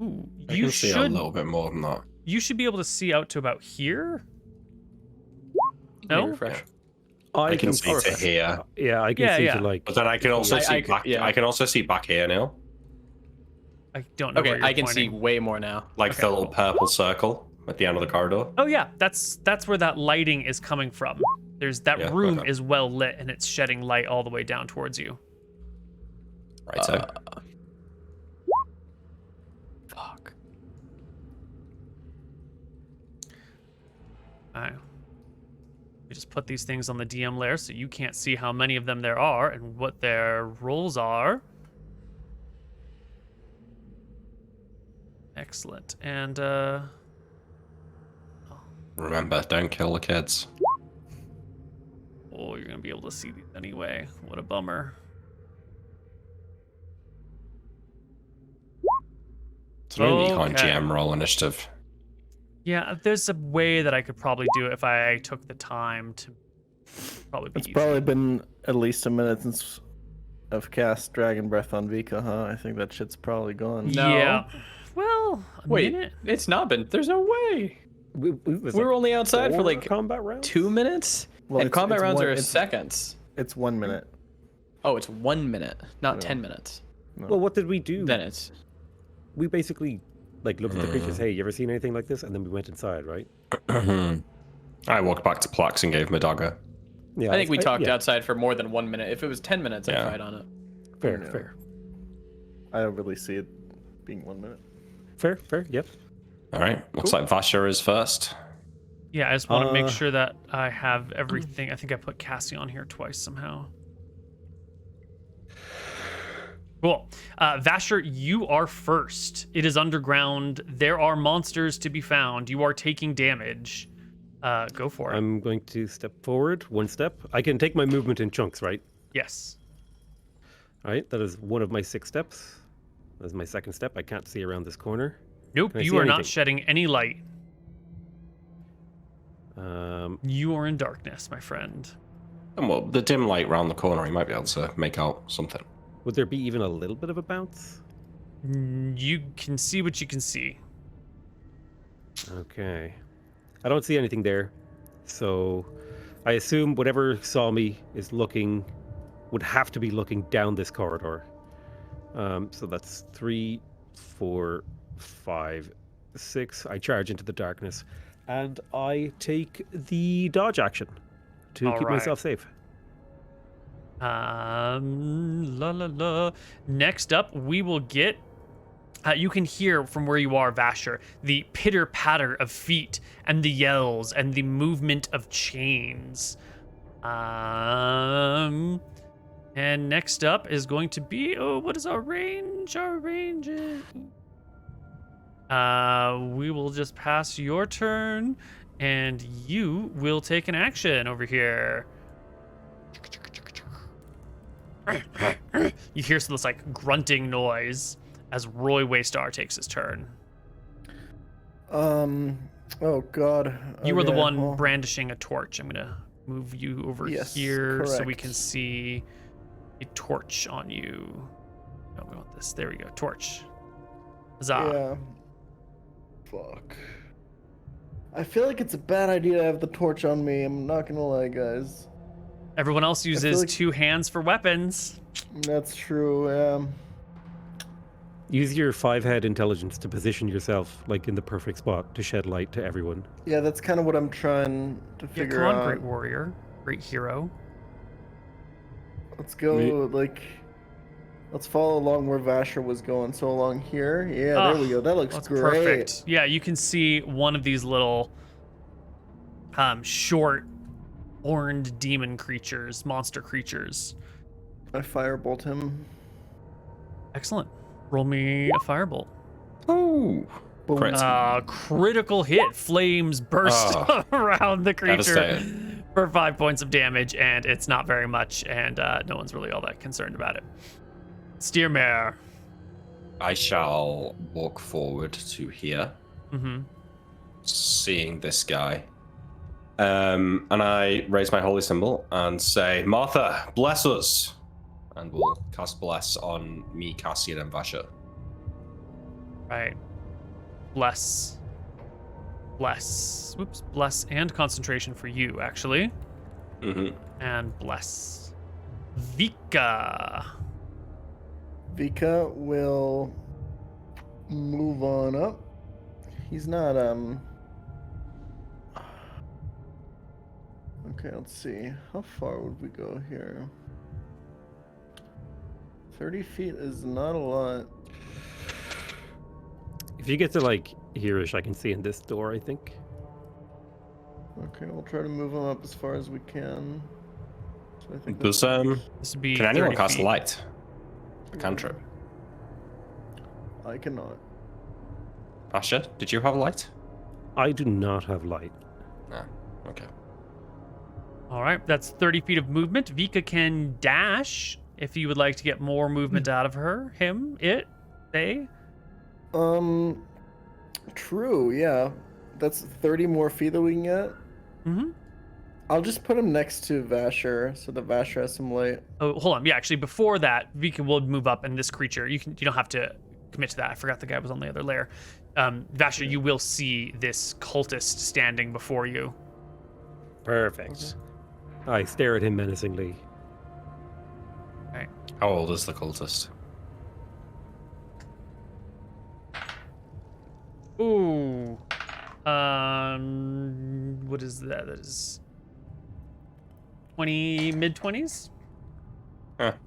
Ooh, I can see a little bit more than that. You should be able to see out to about here. Let me No? refresh. I can see to here, Yeah, I can see to like. but then I can also see back. yeah. I can also see back here, Neil. I don't know. Okay, where you're I can see pointing. way more now. Like the little purple circle at the end of the corridor. Oh yeah, that's where that lighting is coming from. There's that Yeah, room okay. is well lit and it's shedding light all the way down towards you. Right. So Fuck. Alright. We just put these things on the DM layer so you can't see how many of them there are and what their roles are. Excellent. And remember, don't kill the kids. oh, you're gonna be able to see these anyway. What a bummer. So maybe you can't Okay. GM roll initiative. Yeah, there's a way that I could probably do it if I took the time to probably be It's easier. probably been at least a minute since I've cast Dragon Breath on Vika, huh? I think that shit's probably gone. No. Yeah. Well, a Wait, minute? it's not been. There's no way. We We're only outside for like combat rounds. 2 minutes, Well, and combat rounds are it's seconds. It's 1 minute. Oh, it's 1 minute, not Yeah. 10 minutes. Well, what did we do? Then it's We basically like looked at the creatures. Hey, you ever seen anything like this? And then we went inside, right? I walked back to Plax and gave him a dagger. Yeah. I think we talked yeah, outside for more than 1 minute. If it was 10 minutes, I'd Yeah. fight on it. Fair, Yeah. fair, I don't really see it being 1 minute. fair. Yep. All right. Looks like Vasher is first. Yeah, I just want to make Uh, sure that I have everything. I think I put Cassie on here twice somehow. Cool. Vasher, you are first. It is underground. There are monsters to be found. You are taking damage. Go for it. I'm going to step forward 1 step. I can take my movement in chunks, right? Yes. All right. That is one of my 6 steps. That's my second step. I can't see around this corner. Nope, Can I you see are not anything? shedding any light. Um, You are in darkness, my friend. And well, the dim light round the corner, he might be able to make out something. Would there be even a little bit of a bounce? You can see what you can see. Okay. I don't see anything there. So I assume whatever saw me would have to be looking down this corridor. So that's 3, 4, 5, 6. I charge into the darkness and I take the dodge action to All keep right. myself safe. La la la. Next up, we will get. You can hear from where you are, Vasher, the pitter patter of feet and the yells and the movement of chains. And next up is going to be. Oh, what is our range? Our range is. We will just pass your turn, and you will take an action over here. You hear this like grunting noise as Roy Waystar takes his turn. Oh God. You were the Okay, one well, brandishing a torch. I'm gonna move you over Yes, here so we correct. can see a torch on you. No, we want this. There we go. Torch. Huzzah. Yeah. Fuck. I feel like it's a bad idea to have the torch on me. I'm not gonna lie, guys. Everyone else uses like- 2 hands for weapons. That's true. Use your 5-head intelligence to position yourself like in the perfect spot to shed light to everyone. Yeah, that's kind of what I'm trying to Yeah, figure come on, out. great warrior, great hero. Let's go. Let's follow along where Vasher was going. So along here. Yeah, Ah, there we go. That looks That's great. perfect. Yeah, you can see one of these little short horned demon creatures, monster creatures. I firebolt him. Excellent. Roll me a firebolt. Oh, Boom. crit. Critical hit. Flames burst around the creature Devastating. for 5 points of damage, and it's not very much, and no one's really all that concerned about it. Steermare. I shall walk forward to here, Mm-hmm. seeing this guy. And I raise my holy symbol and say, Martha, bless us. And we'll cast bless on me, Cassian, and Vasher. Right. Bless. Bless. Whoops. Bless and concentration for you, actually. Mm-hmm. And bless. Vika. Vika will move on up. He's not Okay, let's see. How far would we go here? 30 feet is not a lot. If you get to like here-ish, I can see in this door, I think. Okay, we'll try to move him up as far as we can. So I think Does, This would be can anyone 30 cast feet. light? A cantrip. I cannot. Vasher, did you have light? I do not have light. No. Okay. All right, that's 30 feet of movement. Vika can dash if you would like to get more movement out of her, him, it, they. True, yeah. That's 30 more feet that we can get. Mm-hmm. I'll just put him next to Vasher so that Vasher has some light. Oh, hold on. Yeah, actually, before that, Vika will move up, and this creature, you don't have to commit to that. I forgot the guy was on the other layer. Vasher, you will see this cultist standing before you. Perfect. I stare at him menacingly. How old is the cultist? Ooh. What is that? That is 20, mid-20s?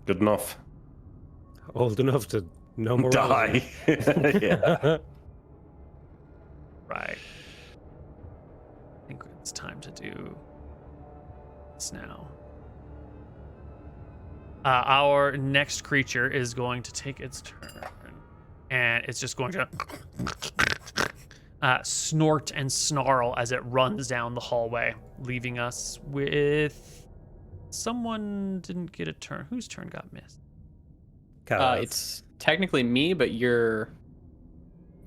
Good enough. Old enough to no more. Die. Yeah. Right. I think it's time to do this now. Our next creature is going to take its turn, and it's just going to snort and snarl as it runs down the hallway, leaving us with someone didn't get a turn. Whose turn got missed? Kaz. It's technically me, but you're,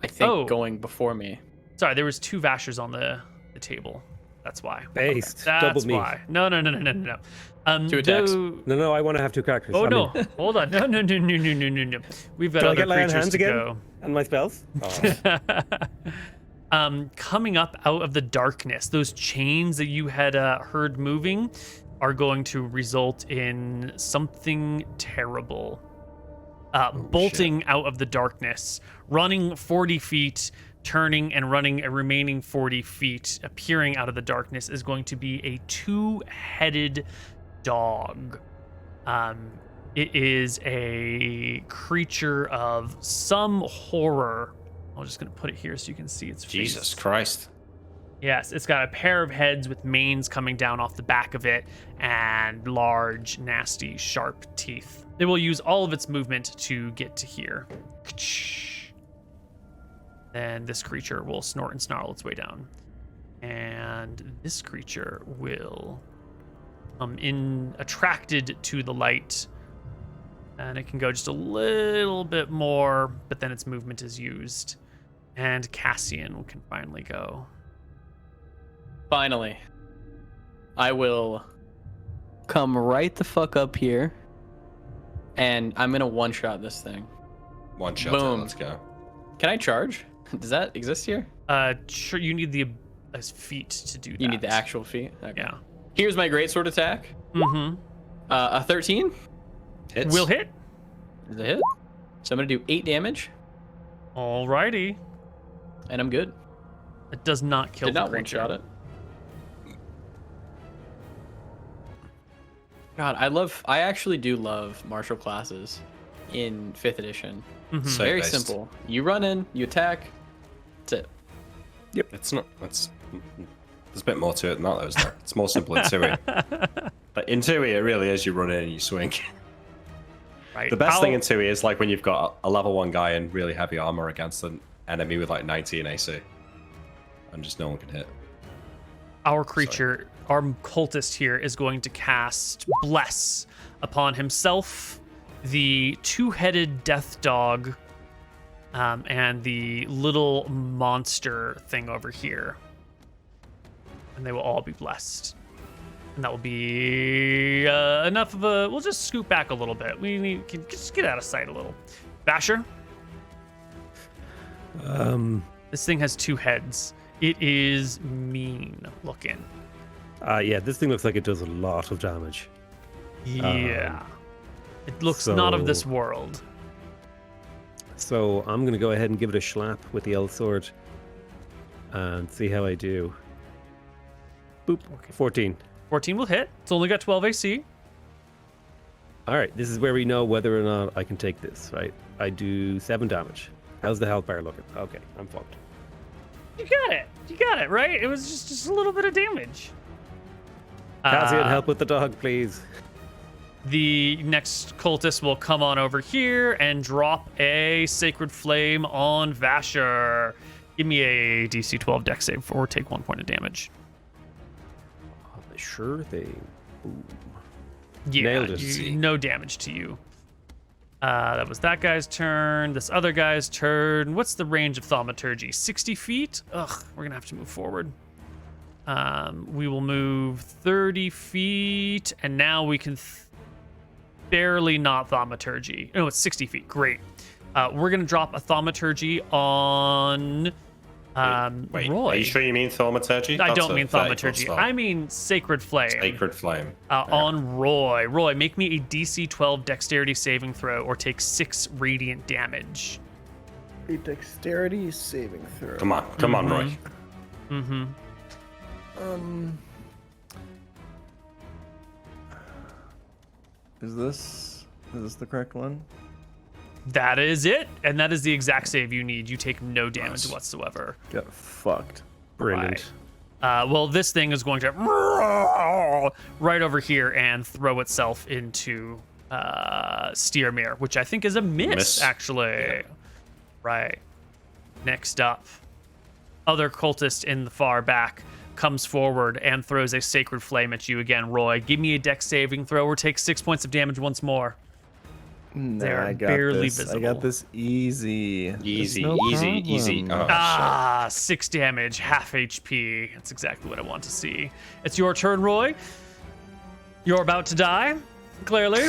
I think, Oh. going before me. Sorry, there was 2 Vashers on the table. That's why. Based. That's Double meat. why. No. 2 attacks. No, I want to have 2 characters. Oh I'm no! in. Hold on. No. We've got Do I other get lion creatures hands to again? go. And my spells? Oh. Coming up out of the darkness, those chains that you had heard moving are going to result in something terrible. Bolting out of the darkness, running 40 feet, turning and running a remaining 40 feet, appearing out of the darkness is going to be a 2-headed dog. It is a creature of some horror. I'm just going to put it here so you can see its face. Jesus Christ. Yes, it's got a pair of heads with manes coming down off the back of it and large, nasty, sharp teeth. It will use all of its movement to get to here. Then this creature will snort and snarl its way down. And this creature will attracted to the light. And it can go just a little bit more, but then its movement is used. And Cassian can finally go. Finally, I will come right the fuck up here, and I'm gonna one-shot this thing. One shot. Boom. Let's go. Can I charge? Does that exist here? Sure, you need the feat to do that. You need the actual feat? Okay. Yeah. Here's my greatsword attack. Mm-hmm. A 13 Hits. Will hit. is a hit. So I'm gonna do 8 damage, Alrighty. and I'm good. It does not kill Did the not creature. one-shot it. God, I actually do love martial classes in 5th edition. Mhm. So Very based. simple. You run in, you attack. That's it. It's not. There's a bit more to it than that, though, isn't there? It's more simple in 2e. But in 2e, it really is you run in and you swing. Right. The best thing in 2e is like when you've got a level 1 guy in really heavy armor against an enemy with like 19 AC. And just no one can hit. Our creature, our cultist here, is going to cast Bless upon himself, the 2-headed death dog, and the little monster thing over here. And they will all be blessed. And that will be enough of a... We'll just scoot back a little bit. Can just get out of sight a little. Basher? This thing has 2 heads. It is mean looking. Yeah, this thing looks like it does a lot of damage. Yeah. It looks not of this world. So I'm going to go ahead and give it a slap with the L sword and see how I do. Boop. Okay. 14. 14 will hit. It's only got 12 AC. All right, this is where we know whether or not I can take this, right? I do 7 damage. How's the health bar looking? Okay, I'm fucked. You got it, right? It was just a little bit of damage. Cassian, help with the dog, please. The next cultist will come on over here and drop a Sacred Flame on Vasher. Give me a DC 12 dex save or take 1 point of damage. Sure thing. Boom. Yeah, Nailed it. no damage to you. That was that guy's turn. This other guy's turn. What's the range of Thaumaturgy? 60 feet? Ugh, we're going to have to move forward. We will move 30 feet, and now we can barely not Thaumaturgy. No, it's 60 feet. Great. We're going to drop a Thaumaturgy on Wait, Roy. are you sure you mean Thaumaturgy? I That's don't a mean vertical Thaumaturgy. spell. I mean Sacred Flame. Sacred Flame. On Roy. Roy, make me a DC 12 dexterity saving throw or take 6 radiant damage. A dexterity saving throw. Come on, Roy. Mm-hmm. Is this the correct one? That is it. And that is the exact save you need. You take no damage Nice. whatsoever. Got fucked. Brilliant. Well, this thing is going to right over here and throw itself into Steermere, which I think is a miss. Actually. Yeah. Right. Next up, other cultist in the far back comes forward and throws a Sacred Flame at you again, Roy. Give me a dex saving throw or take 6 points of damage once more. Nah, They're I got barely this. I visible. got this easy. Easy, There's no easy. problem. Oh, 6 damage, half HP. That's exactly what I want to see. It's your turn, Roy. You're about to die, clearly.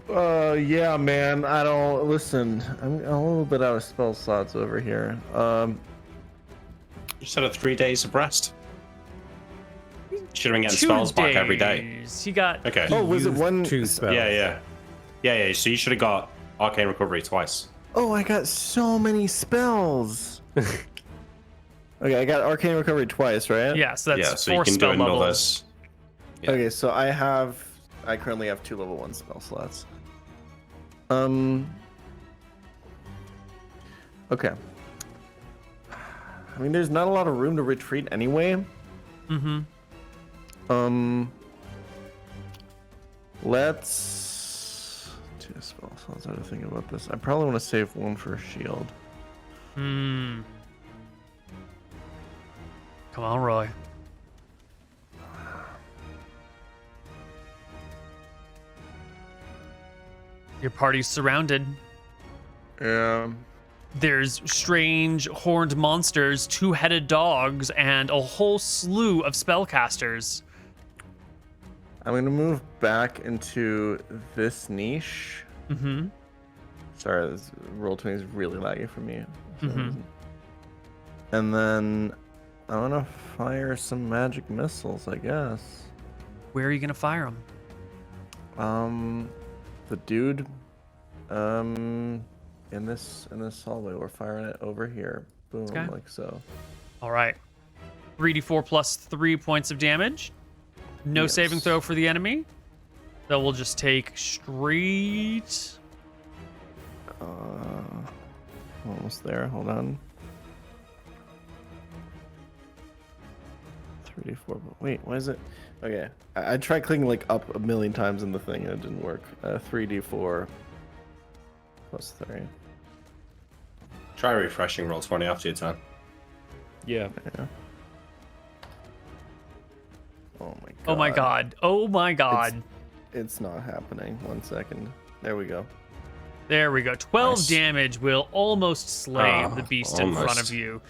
Yeah, man. I don't listen. I'm a little bit out of spell slots over here. shit. You said of 3 days of rest. Should have been getting 2 spells back every day. days. He got Okay. Oh, was it Used one? 2 spells. Yeah. So you should have got Arcane Recovery twice. Oh, I got so many spells. Okay, I got Arcane Recovery twice, right? yeah. So that's Yeah, so you 4 can do spell another. levels. Yeah. Okay, so I currently have 2 level 1 spell slots. Okay. I mean, there's not a lot of room to retreat anyway. Let's 2 spell slots. I have to think about this. I probably want to save 1 for a shield. Come on, Roy. Your party's surrounded. Yeah. There's strange horned monsters, 2-headed dogs, and a whole slew of spellcasters. I'm gonna move back into this niche. Sorry, this Roll20 is really laggy for me. for some reason. And then I wanna fire some magic missiles, I guess. Where are you gonna fire them? The dude, in this hallway, we're firing it over here. Boom, Okay. like so. All right. 3d4 plus 3 points of damage. No Yes. saving throw for the enemy. So we'll just take straight. Almost there. Hold on. 3d4. Wait, why is it? Okay, I tried clicking like up a million times in the thing and it didn't work. 3d4 plus 3. Try refreshing Roll20 after your turn. Yeah. Yeah. Oh my god. Oh my god. Oh my god. It's not happening. 1 second. There we go. There we go. 12 Nice. damage will almost slay Oh, the beast in front almost. of you,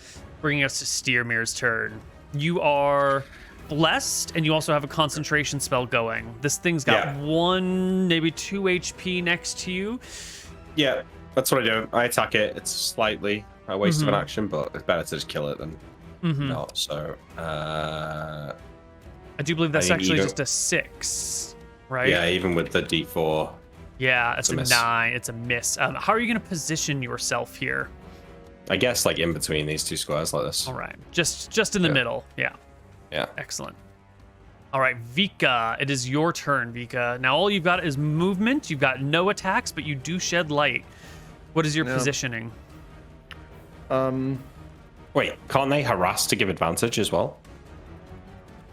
bringing us to Steermir's turn. You are blessed, and you also have a concentration spell going. This thing's got Yeah. 1, maybe 2 HP next to you. Yeah, that's what I do. I attack it. It's slightly a waste of an action, but it's better to just kill it than not. So, I do believe that's I mean, actually either- just a 6, right? yeah, even with the D4, Yeah, it's a a miss. 9. It's a miss. How are you going to position yourself here? I guess like in between these 2 squares like this. All right, just in the Yeah. middle. Yeah. Yeah. Excellent. All right, Vika, it is your turn, Vika. Now all you've got is movement. You've got no attacks, but you do shed light. What is your Yeah. positioning? Wait, can't they harass to give advantage as well?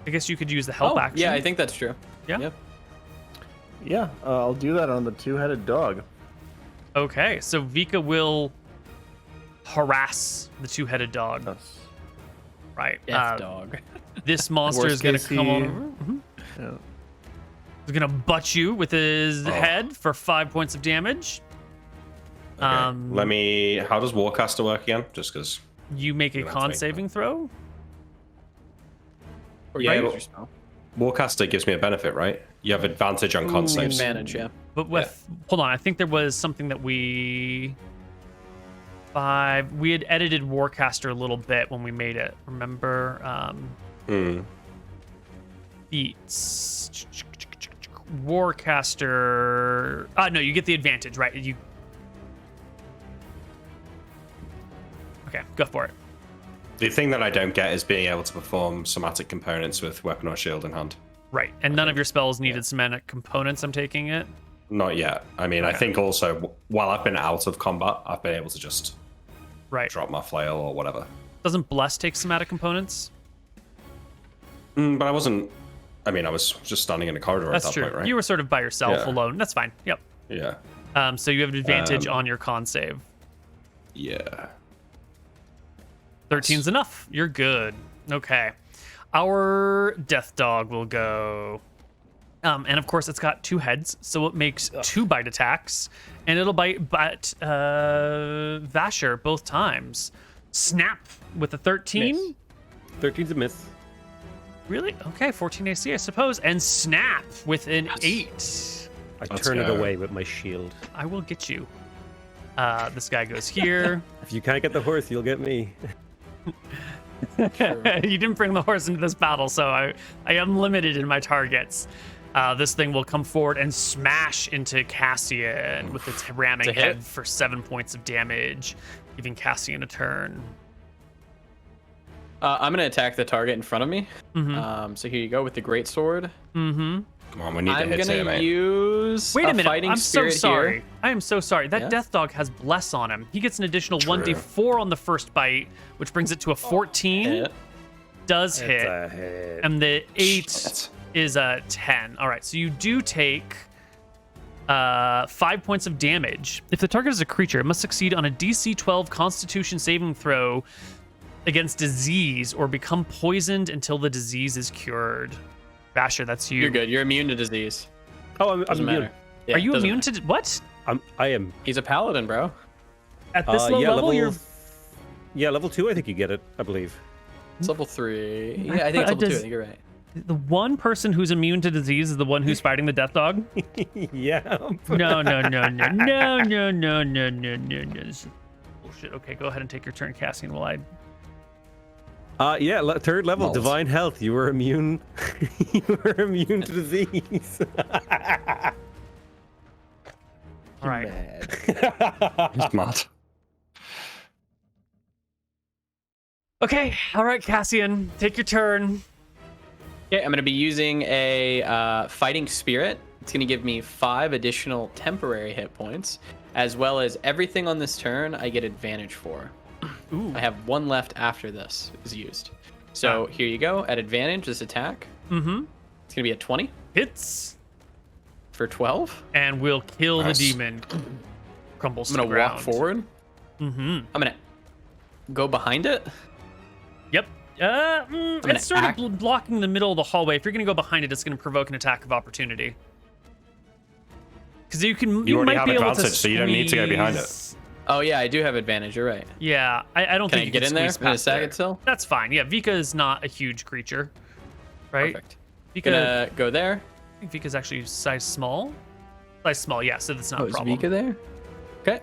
I guess you could use the help action. yeah, I think that's true. Yeah. Yep. Yeah, I'll do that on the 2-headed dog. Okay, so Vika will harass the 2-headed dog. Yes. Right. Death dog. This monster Worst is going to case, come he- over. Yeah. He's going to butt you with his head for 5 points of damage. Okay. How does Warcaster work again? Just because. You make a That's con me. saving throw. Or Yeah, you but- use your spell. Warcaster gives me a benefit, right? You have advantage on con saves. Manage, yeah. But with hold on, I think there was something that we had edited Warcaster a little bit when we made it. Remember? Feats. Warcaster. No, you get the advantage, right? You. Okay, go for it. The thing that I don't get is being able to perform somatic components with weapon or shield in hand. Right, and none of your spells needed somatic components. I'm taking it. Not yet. I mean, I think also while I've been out of combat, I've been able to just Right. drop my flail or whatever. Doesn't Bless take somatic components? But I wasn't. I mean, I was just standing in a corridor That's at that true. point, right? You were sort of by yourself Yeah. alone. That's fine. Yep. Yeah. So you have an advantage on your con save. Yeah. 13's enough. You're good. Okay. Our death dog will go And of course, it's got 2 heads, so it makes 2 bite attacks, and it'll bite Vasher both times. Snap with a 13. Miss. 13's a miss. Really? Okay, 14 AC, I suppose. And snap with an 8. I Let's turn it go. away with my shield. I will get you. This guy goes here. If you can't get the horse, you'll get me. You didn't bring the horse into this battle, so I am limited in my targets. This thing will come forward and smash into Cassian with its ramming It's a hit. head for 7 points of damage, giving Cassian a turn. I'm gonna attack the target in front of me. Mm-hmm. So here you go with the great sword. Mm-hmm. Come on, we need I'm to hit gonna here, mate. use Wait a minute. fighting I'm so spirit sorry. here. I am so sorry. That Yeah? death dog has bless on him. He gets an additional True. 1d4 on the first bite, which brings it to a 14. Hit. Does It's hit. a hit. And the 8 Shit. is a 10. All right, so you do take 5 points of damage. If the target is a creature, it must succeed on a DC 12 Constitution saving throw against disease or become poisoned until the disease is cured. Basher, that's you. You're good. You're immune to disease. Oh, I'm Doesn't immune. matter. Yeah, Are you doesn't immune matter. to what? I am. He's a paladin, bro. At this low yeah, level, you're. Yeah, level 2. I think you get it. I believe. It's level 3. Yeah, I think it's level 2. I think you're right. The one person who's immune to disease is the one who's fighting the death dog. Yeah. No. This is bullshit. Okay, go ahead and take your turn, Cassian. While I. Yeah. 3rd level, Mold. divine health. You were immune. You were immune to disease. All right. He's mad. Okay. All right, Cassian, take your turn. Okay, I'm going to be using a fighting spirit. It's going to give me 5 additional temporary hit points, as well as everything on this turn I get advantage for. Ooh. I have 1 left after this is used. So here you go. At advantage, this attack. Mm-hmm. It's going to be a 20 Hits, for 12. and we'll kill Nice. the demon. Crumbles I'm to going the to walk ground. forward. Mm-hmm. I'm going to go behind it. Yep. gonna It's sort act- of blocking the middle of the hallway. If you're going to go behind it, it's going to provoke an attack of opportunity. Because you You already might have be able to advantage, so you don't need to go behind it. squeeze- Oh, yeah, I do have advantage. You're right. Yeah, I don't Can I think you get can in there squeeze in a past second it. still? That's fine. Yeah, Vika is not a huge creature, right? Perfect. Vika, Gonna go there. I think Vika's actually size small. Size small, yeah, so that's not Oh, a is problem. Vika there? Okay.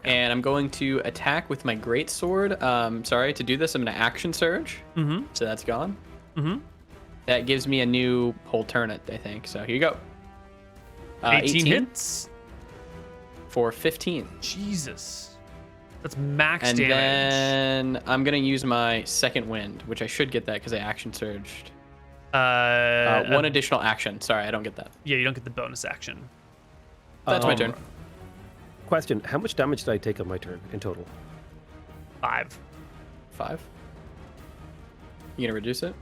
And I'm going to attack with my great sword. Sorry, to do this, I'm gonna action surge. Mm-hmm. So that's gone. Mm-hmm. That gives me a new whole turn, I think. So here you go. 18 hits. for 15. Jesus. That's max And damage. then I'm gonna use my second wind, which I should get that because I action surged. One additional action. Sorry, I don't get that. Yeah, you don't get the bonus action. That's my turn. Question: how much damage did I take on my turn in total? 5. 5. You gonna reduce it?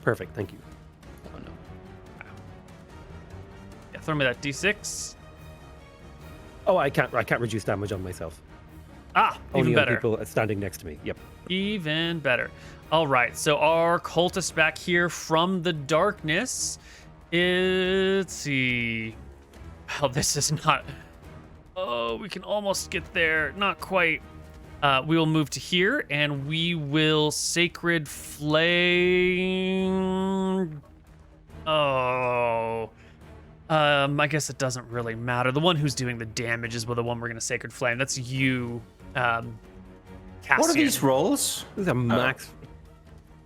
Perfect. Thank you. Oh no. Yeah, throw me that d6. Oh, I can't reduce damage on myself. Ah, Only even on better. people standing next to me. Yep. Even better. All right, so our cultist back here from the darkness. Let's see. Well, this is not. Oh, we can almost get there. Not quite. We will move to here, and we will sacred flame. Oh. I guess it doesn't really matter. The one who's doing the damage is the one we're gonna sacred flame. That's you, Cassian. What are these rolls? This is a max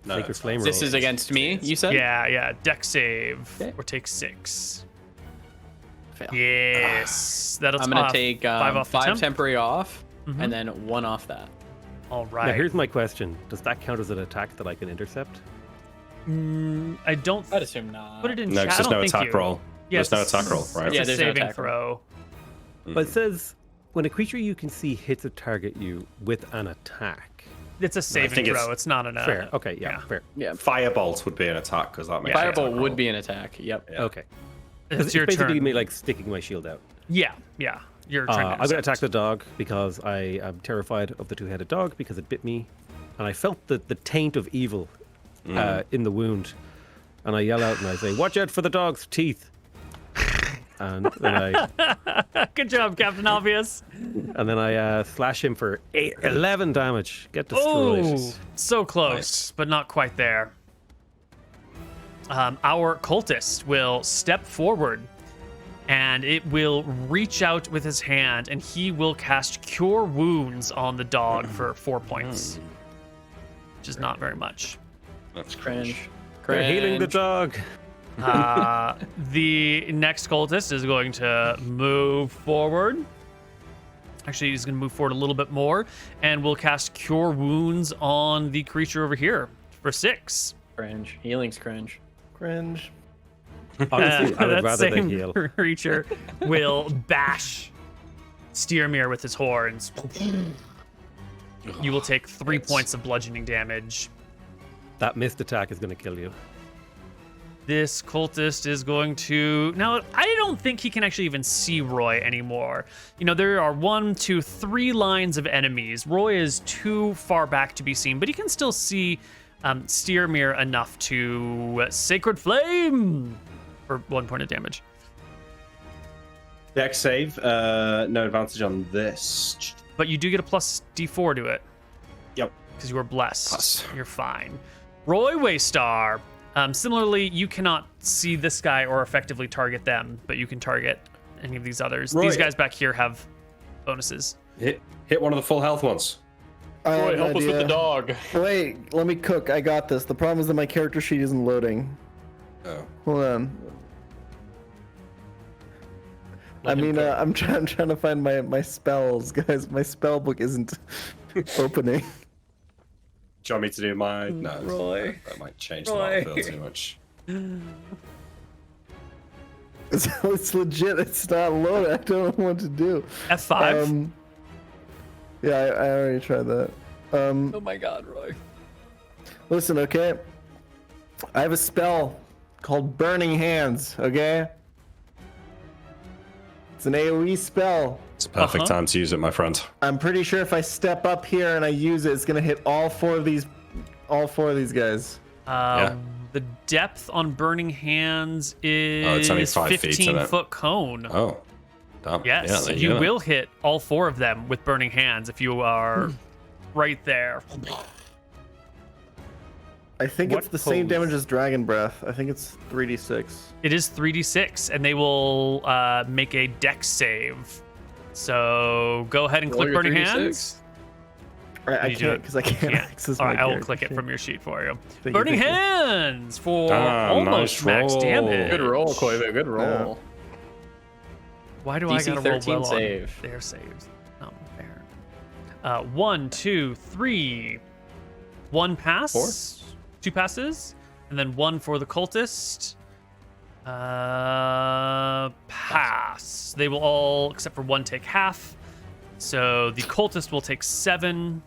No, sacred it's flame fine. roll. This is against me, you said? Yeah. Deck save Okay. or take 6. Fail. Yes, that'll I'm gonna off. take 5 off the 5 temp. temporary off, Mhm. and then 1 off that. All Now right. here's my question: does that count as an attack that I can intercept? I don't I'd assume not. put it in No, chat. because I there's don't no think attack you. roll. Yes, There's no attack roll, right? It's Yeah, a there's no saving attack roll. throw. But it says when a creature you can see hits a target you with an attack. It's a saving think it's throw. It's not an Fair. Okay. Yeah. yeah. Fair. Yeah. Firebolt would be an attack because that makes an Firebolt attack would roll. be an attack. Yep. Yeah. Okay. 'Cause It's your basically turn. me like sticking my shield out. Yeah. You're trying to I'm going to intercept. attack the dog because I am terrified of the two-headed dog because it bit me, and I felt the taint of evil in the wound. And I yell out and I say, "Watch out for the dog's teeth!" and then Good job, Captain Obvious. I slash him for 11 damage. Get destroyed. Oh, so close, Nice. but not quite there. Our cultist will step forward, and it will reach out with his hand, and he will cast Cure Wounds on the dog for 4 points, which is not very much. That's Cringe. They're healing the dog. The next cultist is going to move forward. Actually, he's going to move forward a little bit more, and we'll cast Cure Wounds on the creature over here for 6. Cringe. Healing's cringe. Cringe. Honestly, I would that rather they same heal. creature will bash Steermere with his horns. You will take 3 points of bludgeoning damage. That missed attack is going to kill you. This cultist is going to... Now, I don't think he can actually even see Roy anymore. You know, there are 1, 2, 3 lines of enemies. Roy is too far back to be seen, but he can still see Steermere enough to Sacred Flame for 1 point of damage. Dex save. No advantage on this. But you do get a plus D4 to it. Yep. Because you were blessed. Plus. You're fine. Roy Waystar. Similarly, you cannot see this guy or effectively target them, but you can target any of these others. Roy. These guys back here have bonuses. Hit one of the full health ones. I have Roy, an help us with the idea. dog. Wait, let me cook. I got this. The problem is that my character sheet isn't loading. Oh. Hold on. Let him cook. I'm trying to find my spells, guys. My spell book isn't opening. Do you want me to do my... No, Roy. that might change Roy. the battlefield too much. It's legit. It's not loaded. I don't know what to do. F5. Yeah, I already tried that. Oh my god, Roy. Listen, okay? I have a spell called Burning Hands, okay? It's an AoE spell. It's a perfect time to use it, my friend. I'm pretty sure if I step up here and I use it, it's gonna hit all four of these guys. The depth on Burning Hands is it's only 5 feet, isn't it? 15-foot cone. Oh. Damn. Yes, Yeah, there you go. will hit all 4 of them with Burning Hands if you are right there. I think What it's the same pose? damage as Dragon Breath. I think it's 3d6. It is 3d6, and they will make a dex save. So go ahead and click Roll your Burning 3d6. Hands. I You do can't it. because I can't Yeah. access All my right, I will character click it sheet. from your sheet for you. Thank you, Burning thank you. Hands for Ah, almost nice max roll. damage. Good roll, Koibu. Good roll. Why do DC I gotta roll 13 well save. on their saves? Not fair. 1, 2, 3. 1 pass. 4? 2 passes, and then 1 for the cultist. Pass. They will all, except for 1, take half. So the cultist will take 7.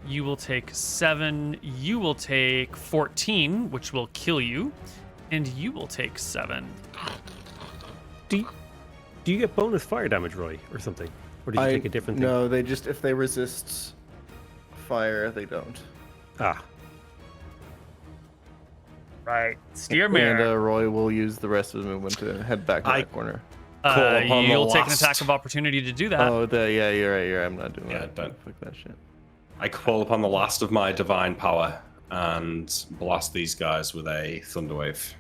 You will take 7. You will take 14, which will kill you, and you will take 7. Do you get bonus fire damage, Roy, or something? Or do you take a different thing? No, they just if they resist fire, they don't. Ah, Right. And Steermere. Roy will use the rest of his movement to head back to that corner. call upon the You'll take an last. attack of opportunity to do that. Yeah, you're right. I'm not doing Yeah, that. don't. Fuck that shit. I call upon the last of my divine power and blast these guys with a thunder wave.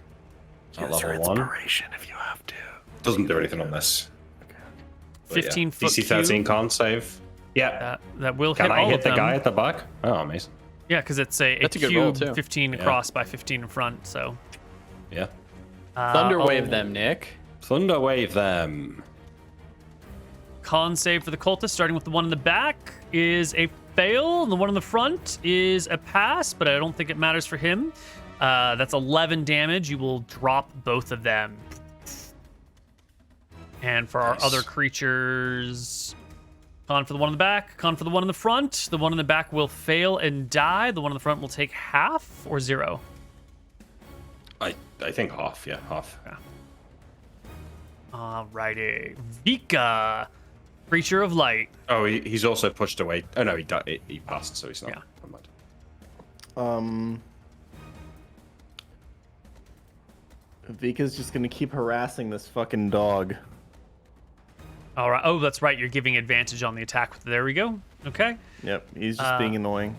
At level 1. if you have to. Doesn't do anything on this. But 15 foot DC 13 cube. can't save. Yeah. That will Can hit I all hit of the them. guy at the back? Oh, amazing. Yeah, because it's a That's a good roll, cube too. 15 Yeah. across by 15 in front. So Yeah. Thunder wave oh, them, Nick. Thunder wave them. Con save for the cultist, starting with the one in the back, is a fail. And the one in the front is a pass, but I don't think it matters for him. That's 11 damage. You will drop both of them. And for our Nice. other creatures, con for the one in the back, con for the one in the front. The one in the back will fail and die. The one in the front will take half or 0. I think half. Yeah, half. Alrighty. Vika, creature of light. Oh, he's also pushed away. Oh, no, he passed, so he's not. Yeah. Never mind. Vika's just gonna keep harassing this fucking dog. All right. Oh, that's right. You're giving advantage on the attack. There we go. Okay. Yep, he's just being annoying.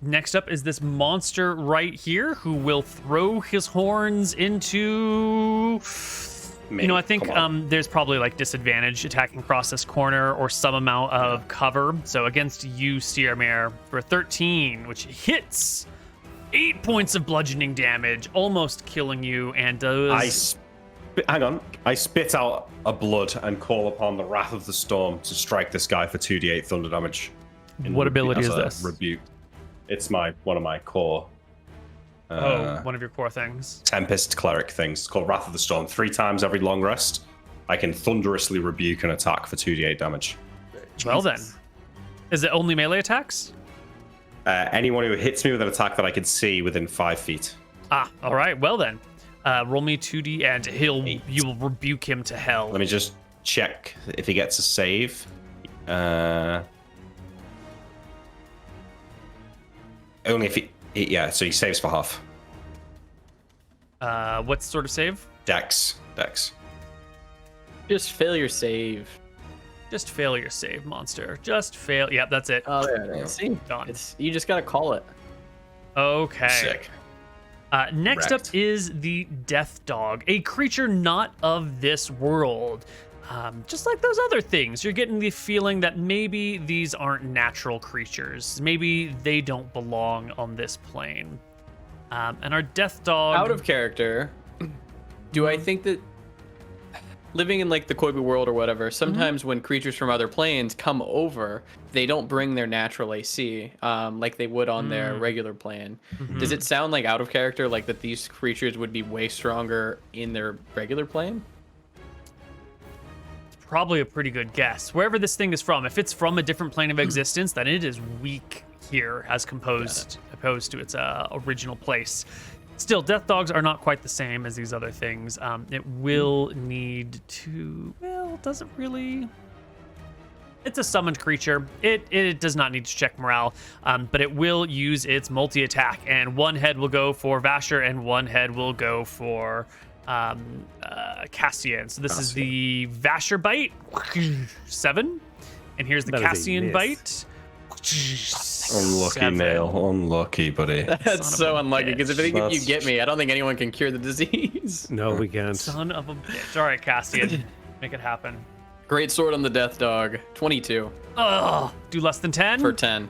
Next up is this monster right here who will throw his horns into... You know, I think there's probably like disadvantage attacking across this corner or some amount of cover. So against you, Steermare, for 13, which hits 8 points of bludgeoning damage, almost killing you, and does... I spit out a blood and call upon the wrath of the storm to strike this guy for 2d8 thunder damage. What ability as is a this? Rebuke. It's one of my core. One of your core things. Tempest cleric things. It's called Wrath of the Storm. 3 times every long rest, I can thunderously rebuke an attack for 2d8 damage. Well then, is it only melee attacks? Anyone who hits me with an attack that I can see within 5 feet. Ah, all right. Well then, roll me 2d and you will rebuke him to hell. Let me just check if he gets a save. Only if yeah, so he saves for half. What sort of save? Dex. Just failure save. Just fail your save, monster. Just fail. Yep, that's it. Oh, there it is. See, Done. you just gotta call it. Okay. Sick. Next Wrecked. up is the Death Dog, a creature not of this world. Just like those other things, you're getting the feeling that maybe these aren't natural creatures. Maybe they don't belong on this plane. And our Death Dog... Out of character, do I think that living in like the Koibu world or whatever, sometimes when creatures from other planes come over, they don't bring their natural AC like they would on their regular plane. Does it sound like out of character, like that these creatures would be way stronger in their regular plane? Probably a pretty good guess. Wherever this thing is from, if it's from a different plane of existence, then it is weak here as opposed to its original place. Still, death dogs are not quite the same as these other things. It will need to... Well, does it really... It's a summoned creature. It does not need to check morale, but it will use its multi-attack, and one head will go for Vasher, and one head will go for... Cassian. So this is the Vasher bite, 7, and here's the That is a Cassian miss. bite. Unlucky 7. nail. Unlucky, buddy. That's so unlucky, because if you That's- get me, I don't think anyone can cure the disease. No, we can't. Son of a bitch. All right, Cassian, make it happen. Great sword on the death dog. 22 Ugh, do less than 10 for 10.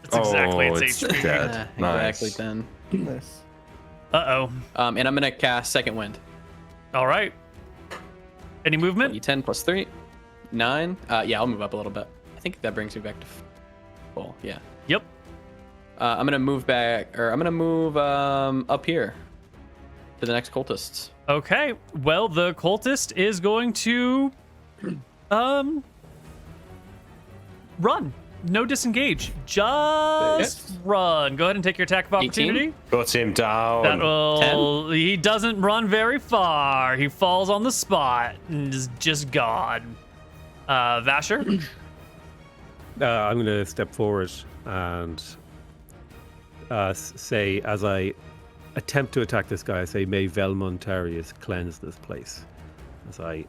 That's exactly its it's HP. dead. Nice. Exactly 10. Nice. Uh-oh. And I'm gonna cast Second Wind. All right. Any movement? 10 plus 3. 9. Yeah, I'll move up a little bit. I think that brings me back to full. Yeah. Yep. I'm gonna move back, or I'm gonna move up here to the next cultists. Okay. Well, the cultist is going to run. No disengage. Just run. Go ahead and take your attack of 18? opportunity. Put him down. That will... He doesn't run very far. He falls on the spot and is just gone. Vasher? I'm going to step forward and say, as I attempt to attack this guy, I say, may Velmontarius cleanse this place. As I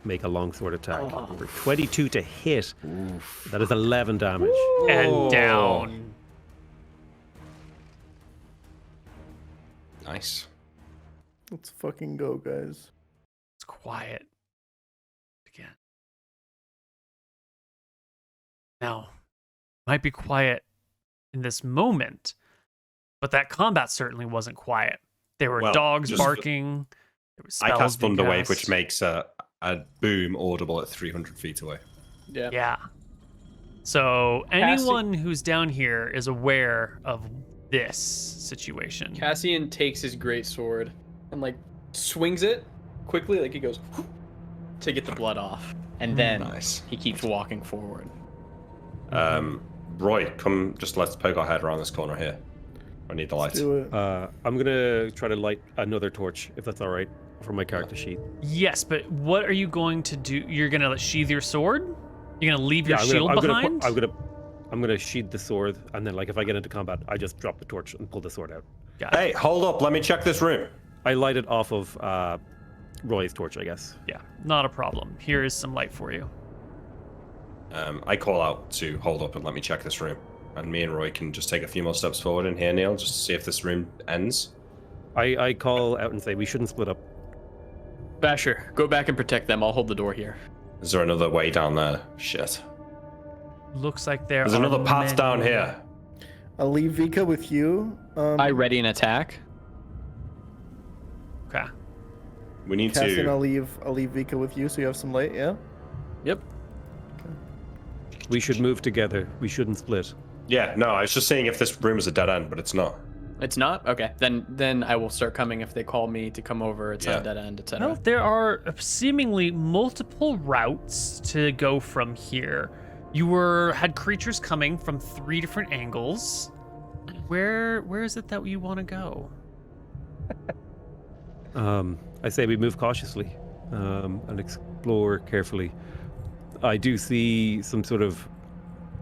make a longsword attack. Number 22 to hit. That is 11 damage. And down. Nice. Let's fucking go, guys. It's quiet. Again. Now, might be quiet in this moment, but that combat certainly wasn't quiet. There were Well, dogs just- barking. There was I spells cast being Thunderwave, cast. which makes a boom audible at 300 feet away. Yeah. Yeah. So anyone who's down here is aware of this situation. Cassian takes his great sword and like swings it quickly, like he goes to get the blood off, and then Nice. he keeps walking forward. Roy, come, just let's poke our head around this corner here. I need the light. Let's do it. I'm going to try to light another torch, if that's all right, from my character sheet. Yes, but what are you going to do? You're going to sheathe your sword? You're going to leave your I'm shield gonna, behind? I'm gonna sheath the sword, and then, like, if I get into combat, I just drop the torch and pull the sword out. Got it. Hey, hold up. Let me check this room. I light it off of Roy's torch, I guess. Yeah, not a problem. Here is some light for you. I call out to hold up and let me check this room. And me and Roy can just take a few more steps forward in here, Neil, just to see if this room ends. I call out and say we shouldn't split up. Basher, go back and protect them. I'll hold the door here. Is there another way down there? Shit. Looks like there's Another path down here. I'll leave Vika with you. I ready an attack. Okay. We need Cassian, to... I'll leave Vika with you so you have some light, yeah? Yep. We should move together. We shouldn't split. Yeah, no, I was just saying if this room is a dead end, but it's not. It's not? Okay. Then I will start coming if they call me to come over. It's Yeah. a dead end, etc. Well, there are seemingly multiple routes to go from here. You had creatures coming from 3 different angles. Where is it that you want to go? I say we move cautiously and explore carefully. I do see some sort of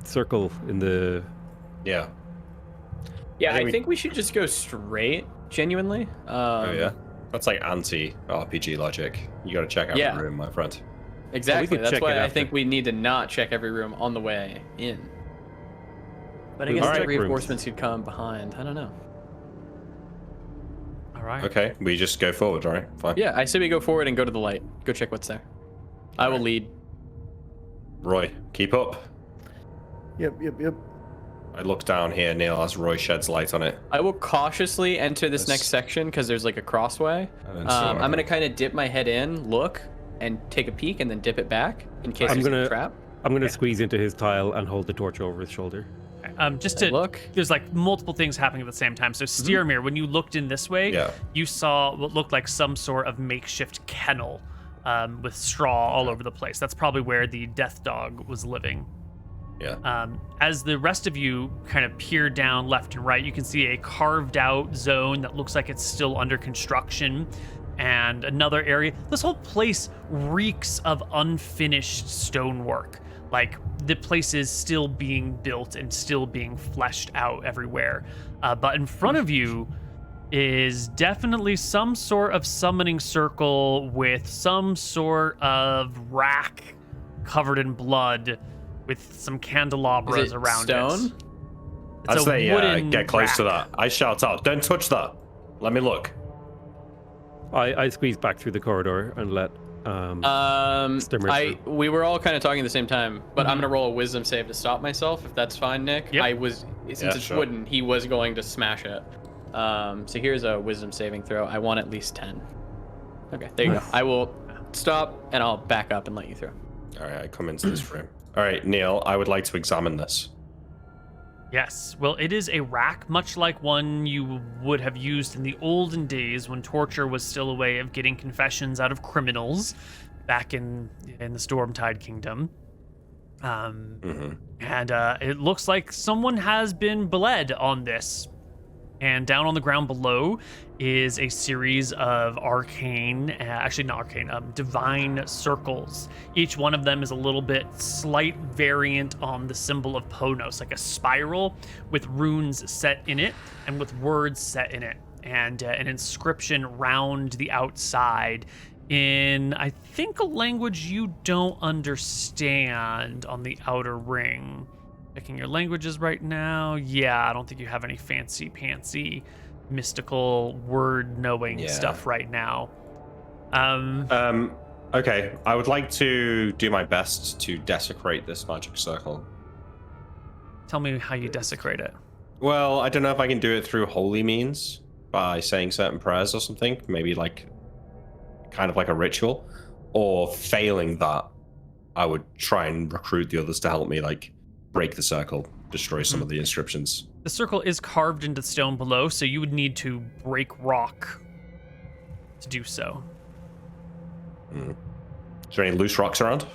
circle in the... Yeah. Yeah, I we- think we should just go straight, genuinely. Oh, yeah? That's like anti-RPG logic. You gotta check out Yeah. the room, my friend. Exactly. could That's check why it I after. think we need to not check every room on the way in. But I guess Alright. the reinforcements could come behind. I don't know. All right. Okay, we just go forward, alright? Fine. Yeah, I say we go forward and go to the light. Go check what's there. I will lead. Roy, keep up. Yep. I look down here, Neil, as Roy sheds light on it. I will cautiously enter this That's- next section because there's like a crossway. And then see what I'm gonna happens. kind of dip my head in, look, and take a peek, and then dip it back in case I'm there's gonna- a trap. I'm going to squeeze into his tile and hold the torch over his shoulder. Just to Look. there's like multiple things happening at the same time. So Steermere, when you looked in this way, Yeah. you saw what looked like some sort of makeshift kennel with straw all over the place. That's probably where the death dog was living. Yeah. As the rest of you kind of peer down left and right, you can see a carved out zone that looks like it's still under construction, and another area. This whole place reeks of unfinished stonework. Like the place is still being built and still being fleshed out everywhere. But in front of you is definitely some sort of summoning circle with some sort of rack covered in blood with some candelabras Is it around stone? it. It's As a they wooden get close to rack. that, I shout out, don't touch that. Let me look. I squeeze back through the corridor and let... Stimmer We were all kind of talking at the same time, but I'm gonna roll a wisdom save to stop myself, if that's fine, Nick. Yep. Since Yeah, it's sure. wooden, he was going to smash it. So here's a wisdom saving throw. I want at least 10. Okay, there you go. I will stop and I'll back up and let you through. Alright, I come into this room. Alright, Neil, I would like to examine this. Yes. Well, it is a rack, much like one you would have used in the olden days when torture was still a way of getting confessions out of criminals back in the Stormtide Kingdom. And it looks like someone has been bled on this. And down on the ground below is a series of divine circles. Each one of them is a little bit slight variant on the symbol of Ponos, like a spiral with runes set in it and with words set in it, and an inscription round the outside in, I think, a language you don't understand on the outer ring. Checking your languages right now. Yeah, I don't think you have any fancy mystical word knowing stuff right now. Okay, I would like to do my best to desecrate this magic circle. Tell me how you desecrate it. Well, I don't know if I can do it through holy means by saying certain prayers or something, maybe like kind of like a ritual, or failing that, I would try and recruit the others to help me, like break the circle, destroy some of the inscriptions. The circle is carved into stone below, so you would need to break rock to do so. Is there any loose rocks around?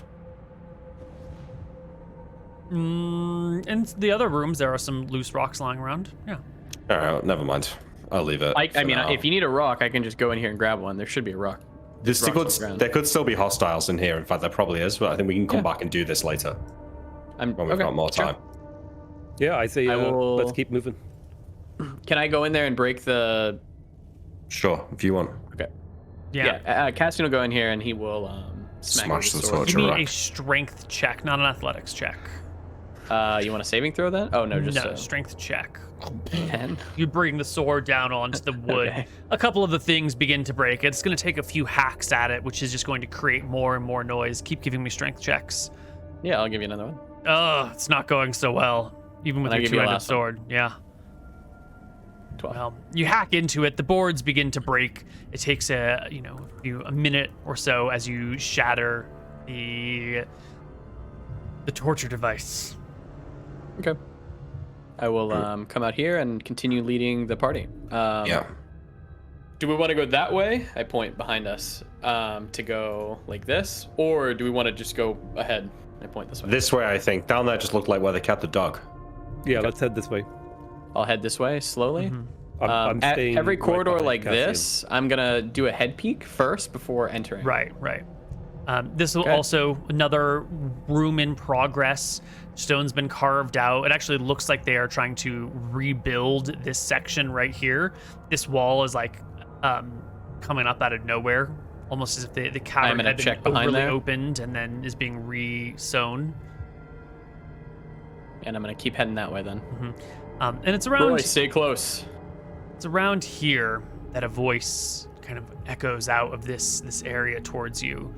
In the other rooms, there are some loose rocks lying around. Yeah. All right, never mind. I'll leave it. I for mean, now. if you need a rock, I can just go in here and grab one. There should be a rock. There's rocks still on the ground. there could still be hostiles in here. In fact, there probably is, but I think we can come back and do this later when we've got more time. Yeah, I say I will- let's keep moving. Can I go in there and break the Sure, if you want. Okay. Yeah. Yeah. Cassian will go in here and he will Smash the the sword. sword. Give me Correct. a strength check, not an athletics check. You want a saving throw then? Oh no, just no, strength check. 10. You bring the sword down onto the wood. Okay. A couple of the things begin to break. It's going to take a few hacks at it, which is just going to create more and more noise. Keep giving me strength checks. Yeah, I'll give you another one. Oh, it's not going so well, even with And I your give you a two-handed last one. sword. Yeah. 12. Well, you hack into it. The boards begin to break. It takes a minute or so as you shatter the torture device. Okay. I will come out here and continue leading the party. Yeah. Do we want to go that way? I point behind us to go like this, or do we want to just go ahead? I point this way. This way, I think. Down there just looked like where they kept the dog. Yeah, let's head this way. I'll head this way slowly. I'm At staying every right corridor behind like Cassian. this, I'm gonna do a head peek first before entering. Right. This will Okay. also another room in progress. Stone's been carved out. It actually looks like they are trying to rebuild this section right here. This wall is like coming up out of nowhere, almost as if the cavern gonna had check been behind overly there. opened and then is being re-sewn. And I'm gonna keep heading that way then. And it's around Roy, stay close. It's around here that a voice kind of echoes out of this area towards you.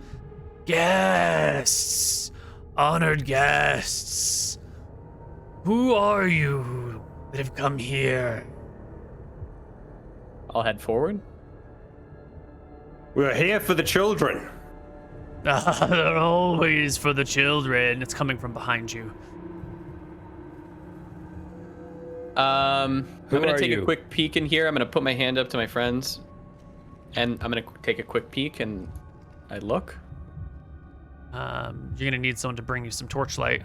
Guests, honored guests, who are you that have come here? I'll head forward. We're here for the children. They're always for the children. It's coming from behind you. I'm Who gonna are take a you? quick peek in here. I'm gonna put my hand up to my friends, and I'm gonna take a quick peek. And I look. You're gonna need someone to bring you some torchlight.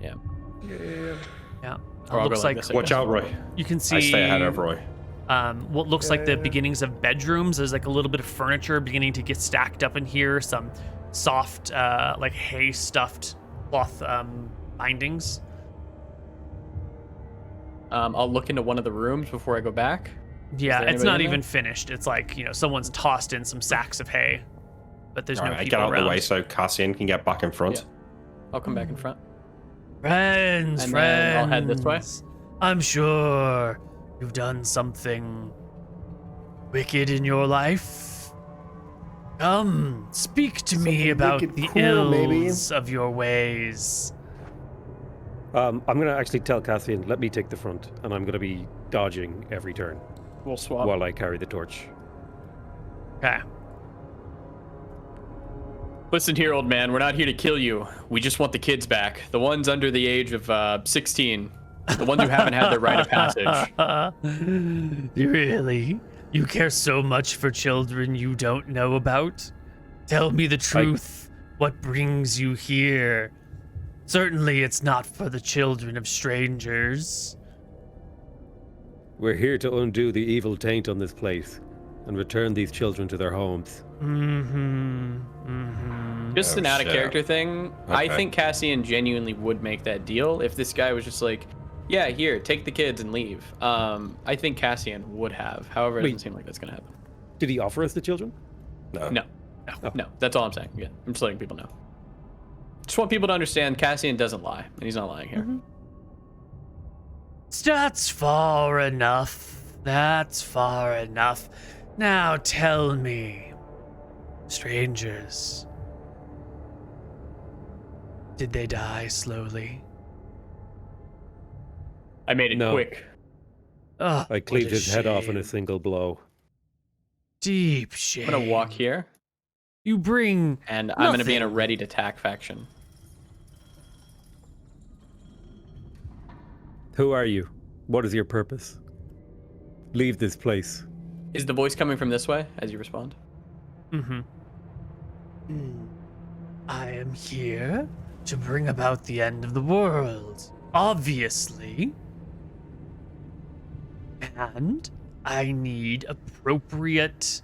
Yeah. Yeah. Or I'll looks go like like this, I Watch guess. out, Roy. you can see. I stay ahead of Roy. What looks like the beginnings of bedrooms. There's like a little bit of furniture beginning to get stacked up in here. Some soft, like hay stuffed cloth bindings. I'll look into one of the rooms before I go back. Yeah, there it's anybody not in even there? finished. It's like, someone's tossed in some sacks of hay, but there's All no right, people get out around. of the way so Cassian can get back in front. Yeah. I'll come back in front. Friends, And friends. then I'll head this way. I'm sure you've done something wicked in your life. Come, speak to me Something about wicked the cool, maybe. ills of your ways. I'm gonna actually tell Cassian, let me take the front, and I'm gonna be dodging every turn We'll swap. while I carry the torch. Okay. Listen here, old man. We're not here to kill you. We just want the kids back. The ones under the age of 16. The ones who haven't had their rite of passage. Really? You care so much for children you don't know about? Tell me the truth. What brings you here? Certainly it's not for the children of strangers. We're here to undo the evil taint on this place and return these children to their homes. Just Oh, an out of shit. character thing. I Okay. think Cassian genuinely would make that deal if this guy was just like, yeah, here, take the kids and leave. I think Cassian would have. However, it doesn't Wait. seem like that's gonna happen. Did he offer us the children? No. No, that's all I'm saying. Yeah, I'm just letting people know. Just want people to understand Cassian doesn't lie, and he's not lying here. That's far enough. That's far enough. Now tell me, strangers, did they die slowly? I made it No. quick. Ugh, I what cleaved a his head off in a shame. single blow. Deep shame. I'm gonna walk here, You bring and I'm gonna be in a Nothing. ready to attack faction. Who are you? What is your purpose? Leave this place. Is the voice coming from this way as you respond? I am here to bring about the end of the world, obviously. And I need appropriate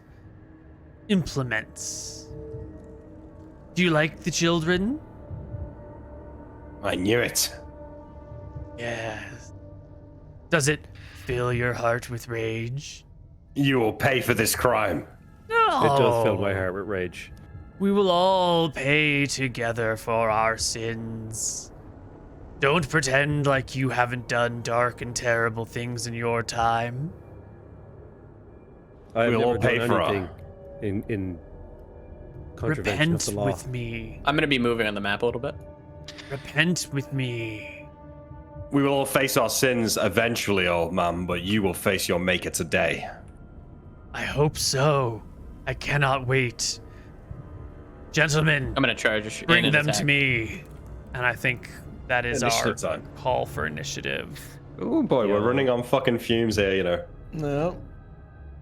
implements. Do you like the children? I knew it. Yes. Does it fill your heart with rage? You will pay for this crime. No. It does fill my heart with rage. We will all pay together for our sins. Don't pretend like you haven't done dark and terrible things in your time. I've We'll never all pay done for anything in contravention Repent of the law. with me. I'm gonna be moving on the map a little bit. Repent with me. We will all face our sins eventually, old man, but you will face your maker today. I hope so. I cannot wait. Gentlemen, I'm gonna charge. in bring and them attack. to me. And I think that is our Initiative time. call for initiative. Oh boy, we're running on fucking fumes here, you know. No.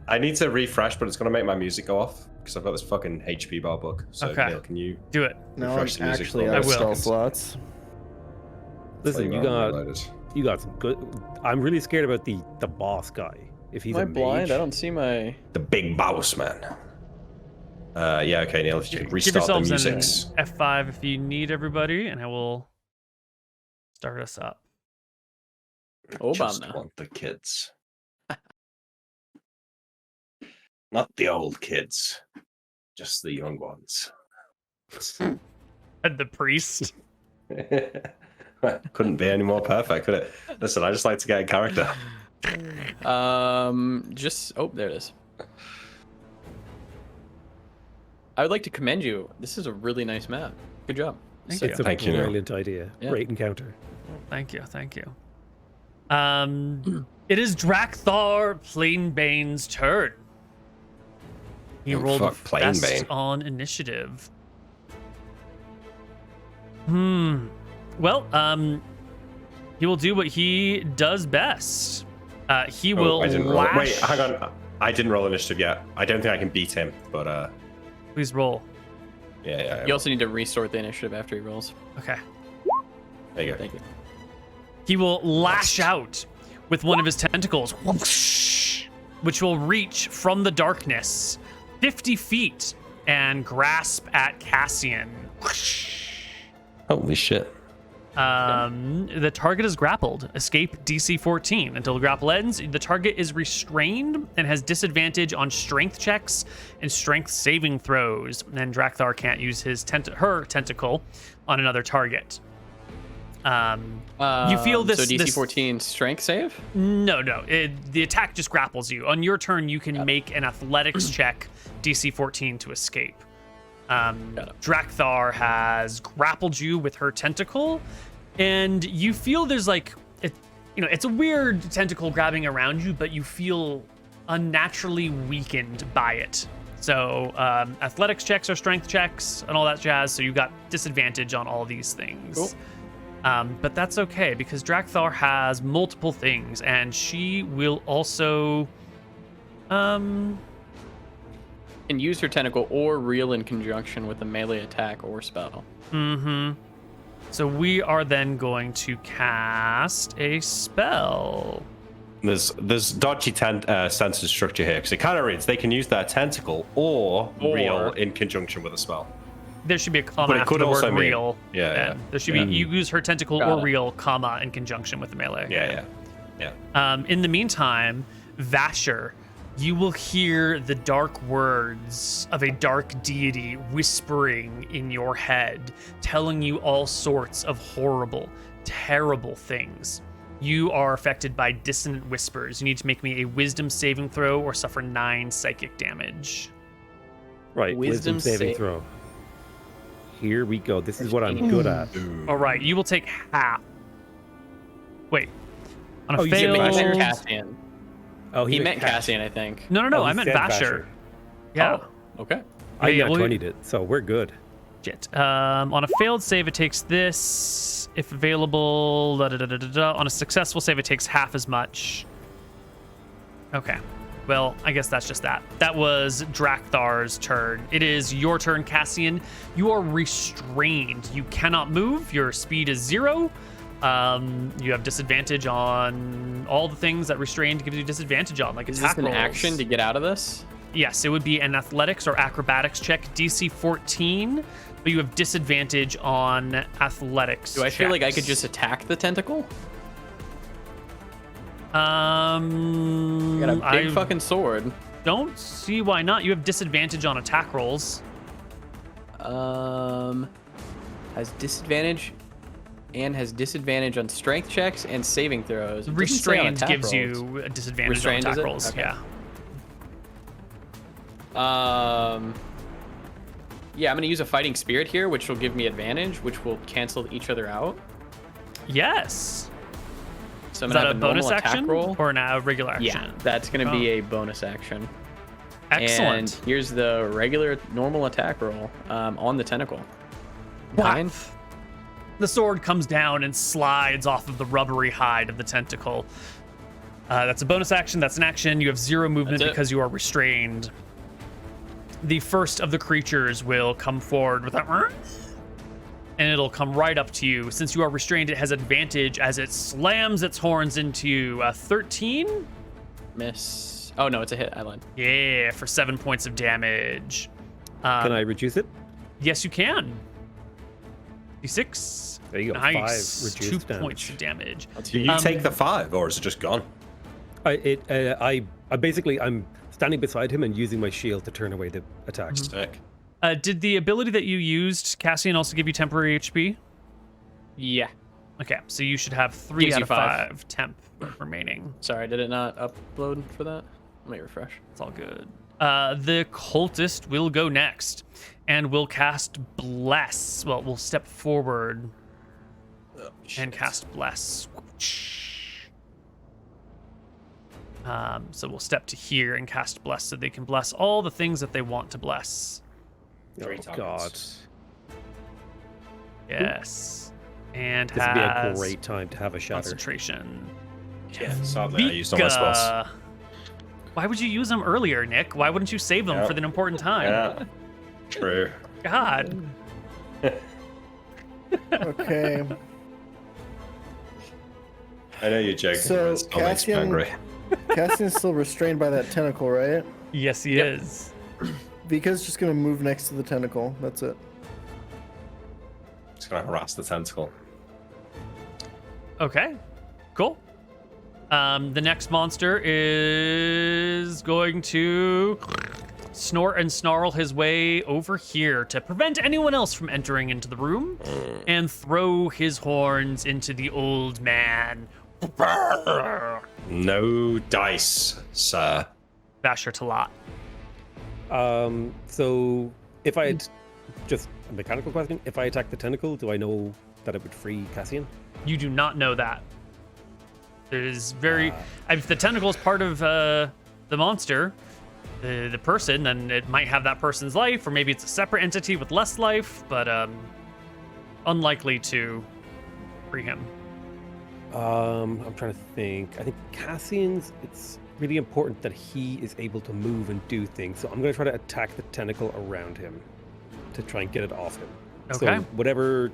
I need to refresh, but it's gonna make my music go off because I've got this fucking HP bar book. So Okay. Neil, can you? Do it. No, I'm Refresh the music actually for out of me. I spell will. slots. Listen, you Loaded. got some good. I'm really scared about the boss guy. If he's Am I a blind? mage. I don't see my. The big boss man. Yeah, okay, Neil, if you could Give restart the yourselves an music. F5 if you need everybody, and I will start us up. Just Obama. want the kids. Not the old kids. Just the young ones. And the priest. Couldn't be any more perfect, could it? Listen, I just like to get in character. Just there it is. I would like to commend you. This is a really nice map. Good job. Thank So, you. It's a Thank you, Neil. brilliant idea. Yeah. Great encounter. Thank you. It is Drakthar Plainbane's turn. He Oh, rolled fuck, best Plainbane. on initiative. Well, he will do what he does best. He will I didn't roll. lash. Wait, hang on. I didn't roll initiative yet. I don't think I can beat him, but Please roll. yeah. You also need to resort the initiative after he rolls. Okay. There you go. Thank you. He will lash out with one of his tentacles, which will reach from the darkness 50 feet and grasp at Cassian. Holy shit. The target is grappled. Escape DC 14. Until the grapple ends, the target is restrained and has disadvantage on strength checks and strength saving throws. And Drakthar can't use his her tentacle on another target. You feel this. So DC this, 14 strength save? No. The attack just grapples you. On your turn, you can make an athletics check, DC 14, to escape. Drakthar has grappled you with her tentacle, and you feel there's it's a weird tentacle grabbing around you, but you feel unnaturally weakened by it. So athletics checks are strength checks and all that jazz, so you got disadvantage on all these things. Cool. But that's okay, because Drakthar has multiple things, and she will also And use her tentacle or reel in conjunction with a melee attack or spell. So we are then going to cast a spell. There's dodgy sentence structure here because it kind of reads they can use their tentacle or reel in conjunction with a spell. There should be a comma But it after could the also word mean- reel. yeah, then. yeah. There should be you use her tentacle Got or it. reel, comma, in conjunction with the melee. Yeah. In the meantime, Vasher, you will hear the dark words of a dark deity whispering in your head, telling you all sorts of horrible, terrible things. You are affected by dissonant whispers. You need to make me a wisdom saving throw or suffer 9 psychic damage. Right, wisdom Wisdom saving save. throw. Here we go. This is what I'm good at. All right, you will take half. Wait. On a Oh, you said He failed... meant Cassian. Oh, He meant Cassian, I think. No, Oh, I he meant said Vasher. Yeah. Oh, okay. I Yeah, got well, 20'd it, so we're good. Shit. On a failed save, it takes this. If available, on a successful save, it takes half as much. Okay. Well, I guess that's just that. That was Drakthar's turn. It is your turn, Cassian. You are restrained. You cannot move. Your speed is 0. You have disadvantage on all the things that restrained gives you disadvantage on, like Is attack this an rolls. action to get out of this? Yes, it would be an athletics or acrobatics check, DC 14, but you have disadvantage on athletics. Do I feel like I could checks. just attack the tentacle? I I got a big fucking sword. don't see why not. You have disadvantage on attack rolls. Has disadvantage and has disadvantage on strength checks and saving throws. It doesn't say on Restrained attack gives rolls. you a disadvantage Restrained, on is attack it? rolls. Okay. Yeah. Yeah, I'm gonna use a fighting spirit here, which will give me advantage, which will cancel each other out. Yes. So I'm Is gonna that have a a bonus normal attack action roll. or a regular action? Yeah, that's gonna be a bonus action. Excellent. And here's the regular normal attack roll on the tentacle. Whack. 9. The sword comes down and slides off of the rubbery hide of the tentacle. That's a bonus action. That's an action. You have 0 movement That's it. because you are restrained. The first of the creatures will come forward with that, and it'll come right up to you. Since you are restrained, it has advantage as it slams its horns into you. 13? Miss. Oh no, it's a hit. I lied. Yeah, for 7 points of damage. Can I reduce it? Yes, you can. D6. There you go. Nice. 5 2 reduced points damage. of damage. Do you take the 5, or is it just gone? I basically I'm standing beside him and using my shield to turn away the attacks. Sick. Did the ability that you used, Cassian, also give you temporary HP? Yeah. Okay, so you should have 3 Gives out you of 5. 5 temp remaining. Sorry, did it not upload for that? Let me refresh. It's all good. The cultist will go next and will cast Bless. Well, we'll step forward and cast Bless. So we'll step to here and cast Bless so they can bless all the things that they want to bless. Oh 3 God, targets. Yes. And this would be a has great time to have a shatter. concentration. Yeah, sadly, I used all my spells. Vika. Why would you use them earlier, Nick? Why wouldn't you save them Yeah. for the important time? Yeah. True. God. Okay. I know you're joking. So, but it still makes me Cassian- angry. Cassian's still restrained by that tentacle, right? Yes, he is. Vika's just gonna move next to the tentacle. That's it. Just gonna harass the tentacle. Okay. Cool. The next monster is going to snort and snarl his way over here to prevent anyone else from entering into the room and throw his horns into the old man. No dice, sir. Basher Talat. So if I had just a mechanical question, if I attack the tentacle, do I know that it would free Cassian? You do not know that. It is very. If the tentacle is part of the monster, the person, then it might have that person's life, or maybe it's a separate entity with less life, but unlikely to free him. I'm trying to think. I think Cassian's, it's really important that he is able to move and do things. So I'm going to try to attack the tentacle around him to try and get it off him. Okay. So whatever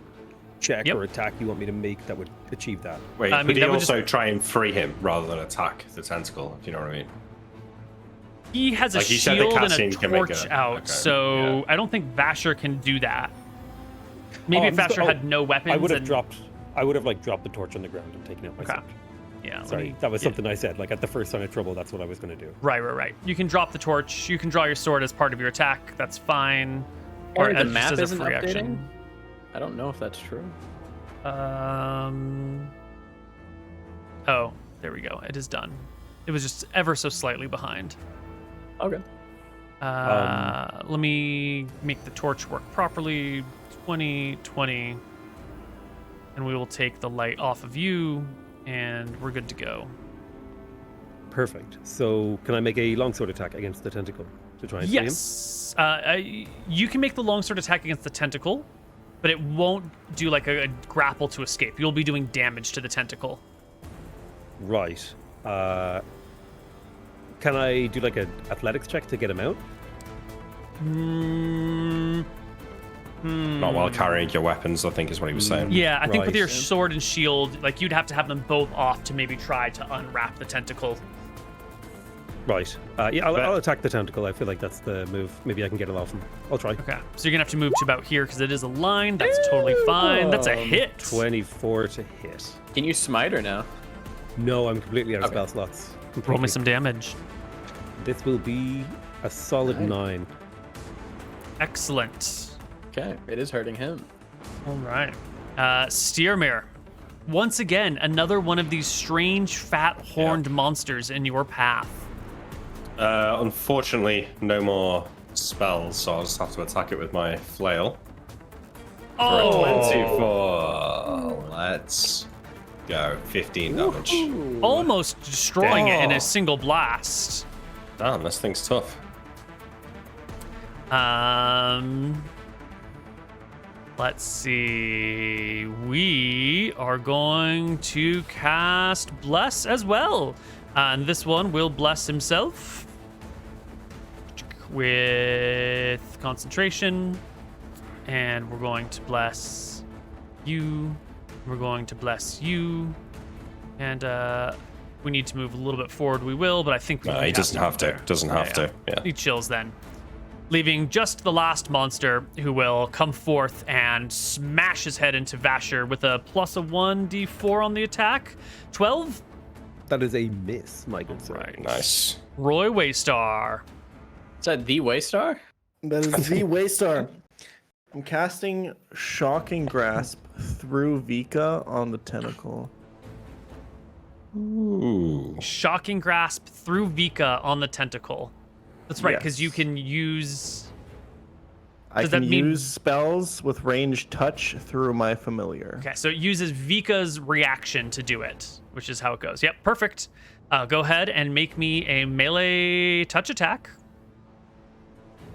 check Yep. or attack you want me to make that would achieve that. Wait, I could mean, he that would also try and free him rather than attack the tentacle, if you know what I mean? He has a Like you said that shield and a Cassian can make torch a- out, okay, so yeah. I don't think Vasher can do that. Maybe Oh, if I'm just Vasher go- had no weapons. I would have and- dropped the torch on the ground and taken it Okay. myself. Yeah. let Sorry, me- that was yeah. something I said. Like at the first sign of trouble, that's what I was going to do. Right. You can drop the torch. You can draw your sword as part of your attack. That's fine. Or the as- just map as a isn't free updating? action. I don't know if that's true. Oh, there we go. It is done. It was just ever so slightly behind. Okay. Let me make the torch work properly. 20, 20. And we will take the light off of you, and we're good to go. Perfect. So can I make a longsword attack against the tentacle to try and free him? Yes. You can make the longsword attack against the tentacle, but it won't do like a grapple to escape. You'll be doing damage to the tentacle. Right. Can I do like an athletics check to get him out? Not while carrying your weapons, I think is what he was saying. Yeah, I think with Right. your sword and shield, like you'd have to have them both off to maybe try to unwrap the tentacle. Right. Yeah, I'll attack the tentacle. I feel like that's the move. Maybe I can get it off him. I'll try. Okay, so you're gonna have to move to about here because it is a line. That's totally fine. That's a hit. 24 to hit. Can you smite or no? No, I'm completely out of Okay. spell slots. Roll me Completely. some damage. This will be a solid 9. Excellent. Okay, it is hurting him. All right. Steermere. Once again, another one of these strange, fat, horned monsters in your path. Unfortunately, no more spells, so I'll just have to attack it with my flail. For a 24. Let's go. 15 damage. Almost destroying it in a single blast. Damn, this thing's tough. Let's see. We are going to cast Bless as well. And this one will bless himself with concentration. And we're going to bless you. We're going to bless you. And we need to move a little bit forward. We will, but I think we No, he doesn't have to. Doesn't have to. Yeah. He chills then. Leaving just the last monster who will come forth and smash his head into Vasher with a +1 d4 on the attack. 12? That is a miss, my good sir. Right. Nice. Roy Waystar. Is that the Waystar? That is the Waystar. I'm casting Shocking Grasp through Vika on the tentacle. Ooh. Shocking Grasp through Vika on the tentacle. That's right, because you Yes. can use... I Does can that mean- use spells with ranged touch through my familiar. Okay, so it uses Vika's reaction to do it, which is how it goes. Yep, perfect. Go ahead and make me a melee touch attack.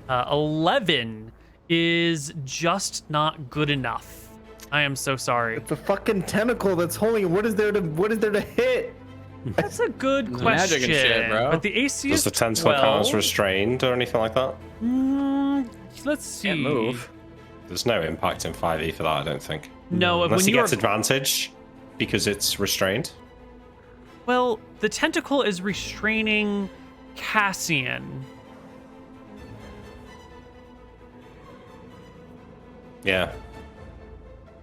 11 is just not good enough. I am so sorry. It's a fucking tentacle that's holding it. What is there to hit? That's a good Magic question. and shit, bro. But the AC Does is the tentacle 12. count as restrained or anything like that? Let's see. Can't move. There's no impact in 5e for that, I don't think. No, Unless when he you are... gets advantage because it's restrained. Well, the tentacle is restraining Cassian. Yeah.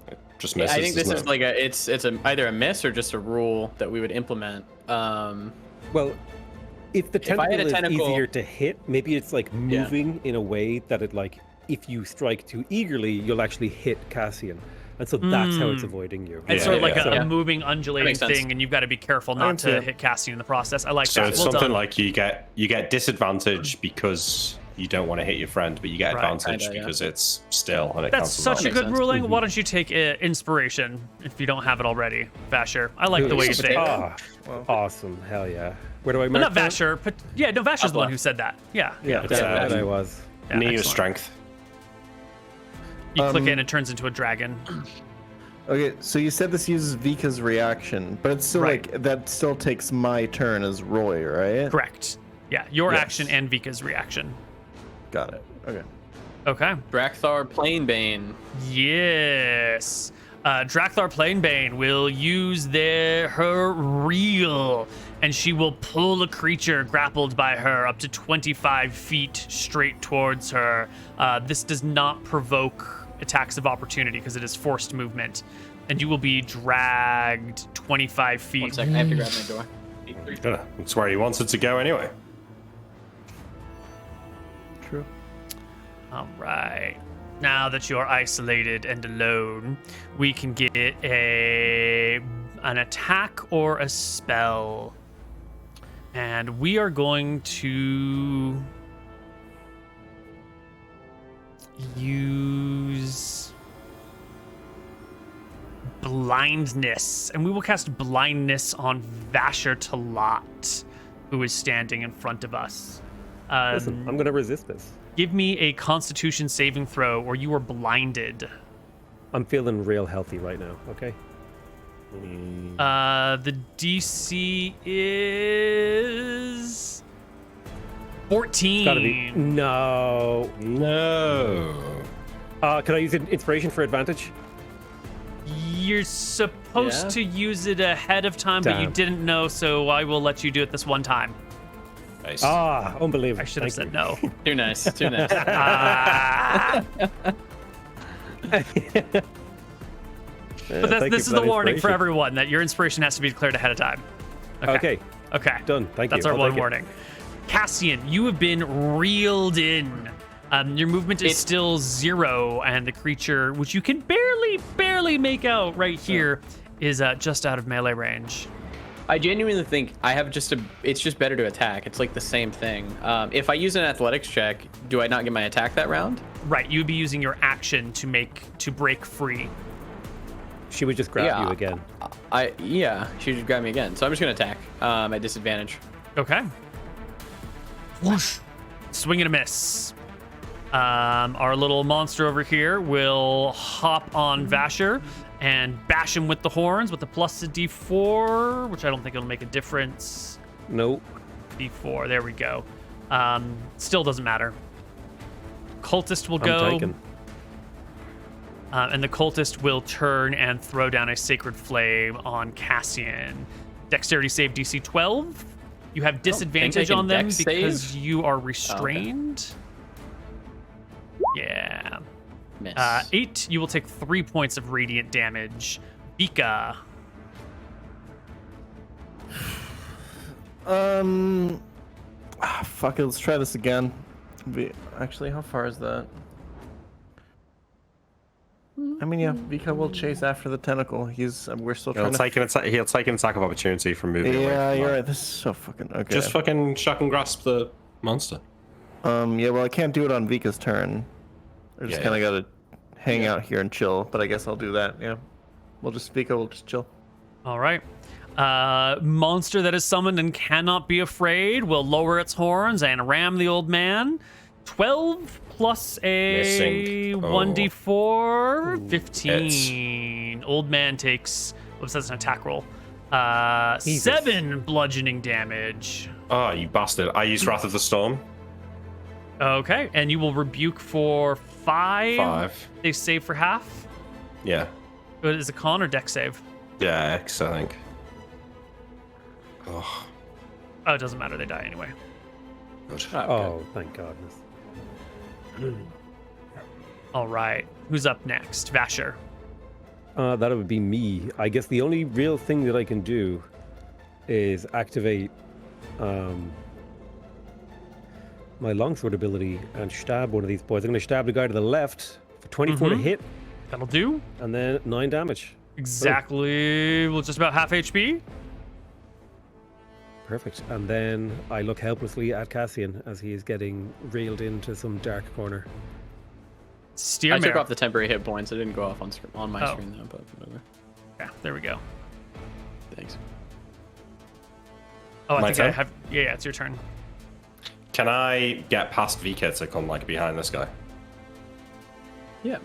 It just misses. I think this doesn't is it? like it's either a miss or just a rule that we would implement. Well, if the If I had tentacle a is tentacle- easier to hit, maybe it's like Yeah. moving in a way that it like, if you strike too eagerly, you'll actually hit Cassian. And so that's how it's avoiding you. It's Yeah, sort of like yeah. a moving, undulating makes sense. thing, and you've got to be careful not see to it. hit Cassian in the process. I like So that. it's Well something done. like you get disadvantage because you don't want to hit your friend, but you get Right. advantage Kinda, yeah. because it's still and it That's counts as such a damage. good sense. ruling. Why don't you take inspiration if you don't have it already, Vasher? I like the way you think. Ah, awesome. Hell yeah. Where do I Well, mark not that? Vasher, but yeah, no, Vasher's the one Abla. who said that. Yeah. Yeah, that I was. Yeah, Knee of excellent. strength. You click it and it turns into a dragon. Okay, so you said this uses Vika's reaction, but it's still Right. like that still takes my turn as Roy, right? Correct. Yeah, your Yes. action and Vika's reaction. Got it. Okay. Okay. Drakthar Planebane. Yes. Drakthar Planebane will use her reel, and she will pull a creature grappled by her up to 25 feet straight towards her. This does not provoke attacks of opportunity because it is forced movement, and you will be dragged 25 feet. 1 second, I have to grab my door. Yeah, that's where he wanted to go anyway. True. All right. Now that you're isolated and alone, we can get an attack or a spell. And we are going to use blindness. And we will cast blindness on Vasher Talat, who is standing in front of us. Listen, I'm going to resist this. Give me a Constitution saving throw, or you are blinded. I'm feeling real healthy right now, okay? The DC is 14. Gotta be. No. No. Can I use inspiration for advantage? You're supposed Yeah. to use it ahead of time, but you Damn. didn't know, so I will let you do it this one time. Nice. Ah, unbelievable. I should have said no. Too nice. Too nice. Ah. But this is the warning for everyone that your inspiration has to be declared ahead of time. Okay, Okay. done. Thank you. That's our I'll one take it. warning. Cassian, you have been reeled in. Your movement is still 0, and the creature, which you can barely make out right here, is just out of melee range. I genuinely think I have it's just better to attack. It's like the same thing. If I use an athletics check, do I not get my attack that round? Right, you'd be using your action to break free. She would just grab you again. She would grab me again. So I'm just gonna attack at disadvantage. Okay. Whoosh. Swing and a miss. Our little monster over here will hop on Vasher and bash him with the horns with a plus a D4, which I don't think it'll make a difference. Nope. D4, there we go. Still doesn't matter. Cultist will I'm go. taken. And the cultist will turn and throw down a sacred flame on Cassian. Dexterity save DC 12. You have disadvantage on them dex because save? you are restrained. Yeah. Miss. 8, you will take 3 points of radiant damage. Vika. Fuck it, let's try this again. Actually, how far is that? I mean, yeah, Vika will chase after the tentacle. We're still trying He'll take an attack of opportunity from moving away. Yeah, from you're that. right. This is so fucking okay. Just fucking shock and grasp the monster. Yeah, well, I can't do it on Vika's turn. I just Yeah, kind of gotta hang out here and chill. But I guess I'll do that. Yeah, Vika will just chill. All right. Monster that is summoned and cannot be afraid will lower its horns and ram the old man. 12 plus a Missing. 1d4, 15. Old man takes, whoops, that's an attack roll. 7 bludgeoning damage. Oh, you bastard. I used Wrath of the Storm. Okay, and you will rebuke for 5. 5. They save for half. Yeah. Is it con or deck save? Yeah, X, I think. Oh, Oh, it doesn't matter. They die anyway. good. Oh, thank goodness. All right. Who's up next? Vasher. That would be me. I guess the only real thing that I can do is activate my longsword ability and stab one of these boys. I'm going to stab the guy to the left for 24 to hit, That'll do. and then 9 damage. Exactly. Well, just about half HP. Perfect. And then I look helplessly at Cassian as he is getting reeled into some dark corner. Steer I took mare. off the temporary hit points. It didn't go off on my Oh. screen though, but whatever. Yeah, there we go. Thanks. Oh, I My think turn? I have. Yeah, it's your turn. Can I get past Vika to come like behind this guy? Yeah.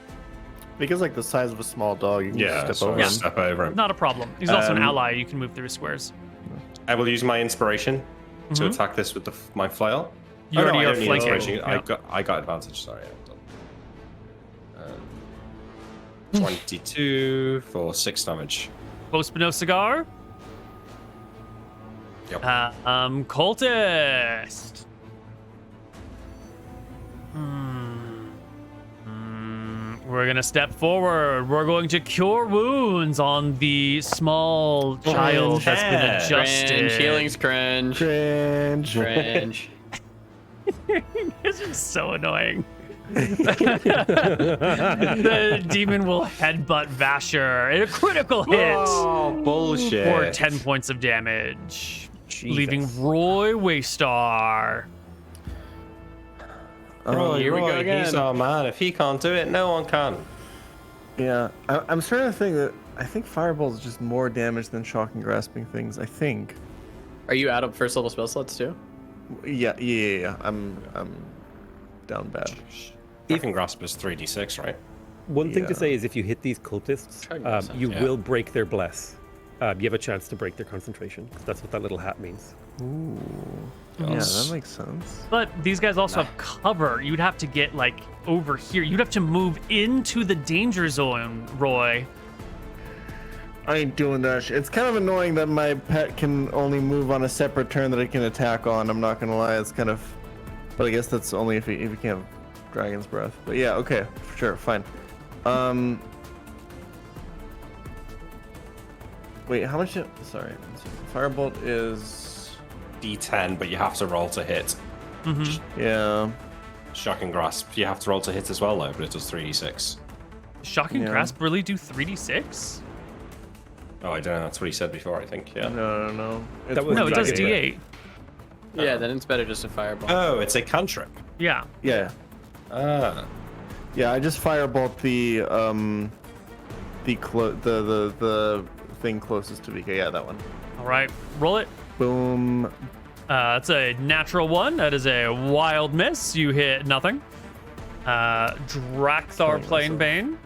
Vika's like the size of a small dog. You can Yeah, just so step over I'll him. step over him. Not a problem. He's also an Um, ally. You can move through his squares. I will use my inspiration to attack this with my flail. You already I are don't need flanking. inspiration. Yeah. I got advantage. Sorry. Hold on. 22 for 6 damage. Post no cigar. Yep. Cultist. We're gonna step forward. We're going to cure wounds on the small child that's been Cringe. adjusted. Cringe. Healing's cringe. Cringe. Cringe. This is so annoying. The demon will headbutt Vasher in a critical hit Oh, bullshit. for 10 points of damage, Jesus. leaving Roy Waystar. Roy, Here we go Roy, again. He's our man. If he can't do it, no one can. Yeah, I'm starting to think that I think Fireball is just more damage than Shock and Grasping things. I think. Are you out of first level spell slots too? Yeah. I'm down bad. Griffin grasp is 3d6, right? One thing to Yeah. say is if you hit these cultists, Try to make sense, you yeah. will break their bless. You have a chance to break their concentration. 'Cause that's what that little hat means. Ooh. Yeah, Yes. that makes sense. But these guys also have cover. You'd have to get like over here. You'd have to move into the danger zone, Roy. I ain't doing that shit. It's kind of annoying that my pet can only move on a separate turn that it can attack on. I'm not gonna lie, it's kind of. But I guess that's only if you can't have Dragon's Breath. But yeah, okay, sure, fine. Wait, how much? Sorry, Firebolt is D10, but you have to roll to hit. Yeah. Shocking Grasp, you have to roll to hit as well, though, but it does 3d6. Shocking Yeah. Grasp really do 3d6? Oh, I don't know. That's what he said before, I think. Yeah. No. That was- No, it does Dragon D8. Yeah, then it's better just to fireball. Oh, it's a cantrip. Yeah. Yeah. Ah. Yeah, I just firebolt the thing closest to Vika. Yeah, that one. All right, roll it. Boom. That's a natural 1. That is a wild miss. You hit nothing. Drakthar Planebane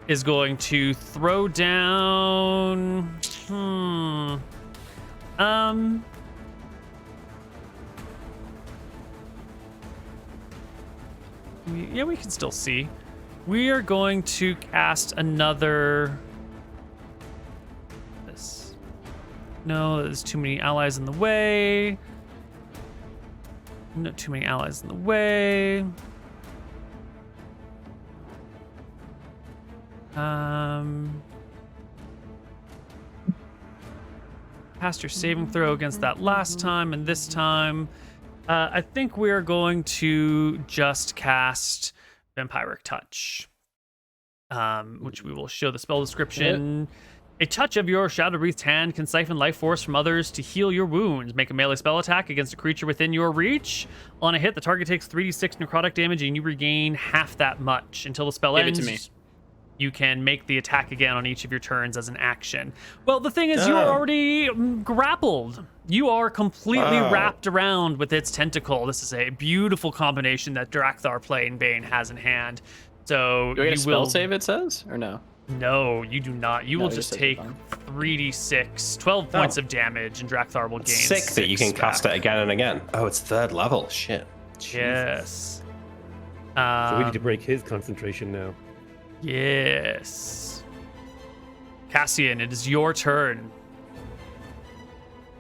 is going to throw down. Yeah, we can still see. We are going to cast another. This. No, there's too many allies in the way. Not too many allies in the way. Passed your saving throw against that last time, and this time, I think we're going to just cast Vampiric Touch, which we will show the spell description. A touch of your Shadow-Breathed hand can siphon life force from others to heal your wounds. Make a melee spell attack against a creature within your reach. On a hit, the target takes 3d6 necrotic damage, and you regain half that much. Until the spell Give it ends, to me. you can make the attack again on each of your turns as an action. Well, the thing is, you are already grappled. You are completely wrapped around with its tentacle. This is a beautiful combination that Drakthar Planebane has in hand. So Do I get a you spell will save, it says? Or no? No, you do not. You No, will it just just says take you're 3d6, 12 points of damage, and Drakthar will gain Sick that you can 6 cast it back. again and again. Oh, it's 3rd level. Shit. Yes. So we need to break his concentration now. Yes. Cassian, it is your turn.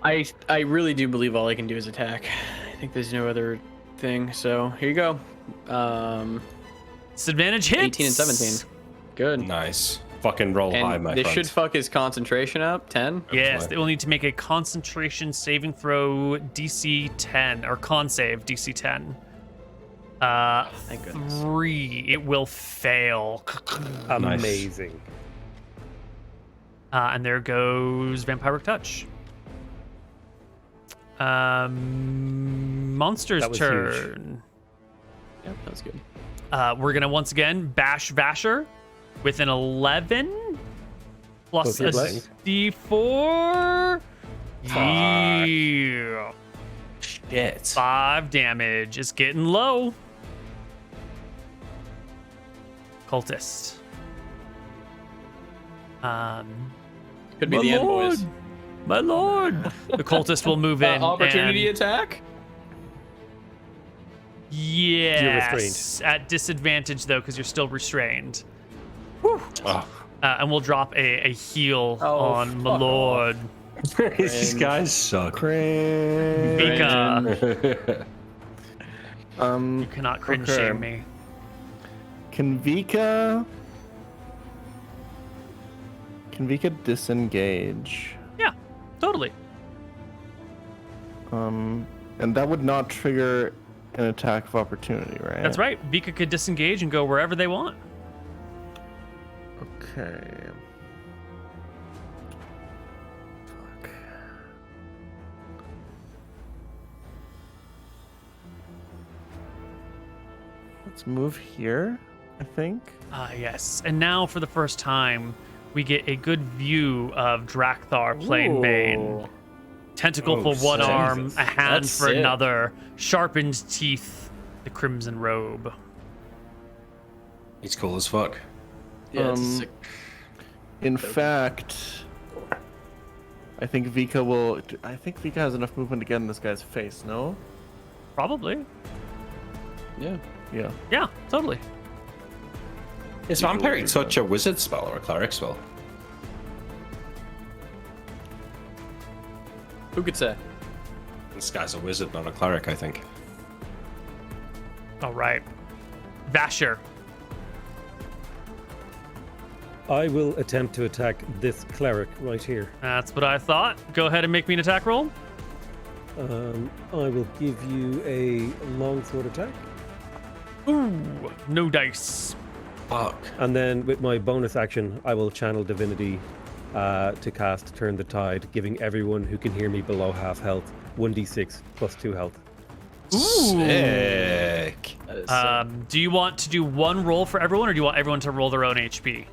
I really do believe all I can do is attack. I think there's no other thing. So here you go. Disadvantage hits. 18 and 17. Good. Nice. Fucking roll high, And my this friend. should fuck his concentration up. 10. Yes, Hopefully. they will need to make a concentration saving throw DC 10, or con save DC 10. Thank goodness. 3. It will fail. Amazing. And there goes Vampiric Touch. Monster's That was huge. turn. Yep, that's good. We're gonna once again bash Vasher with an 11 plus Both your a blessings. D4. Yeah. Shit. 5 damage. It's getting low. Cultist. Could be the end, boys. My lord. The cultist will move in. Opportunity and, attack? yes. restrained. At disadvantage though, because you're still restrained. Oh. And we'll drop a heal Oh, on my fuck lord. These guys suck. Cringe. Vika. Um, You cannot cringe Okay. shame me. Can Vika disengage? Yeah, totally. And that would not trigger an attack of opportunity, right? That's right. Vika could disengage and go wherever they want. Okay. Fuck. Let's move here, I think. Yes. And now, for the first time, we get a good view of Drakthar Planebane. Ooh. Tentacle Oh, for one sick. arm, a hand That's for sick. another, sharpened teeth, the crimson robe. He's cool as fuck. Yeah, it's Um, sick. In fact, I think Vika has enough movement to get in this guy's face, no? Probably. Yeah. Yeah. Yeah, totally. Is Vampiric Touch a wizard spell or a cleric spell? Who could say? This guy's a wizard, not a cleric, I think. All right. Vasher. I will attempt to attack this cleric right here. That's what I thought. Go ahead and make me an attack roll. I will give you a longsword attack. Ooh, no dice. Fuck. And then with my bonus action, I will channel divinity to cast Turn the Tide, giving everyone who can hear me below half health 1d6 plus 2 health. Sick. That is sick. Do you want to do one roll for everyone, or do you want everyone to roll their own HP?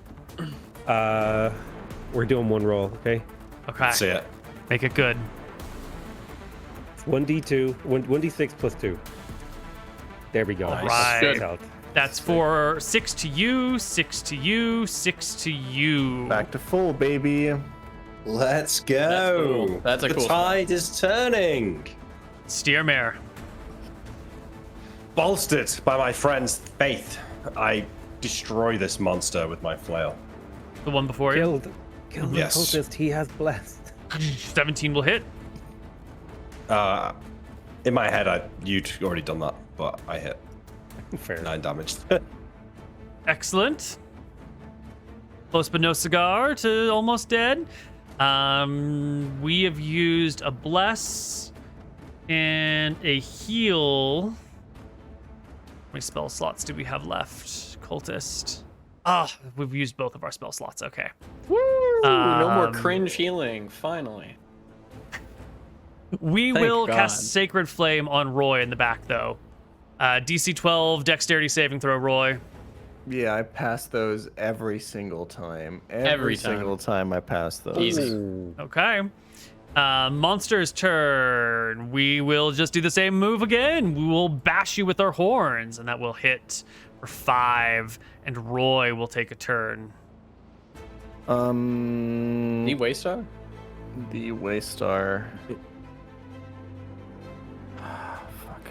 We're doing one roll, okay? Okay. See it. Make it good. It's 1d6 plus 2. There we go. Alright. Six health. That's for 6 to you, 6 to you, 6 to you. Back to full, baby. Let's go. cool. That's a the cool tide is turning. Steermare. Bolstered by my friend's faith, I destroy this monster with my flail. The one before you. Kill the Yes. cultist. He has blessed. 17 will hit. In my head, you'd already done that, but I hit Fair. 9 damage. Excellent. Close but no cigar to almost dead. We have used a bless and a heal. How many spell slots do we have left? Cultist. We've used both of our spell slots. Okay. Woo! No more Um, cringe healing. Finally. We Thank will God. cast Sacred Flame on Roy in the back, though. DC 12, Dexterity saving throw, Roy. Yeah, I pass those every single time. Every time. single time I pass those. Easy. Okay. Monster's turn. We will just do the same move again. We will bash you with our horns, and that will hit for 5. And Roy will take a turn. The The Waystar? Waystar. Fuck.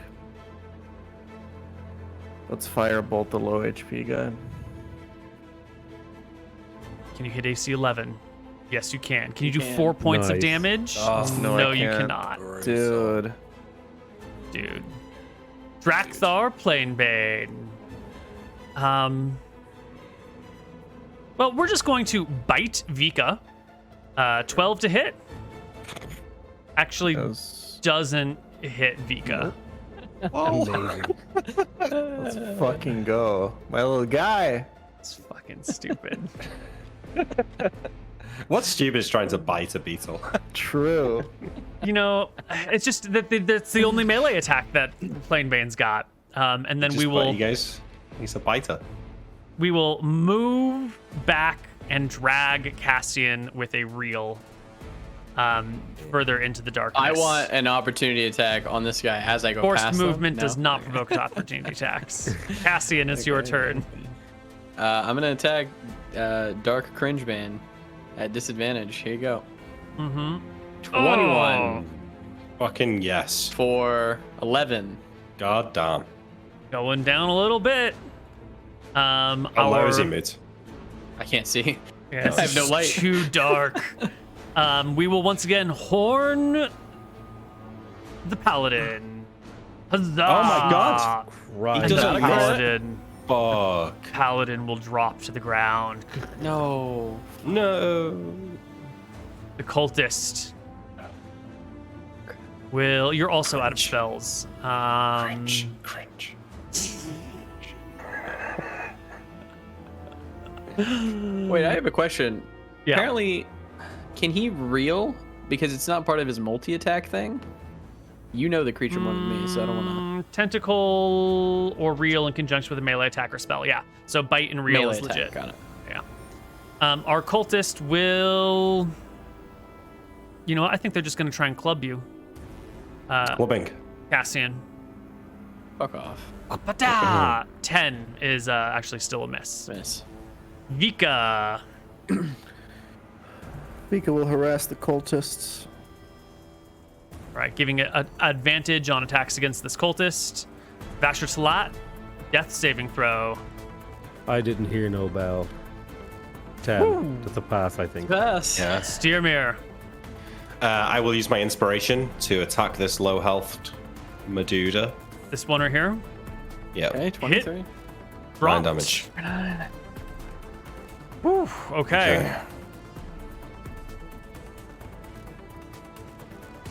Let's firebolt the low HP guy. Can you hit AC 11? Yes, you can. Can you do can. 4 points of Nice. damage? Oh, no, I you can't. cannot, Dude. dude. Drakthar Planebane. Well, we're just going to bite Vika. 12 to hit. Actually, That was... doesn't hit Vika. Amazing. Let's fucking go. My little guy. It's fucking stupid. What's stupid is trying to bite a beetle. True. You know, it's just that that's the only melee attack that Planebane's got. And then Just we bite will you guys. He's a biter. move back and drag Cassian with a reel further into the darkness. I want an opportunity attack on this guy as I go Forced past him. movement No? does not provoke opportunity attacks. Cassian, it's your turn. I'm gonna attack Dark Cringe Bane at disadvantage. Here you go. Mm-hmm. 21 Fucking yes. for 11. God damn. Going down a little bit. How low is he, Moot? I can't see. Yeah, I have no light. Too dark. We will once again horn the paladin. Huzzah! Oh my God. Right. And doesn't the get it. paladin. Fuck. Paladin will drop to the ground. No. No. The cultist will. You're also out of spells. Cringe. Wait, I have a question. Yeah. Apparently, can he reel? Because it's not part of his multi-attack thing. You know the creature more than me, so I don't want Tentacle or reel in conjunction with a melee attack or spell. Yeah. So bite and to. reel Melee is attack. legit. Got it. Yeah. Our cultist will. You know what? I think they're just going to try and club you. Clubbing. Cassian. Fuck off. Ba-da! 10 is actually still a miss. Miss. Vika. Vika will harass the cultists. All right, giving it an advantage on attacks against this cultist. Vasher Talat, death saving throw. I didn't hear no bell. 10. That's a pass, I think. Pass. Yeah. Steermere. I will use my inspiration to attack this low health Medusa. This one right here. Yep. Okay, 23. Dropped. 9 damage. Whew, okay.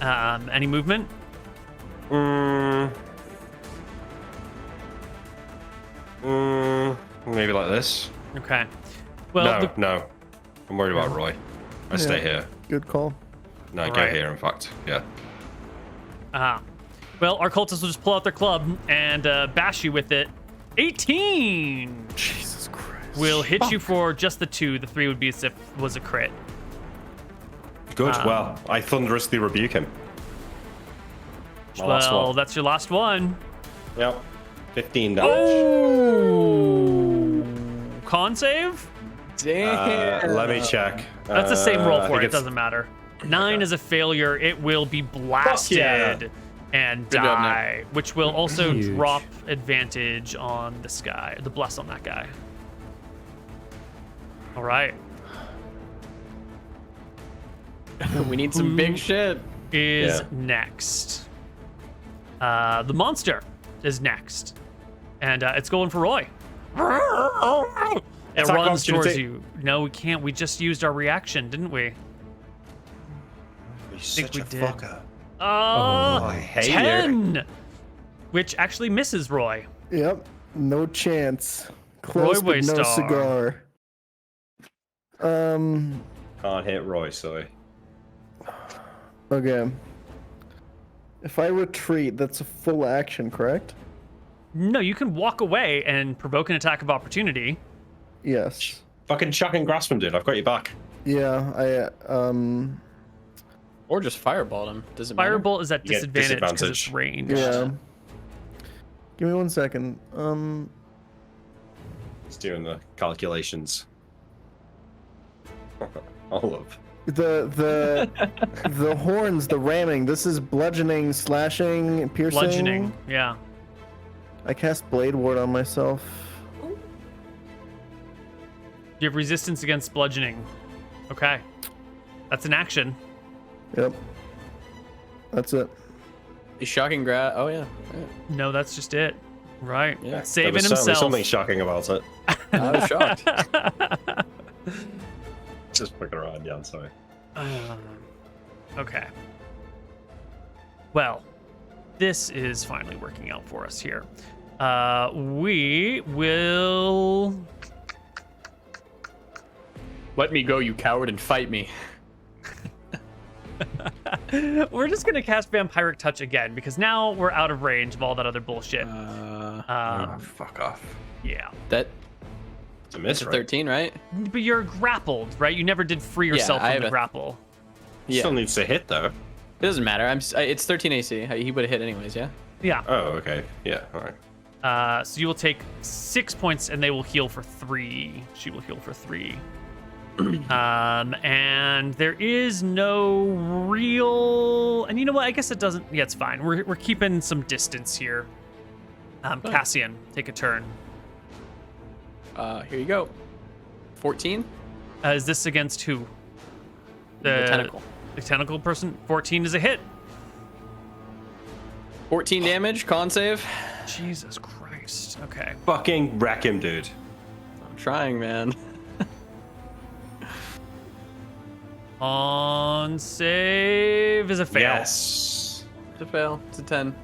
Any movement? Maybe like this. Okay. Well, No. I'm worried about Roy. I stay here. Good call. No, go Right. here, in fact. Yeah. Well, our cultists will just pull out their club and bash you with it. 18 Jesus Christ. will hit you for just the 2. The 3 would be as if it was a crit. Good. Well, I thunderously rebuke him. My last Well, one. that's your last one. Yep. 15 damage. Oh! Con save? Damn. Let me check. That's the same roll I for think it. It it's- doesn't matter. 9 is a failure. It will be blasted yeah. and Good job, Nick. die, which will also Huge. drop advantage on this guy, the bless on that guy. All right. We need some big shit. Is Yeah. next. The monster is next. And it's going for Roy. It Attack runs towards opportunity. you. No, we can't. We just used our reaction, didn't we? You're think such we a did. fucker. Oh, I hate you. 10! Which actually misses Roy. Yep. No chance. Close, Roy but no Waystar. cigar. Can't hit Roy, sorry. Okay. If I retreat, that's a full action, correct? No, you can walk away and provoke an attack of opportunity. Yes. Fucking chuck and grasp him, dude. I've got your back. Yeah, Or just fireball him. Doesn't matter. Firebolt is at You get disadvantage because it's disadvantage. ranged. yeah. Give me 1 second. He's doing the calculations. All of. The horns, the ramming. This is bludgeoning, slashing, piercing. Bludgeoning, yeah. I cast Blade Ward on myself. You have resistance against bludgeoning. Okay. That's an action. Yep. That's it. He's shocking grab. Oh yeah. No, that's just it. Right. Yeah. Saving There was certainly himself. something shocking about it. I was shocked. Just fucking around, yeah, I'm sorry. Okay. Well, this is finally working out for us here. We will. Let me go, you coward, and fight me. We're just gonna cast Vampiric Touch again because now we're out of range of all that other bullshit. Fuck off. Yeah. That It's a miss, It's a right? 13, right? But you're grappled, right? You never did free yourself I from have the a- grapple. Yeah. Still needs to hit, though. It doesn't matter. It's 13 AC. He would have hit anyways, yeah? Yeah. Oh, okay. Yeah, alright. So you will take 6 points, and they will heal for 3. She will heal for 3. And there is no real. And you know what? I guess it doesn't. Yeah, it's fine. We're keeping some distance here. Cassian, take a turn. Here you go. 14? Is this against who? The tentacle. The tentacle person. 14 is a hit. 14 damage, con save. Jesus Christ. Okay. Fucking wreck him, dude. I'm trying, man. On save is a fail. Yes. It's a fail. It's a 10.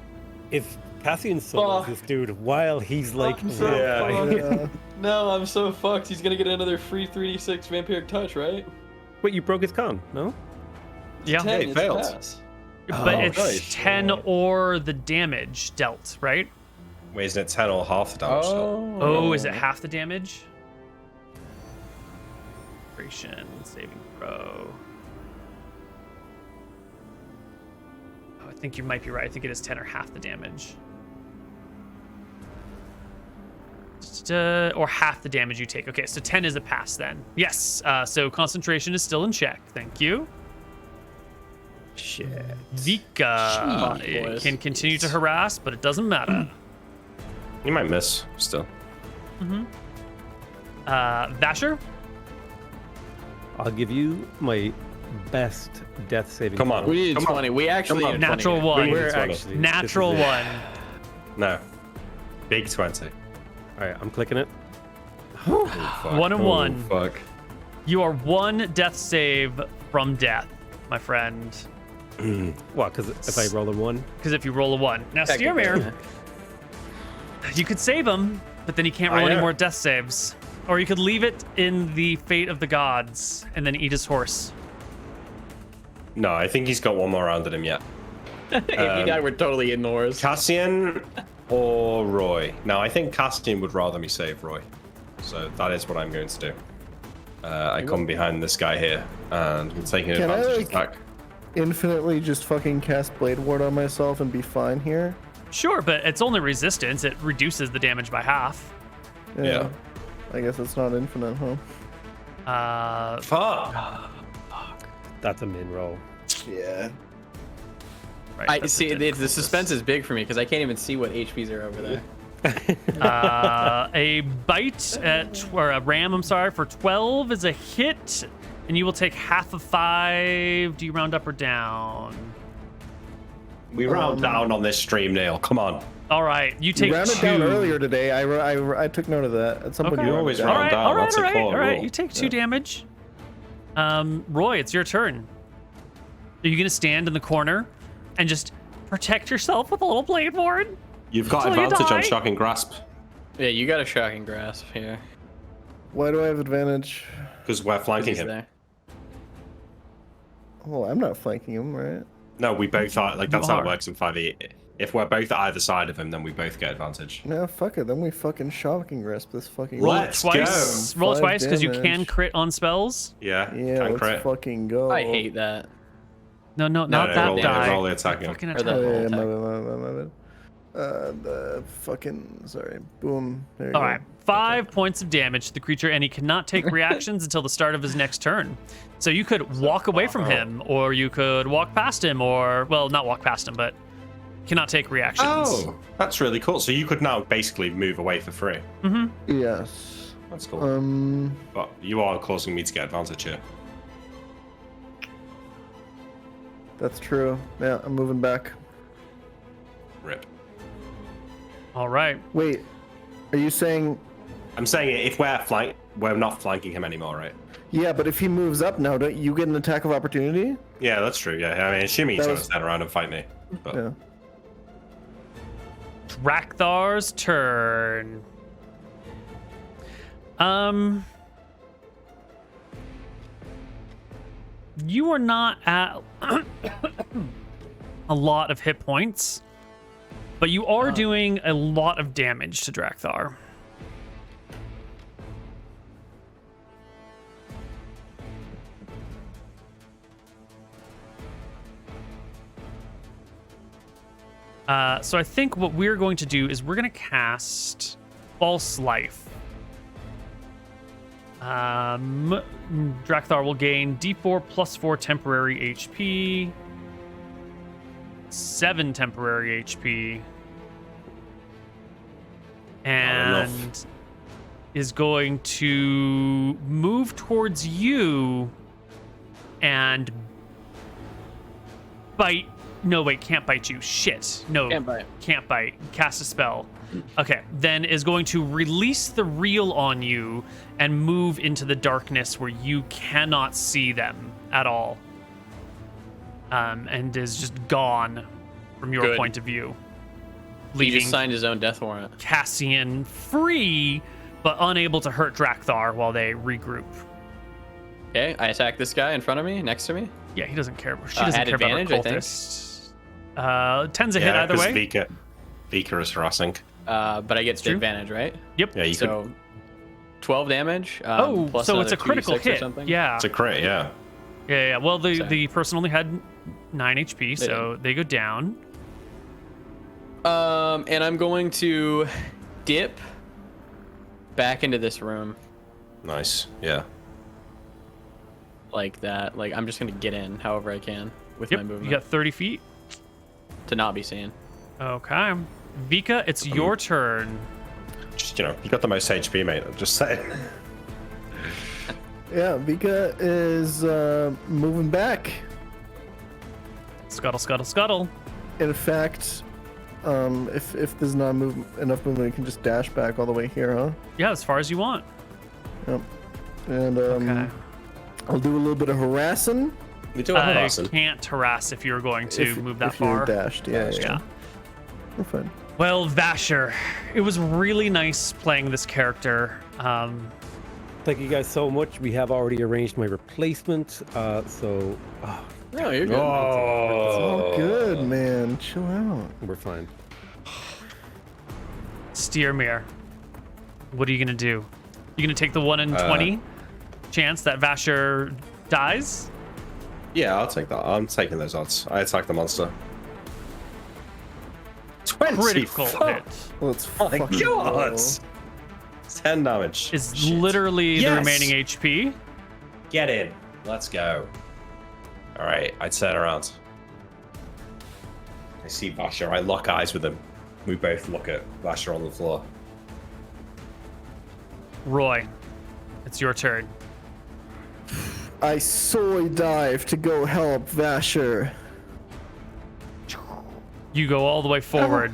If Cassian summons Fuck. this dude while he's like, Yeah. No, I'm so fucked. He's gonna get another free 3d6 vampiric touch, right? wait, you broke his con? No. Yeah. 10, Hey, it's failed. a pass. But Oh, it's nice. 10 or the damage dealt, right? Wait, isn't it 10 or half the damage still? Oh, is it half the damage? Concentration, saving throw. Oh, I think you might be right. I think it is 10 or half the damage. Or half the damage you take. Okay, so 10 is a pass then. Yes, so concentration is still in check. Thank you. Shit. Vika Jeez, boys. can continue to harass, but it doesn't matter. You might miss still. Vasher? I'll give you my best death saving. Come on. throw. We needed Come on. 20. We actually Come on. needed 20 Natural here. one. We We're needed 20. actually- Natural This is it. one. No. Big 20. All right, I'm clicking it. Oh, fuck. 1 and Oh, 1. Fuck. You are 1 death save from death, my friend. What? Because if I roll a 1, Because if you roll a 1. Now, Steermere, you could save him, but then he can't roll any more death saves. Or you could leave it in the fate of the gods and then eat his horse. No, I think he's got one more round in him yet. If you die, we're totally indoors. Cassian or Roy? No, I think Cassian would rather me save Roy. So that is what I'm going to do. I come behind this guy here and I'm taking Can I, advantage of like, that. Infinitely just fucking cast Blade Ward on myself and be fine here? Sure, but it's only resistance. It reduces the damage by half. Yeah. I guess it's not infinite, huh? Fuck. that's a min roll. Yeah. Right, I that's see. a The suspense is big for me because I can't even see what HPs are over there. A bite or a ram, I'm sorry, for 12 is a hit, and you will take half of 5. Do you round up or down? We round down on this stream, Neil. Come on. All right, you take You rounded 2. down earlier today. I took note of that. At some point, Okay. you You always rounded down. round down. That's a core all right. rule. You take 2 damage. Roy, it's your turn. Are you gonna stand in the corner and just protect yourself with a little blade ward? You've got Until you advantage on die. shocking grasp Yeah, you got a shocking grasp here. Why do I have advantage? because we're flanking He's him. there. Well, I'm not flanking him, right? No, we both are. Like that's You how are. it works in 5e. If we're both at either side of him, then we both get advantage. No, fuck it. Then we fucking shocking grasp this fucking. Roll guy. it Let's twice. go. Roll it 5 twice because you can damage. crit on spells. Yeah. Yeah, Can let's crit. fucking go. I hate that. No, No, not no, that roll, die. roll the attack. Fucking Or attack. the- Oh, yeah, attack. my bad. The fucking sorry. Boom. There you All go. right, 5 points of damage to the creature, and he cannot take reactions until the start of his next turn. So you could walk away from him, or you could walk past him, or, well, not walk past him, but cannot take reactions. Oh, that's really cool. So you could now basically move away for free. Yes. That's cool. Um. But you are causing me to get advantage here. That's true. Yeah, I'm moving back. Rip. All right. Wait, are you saying? I'm saying if we're not flanking him anymore, right? Yeah, but if he moves up now, don't you get an attack of opportunity? Yeah, that's true. Yeah, I mean, assuming he's That going to was- stand around and fight me. But Yeah. Drakthar's turn. You are not at a lot of hit points, but you are doing a lot of damage to Drakthar. So I think what we're going to do is we're going to cast False Life. Drakthar will gain D4 plus 4 temporary HP, 7 temporary HP, and is going to move towards you and bite. No, wait, can't bite you. Shit. No, Can't bite. Can't bite. Cast a spell. Okay, then is going to release the reel on you and move into the darkness where you cannot see them at all. And is just gone from your Good. point of view. He Leaving just signed his own death warrant. Cassian free, but unable to hurt Drakthar while they regroup. Okay, I attack this guy in front of me, next to me. Yeah, he doesn't care. She doesn't At care about her advantage, I think. cultist. 10's a hit yeah, either way. Vika is harassing. But I get the true. advantage, right? Yep. Yeah, you could. So 12 damage. Oh, plus so it's a another critical 2d6 or hit. something. Yeah. It's a crit, yeah. Yeah. Well, the Sorry. person only had 9 HP, so they go down. And I'm going to dip back into this room Nice. Yeah. like that. Like I'm just gonna get in however I can with my Yep. movement You got 30 feet. to not be seen. Okay. Vika, it's your turn. Just, you got the most HP, mate. I'm just saying. Yeah, Vika is moving back. Scuttle, scuttle, scuttle. In fact, if there's not enough movement, you can just dash back all the way here, huh? Yeah, as far as you want. Yep. And Okay. I'll do a little bit of harassing. We do a harassing. Can't harass if you're going to move that if you're far. dashed, yeah. Yeah. We're fine. Well, Vasher, it was really nice playing this character. Thank you guys so much. We have already arranged my replacement. So No, you're good. It's Oh, all good, man. Chill out. we're fine. Steermere, what are you gonna do? You gonna take the 1 in 20 chance that Vasher dies? Yeah, I'll take that. I'm taking those odds. I attack the monster. 20. Critical hit. Let's Oh my fucking god! go. 10 damage. Is Shit. literally the Yes! remaining HP. Get in. Let's go. Alright, I turn around. I see Vasher. I lock eyes with him. We both look at Vasher on the floor. Roy, it's your turn. I soy dive to go help Vasher. You go all the way forward.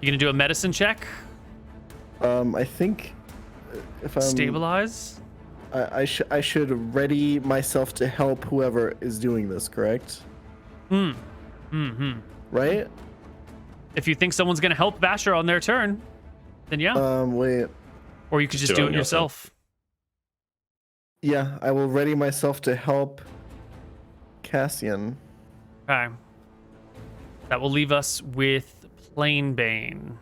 You gonna do a medicine check? I think if I'm Stabilize? I should ready myself to help whoever is doing this, correct? Right? If you think someone's gonna help Vasher on their turn, then yeah. Wait. Or you could just do it yourself. Yeah, I will ready myself to help Cassian. Okay. That will leave us with Planebane.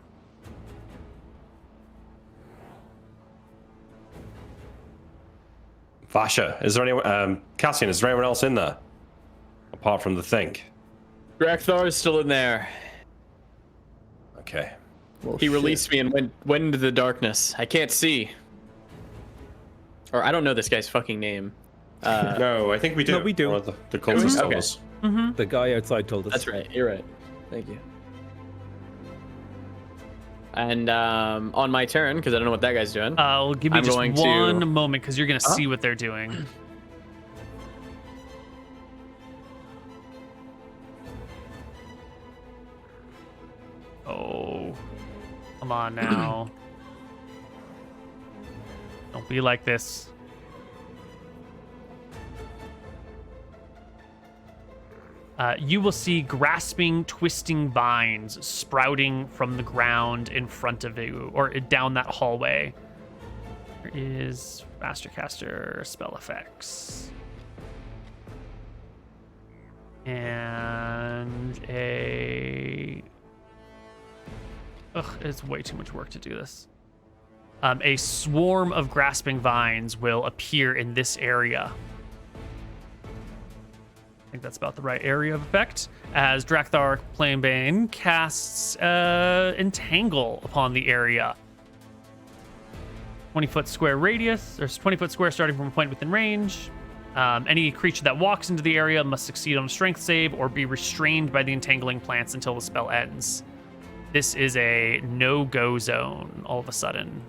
Vasher, is there anyone? Cassian, is there anyone else in there? Apart from the thing? Drakthar is still in there. Okay. Well, He shit. released me and went into the darkness. I can't see. Or I don't know this guy's fucking name. No, I think we do. No, we do. One of the cultists told Okay. us. The guy outside told us. That's right. You're right. Thank you. And on my turn, because I don't know what that guy's doing. Give me I'm just going to- one moment because you're gonna see what they're doing. Oh, come on now. Don't be like this. You will see grasping, twisting vines sprouting from the ground in front of you, or down that hallway. There is Mastercaster spell effects. And a... Ugh, it's way too much work to do this. A swarm of grasping vines will appear in this area. I think that's about the right area of effect. As Drakthar Planebane casts Entangle upon the area. 20-foot square radius, or 20-foot square starting from a point within range. Any creature that walks into the area must succeed on a strength save or be restrained by the entangling plants until the spell ends. This is a no-go zone all of a sudden.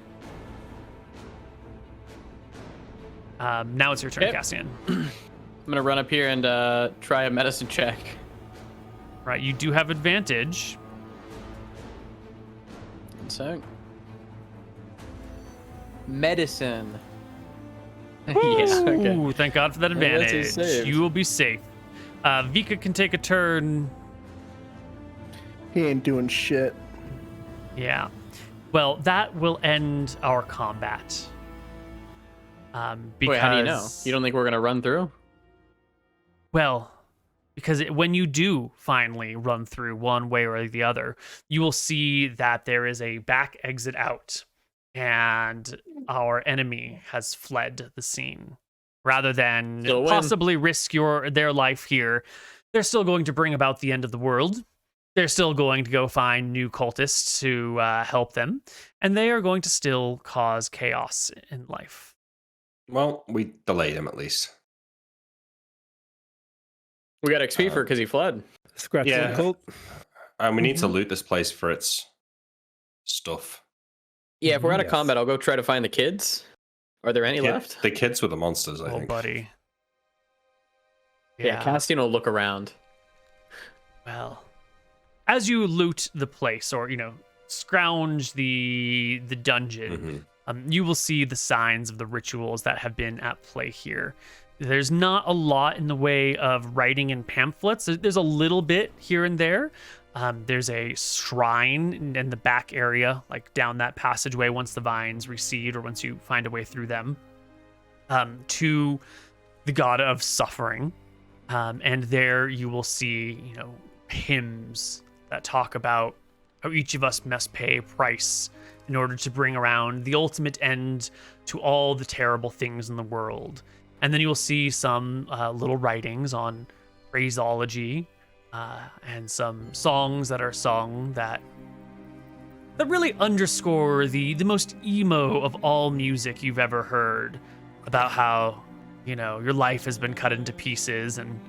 Now it's your turn, Yep. Cassian. I'm gonna run up here and try a medicine check. Right, you do have advantage. So, medicine. Yeah. Okay. Ooh, thank God for that Well, that's a advantage. save. You will be safe. Vika can take a turn. He ain't doing shit. Yeah. Well, that will end our combat. Because, Wait, how do you know? You don't think we're gonna run through? Well, because when you do finally run through one way or the other, you will see that there is a back exit out, and our enemy has fled the scene. Rather than Still win. possibly risk their life here, they're still going to bring about the end of the world. They're still going to go find new cultists to help them, and they are going to still cause chaos in life. Well, we delayed him at least. We got XP for because he fled. Scratch Yeah. the cult. And we need to loot this place for its stuff. Yeah, if we're out of Yes. combat, I'll go try to find the kids. Are there any Kid- left? The kids were the monsters, I Oh, think. buddy. Yeah, Castian will look around. Well, as you loot the place, or scrounge the dungeon, you will see the signs of the rituals that have been at play here. There's not a lot in the way of writing in pamphlets. There's a little bit here and there. There's a shrine in the back area, like down that passageway once the vines recede or once you find a way through them, to the god of suffering. And there you will see, hymns that talk about how each of us must pay a price in order to bring around the ultimate end to all the terrible things in the world. And then you will see some little writings on phraseology and some songs that are sung that really underscore the most emo of all music you've ever heard, about how, your life has been cut into pieces and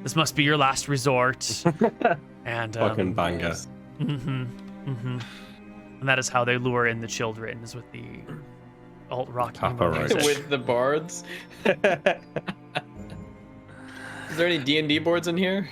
this must be your last resort. And Fucking banger. And that is how they lure in the children, is with the alt rock Papa music. With the bards. Is there any D&D boards in here?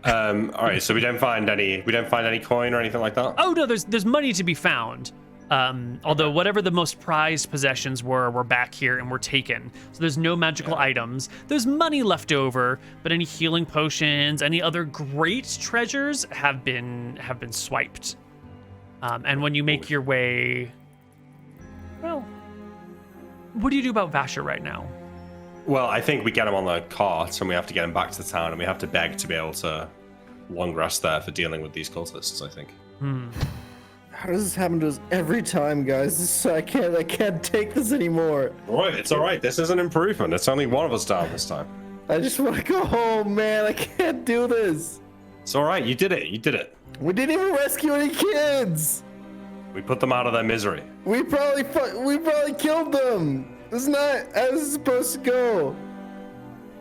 All right, so we don't find any coin or anything like that. Oh no, there's money to be found. Although whatever the most prized possessions were back here and were taken. So there's no magical items. There's money left over, but any healing potions, any other great treasures have been swiped. And when you make your way, well, what do you do about Vasher right now? Well, I think we get him on the cart and we have to get him back to the town and we have to beg to be able to long rest there for dealing with these cultists, I think. How does this happen to us every time, guys? I can't take this anymore. Right, it's all right. This is an improvement. It's only one of us down this time. I just want to go home, man. I can't do this. It's all right. You did it. You did it. We didn't even rescue any kids. We put them out of their misery. We probably killed them. This is not how this is supposed to go.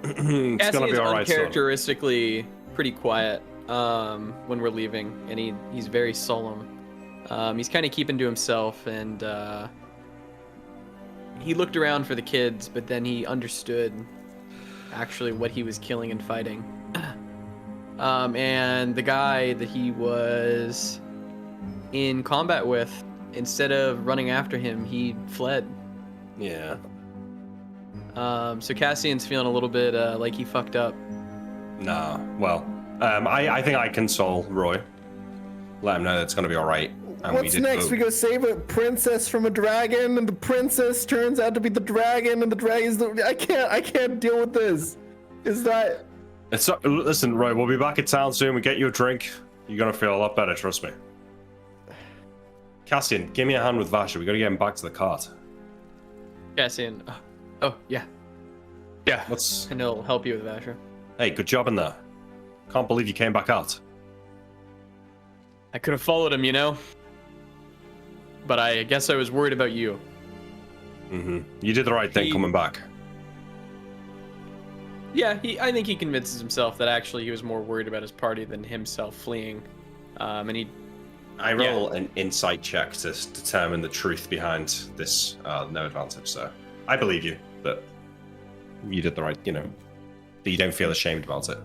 It's going to be all right, son. Uncharacteristically pretty quiet when we're leaving, and he's very solemn. He's kind of keeping to himself, and he looked around for the kids, but then he understood actually what he was killing and fighting. And the guy that he was in combat with, instead of running after him, he fled. Yeah. So Cassian's feeling a little bit like he fucked up. Nah. Well, I think I console Roy. Let him know that it's going to be all right. And What's next? We go save a princess from a dragon, and the princess turns out to be the dragon, and the dragon's I can't deal with this. Is that? Listen, Roy, we'll be back in town soon. We get you a drink. You're going to feel a lot better, trust me. Cassian, give me a hand with Vasher. We got to get him back to the cart. Cassian. Oh, yeah. Yeah. And he'll help you with Vasher. Hey, good job in there. Can't believe you came back out. I could have followed him, but I guess I was worried about you. You did the right thing coming back. Yeah, I think he convinces himself that actually he was more worried about his party than himself fleeing. I roll an insight check to determine the truth behind this no advantage, so I believe you that you did the right, that you don't feel ashamed about it.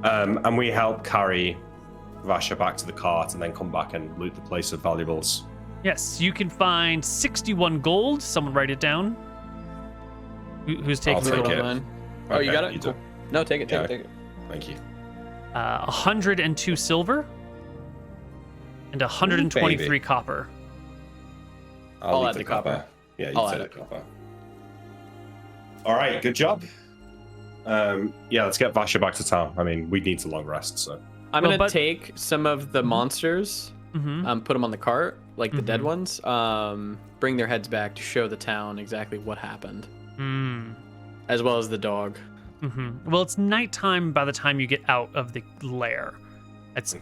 And we help carry Vasher back to the cart and then come back and loot the place of valuables. Yes, you can find 61 gold. Someone write it down. Who's taking I'll take it? it. Oh, you got it? You Cool. No, take it. Thank you. 102 silver and 123 baby. copper. I'll leave add the copper. Yeah, I'll you add said it. copper. All right, good job. Let's get Vasher back to town. I mean, we need to long rest, so. I'm going to take some of the monsters, Mm-hmm. put them on the cart, like the dead ones, bring their heads back to show the town exactly what happened, as well as the dog. Well, it's nighttime by the time you get out of the lair. It's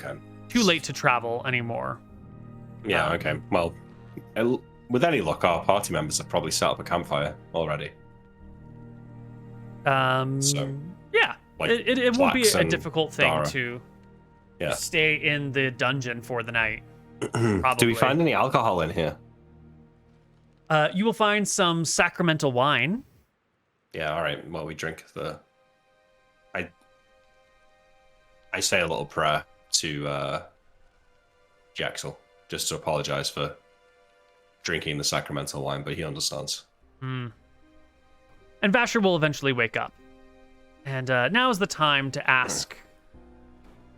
too late to travel anymore. Yeah, okay. Well, with any luck, our party members have probably set up a campfire already. So, yeah, like it won't be Flax a and difficult thing Dara. to Yeah. stay in the dungeon for the night. Do we find any alcohol in here? You will find some sacramental wine. Yeah, all right. Well, we drink the. I say a little prayer to Jaxel just to apologize for drinking the sacramental wine, but he understands. And Vasher will eventually wake up. And now is the time to ask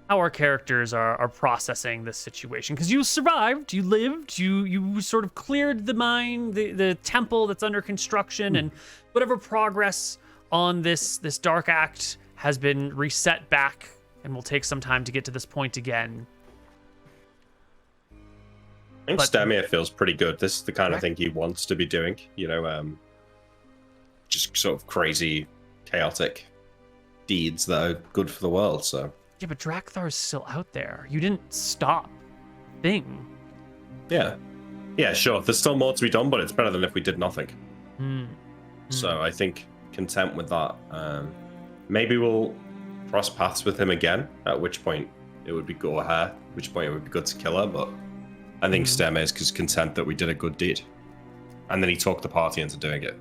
how our characters are processing this situation. Because you survived, you lived, you sort of cleared the mine, the temple that's under construction, and whatever progress on this dark act has been reset back and will take some time to get to this point again. I think Stemir feels pretty good. This is the kind of thing he wants to be doing, just sort of crazy, chaotic deeds that are good for the world, so. Yeah, but Drakthar's still out there. You didn't stop Thing. Yeah, sure. There's still more to be done, but it's better than if we did nothing. So I think content with that. Maybe we'll cross paths with him again, at which point it would be go ahead, at which point it would be good to kill her, but I think Stemir is content that we did a good deed. And then he talked the party into doing it.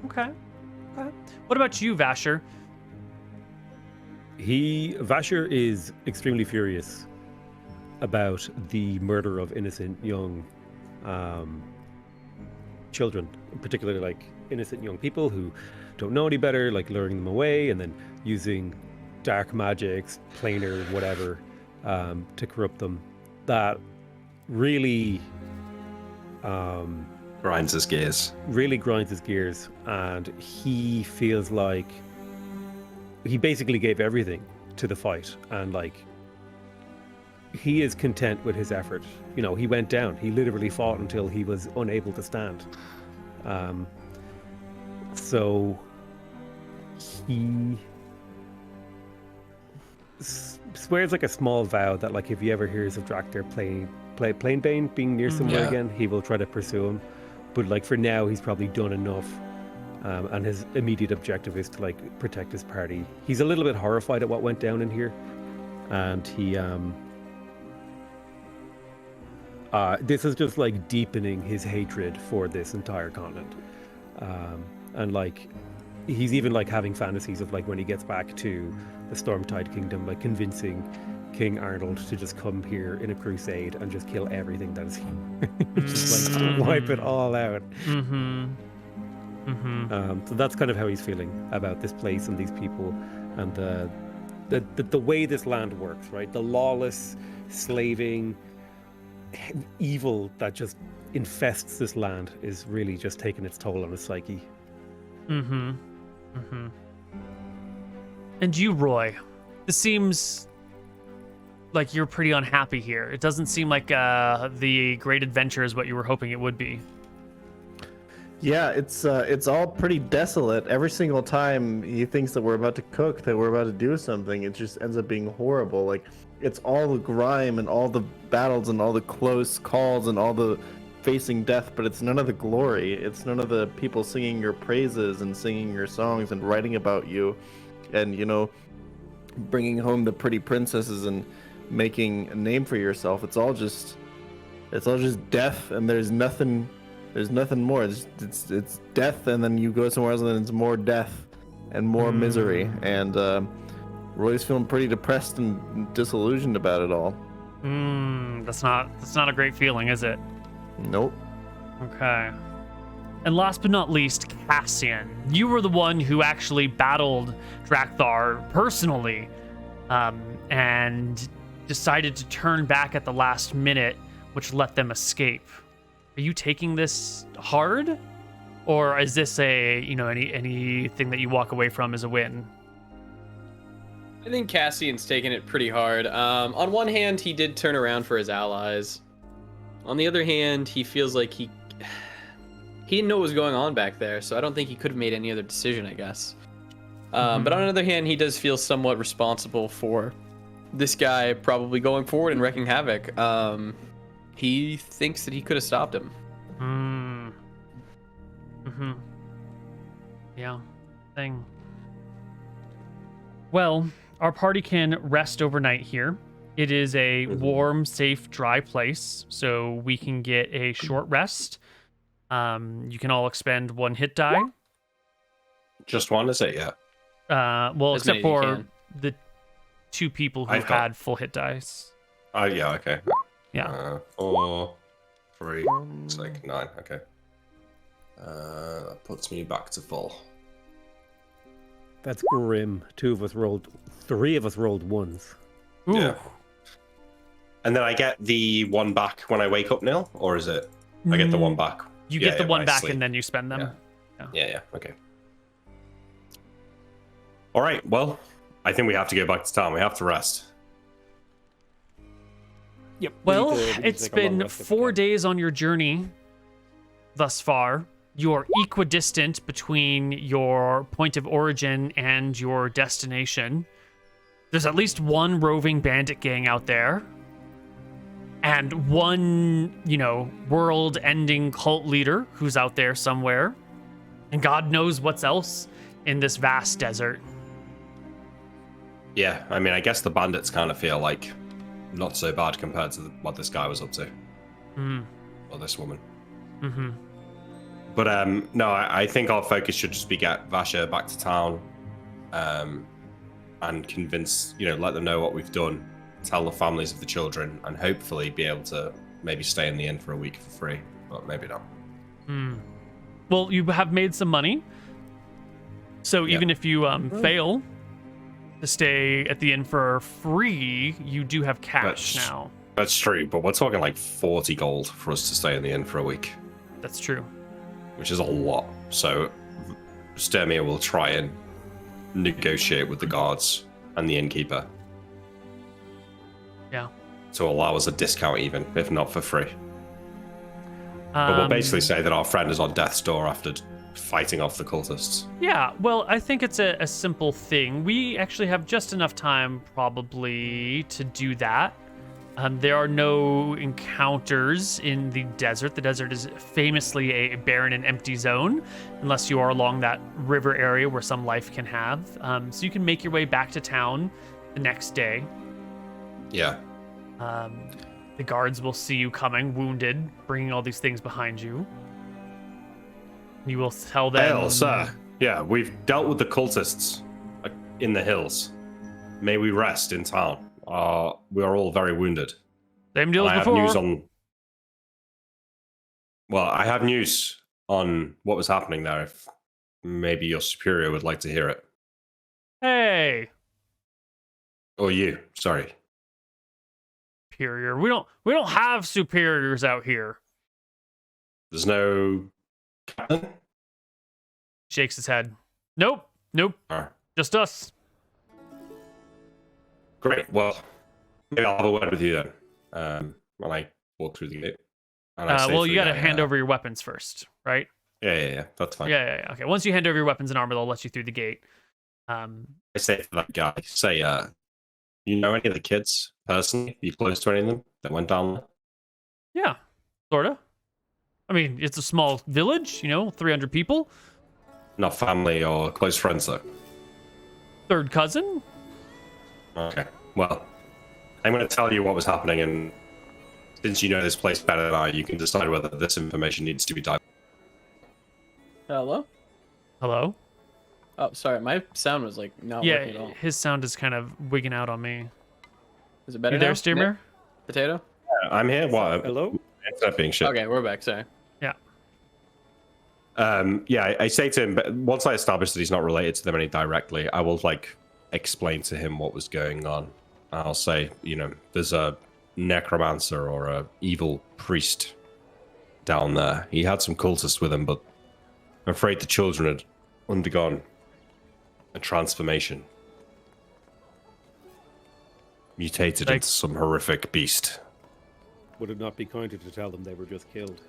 Okay. What about you, Vasher? Vasher is extremely furious about the murder of innocent young children, particularly like innocent young people who don't know any better, like luring them away and then using dark magics, planar, whatever, to corrupt them. That really Grinds his gears. Really grinds his gears, and he feels like he basically gave everything to the fight, and like he is content with his effort. He went down. He literally fought until he was unable to stand. So he swears like a small vow that like if he ever hears of Drakthar Plainbane being near somewhere again, he will try to pursue him. But like for now, he's probably done enough. And his immediate objective is to like protect his party. He's a little bit horrified at what went down in here, and he this is just like deepening his hatred for this entire continent. And like he's even like having fantasies of like when he gets back to the Stormtide Kingdom, like convincing King Arnold to just come here in a crusade and just kill everything that is here. Just like wipe it all out. So that's kind of how he's feeling about this place and these people and the way this land works, right? The lawless, slaving evil that just infests this land is really just taking its toll on his psyche. And you, Roy, this seems like you're pretty unhappy here. It doesn't seem like the great adventure is what you were hoping it would be. Yeah, it's all pretty desolate. Every single time he thinks that we're about to cook, that we're about to do something, it just ends up being horrible. Like, it's all the grime and all the battles and all the close calls and all the facing death, but it's none of the glory. It's none of the people singing your praises and singing your songs and writing about you and, bringing home the pretty princesses and making a name for yourself. It's all just death, and there's nothing more. It's death, and then you go somewhere else, and then it's more death and more misery. And Roy's feeling pretty depressed and disillusioned about it all. That's not a great feeling, is it? Nope. Okay. And last but not least, Cassian. You were the one who actually battled Drakthar personally, and decided to turn back at the last minute, which let them escape. Are you taking this hard, or is this anything that you walk away from as a win? I think Cassian's taking it pretty hard. On one hand, he did turn around for his allies. On the other hand, he feels like he didn't know what was going on back there, so I don't think he could have made any other decision, I guess. But on the other hand, he does feel somewhat responsible for this guy probably going forward and wreaking havoc. He thinks that he could have stopped him. Yeah. Thing. Well, our party can rest overnight here. It is a warm, safe, dry place, so we can get a short rest. You can all expend 1 hit die. Just one, is it? Yeah. Well, As except many as you for can. the 2 people who I've got- had full hit dice. Oh, yeah, okay. Yeah. 4, 3, it's like 9. Okay. That puts me back to full. That's grim. 3 of us rolled ones. Ooh. Yeah. And then I get the 1 back when I wake up, Neil? Or is it? I get the 1 back. You Yeah, get the yeah, one when I back sleep. and then you spend them. Yeah, okay. All right, well, I think we have to go back to town. We have to rest. Yep. Well, it's been 4 days on your journey thus far. You're equidistant between your point of origin and your destination. There's at least one roving bandit gang out there. And one, world-ending cult leader who's out there somewhere. And God knows what's else in this vast desert. Yeah, I mean, I guess the bandits kind of feel like not so bad compared to what this guy was up to. Or this woman. Mm-hmm. But no, I think our focus should just be get Vasha back to town, and convince, let them know what we've done, tell the families of the children, and hopefully be able to maybe stay in the inn for a week for free, but maybe not. Well, you have made some money. So even if you fail to stay at the inn for free, you do have cash now. That's true, but we're talking like 40 gold for us to stay in the inn for a week, That's true. which is a lot. So Sturmia will try and negotiate with the guards and the innkeeper Yeah. to allow us a discount, even if not for free. But we'll basically say that our friend is on death's door after fighting off the cultists. Yeah, well, I think it's a simple thing. We actually have just enough time, probably, to do that. There are no encounters in the desert. The desert is famously a barren and empty zone, unless you are along that river area where some life can have. So you can make your way back to town the next day. Yeah. The guards will see you coming, wounded, bringing all these things behind you. You will tell them... Hail, sir. Yeah, we've dealt with the cultists in the hills. May we rest in town. We are all very wounded. Same deal And as I have before. news on... Well, I have news on what was happening there, if maybe your superior would like to hear it. Hey, Or you, sorry. superior. We don't have superiors out here. There's no captain? Shakes his head. Nope. Oh, Just us. great. Well, maybe I'll have a word with you then. When I walk through the gate. And I say Well, to you the got to guy, hand over your weapons first, right? Yeah. That's fine. Yeah. Okay. Once you hand over your weapons and armor, they'll let you through the gate. I say to that guy, you know any of the kids personally? You close to any of them that went down there? Yeah, sorta. I mean, it's a small village, 300 people. Not family or close friends, though. Third cousin. Okay. Well, I'm going to tell you what was happening, and since you know this place better than I, you can decide whether this information needs to be divulged. Hello? Hello. Oh, sorry. My sound was like not working at all. Yeah, his sound is kind of wigging out on me. Is it better You there, now? Steamer? Nick? Potato? I'm here. What? Hello? It's not being shit. Okay, we're back. Sorry. I say to him, but once I establish that he's not related to them any directly, I will explain to him what was going on. I'll say, there's a necromancer or a evil priest down there. He had some cultists with him, but I'm afraid the children had undergone a transformation. Mutated into some horrific beast. Would it not be kinder to tell them they were just killed?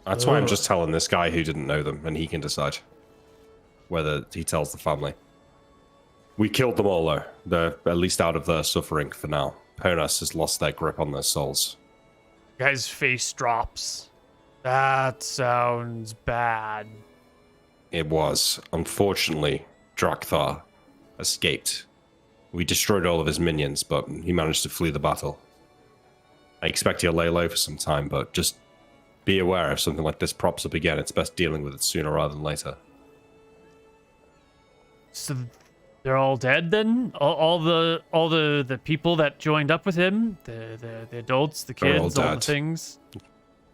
That's why I'm just telling this guy who didn't know them, and he can decide whether he tells the family. We killed them all, though. They're at least out of their suffering for now. Ponas has lost their grip on their souls. Guy's face drops. That sounds bad. It was. Unfortunately, Drakthar escaped. We destroyed all of his minions, but he managed to flee the battle. I expect he'll lay low for some time, but just be aware if something like this props up again, it's best dealing with it sooner rather than later. So They're all dead then? All the people that joined up with him, the adults, the They're all kids, all the dead. things.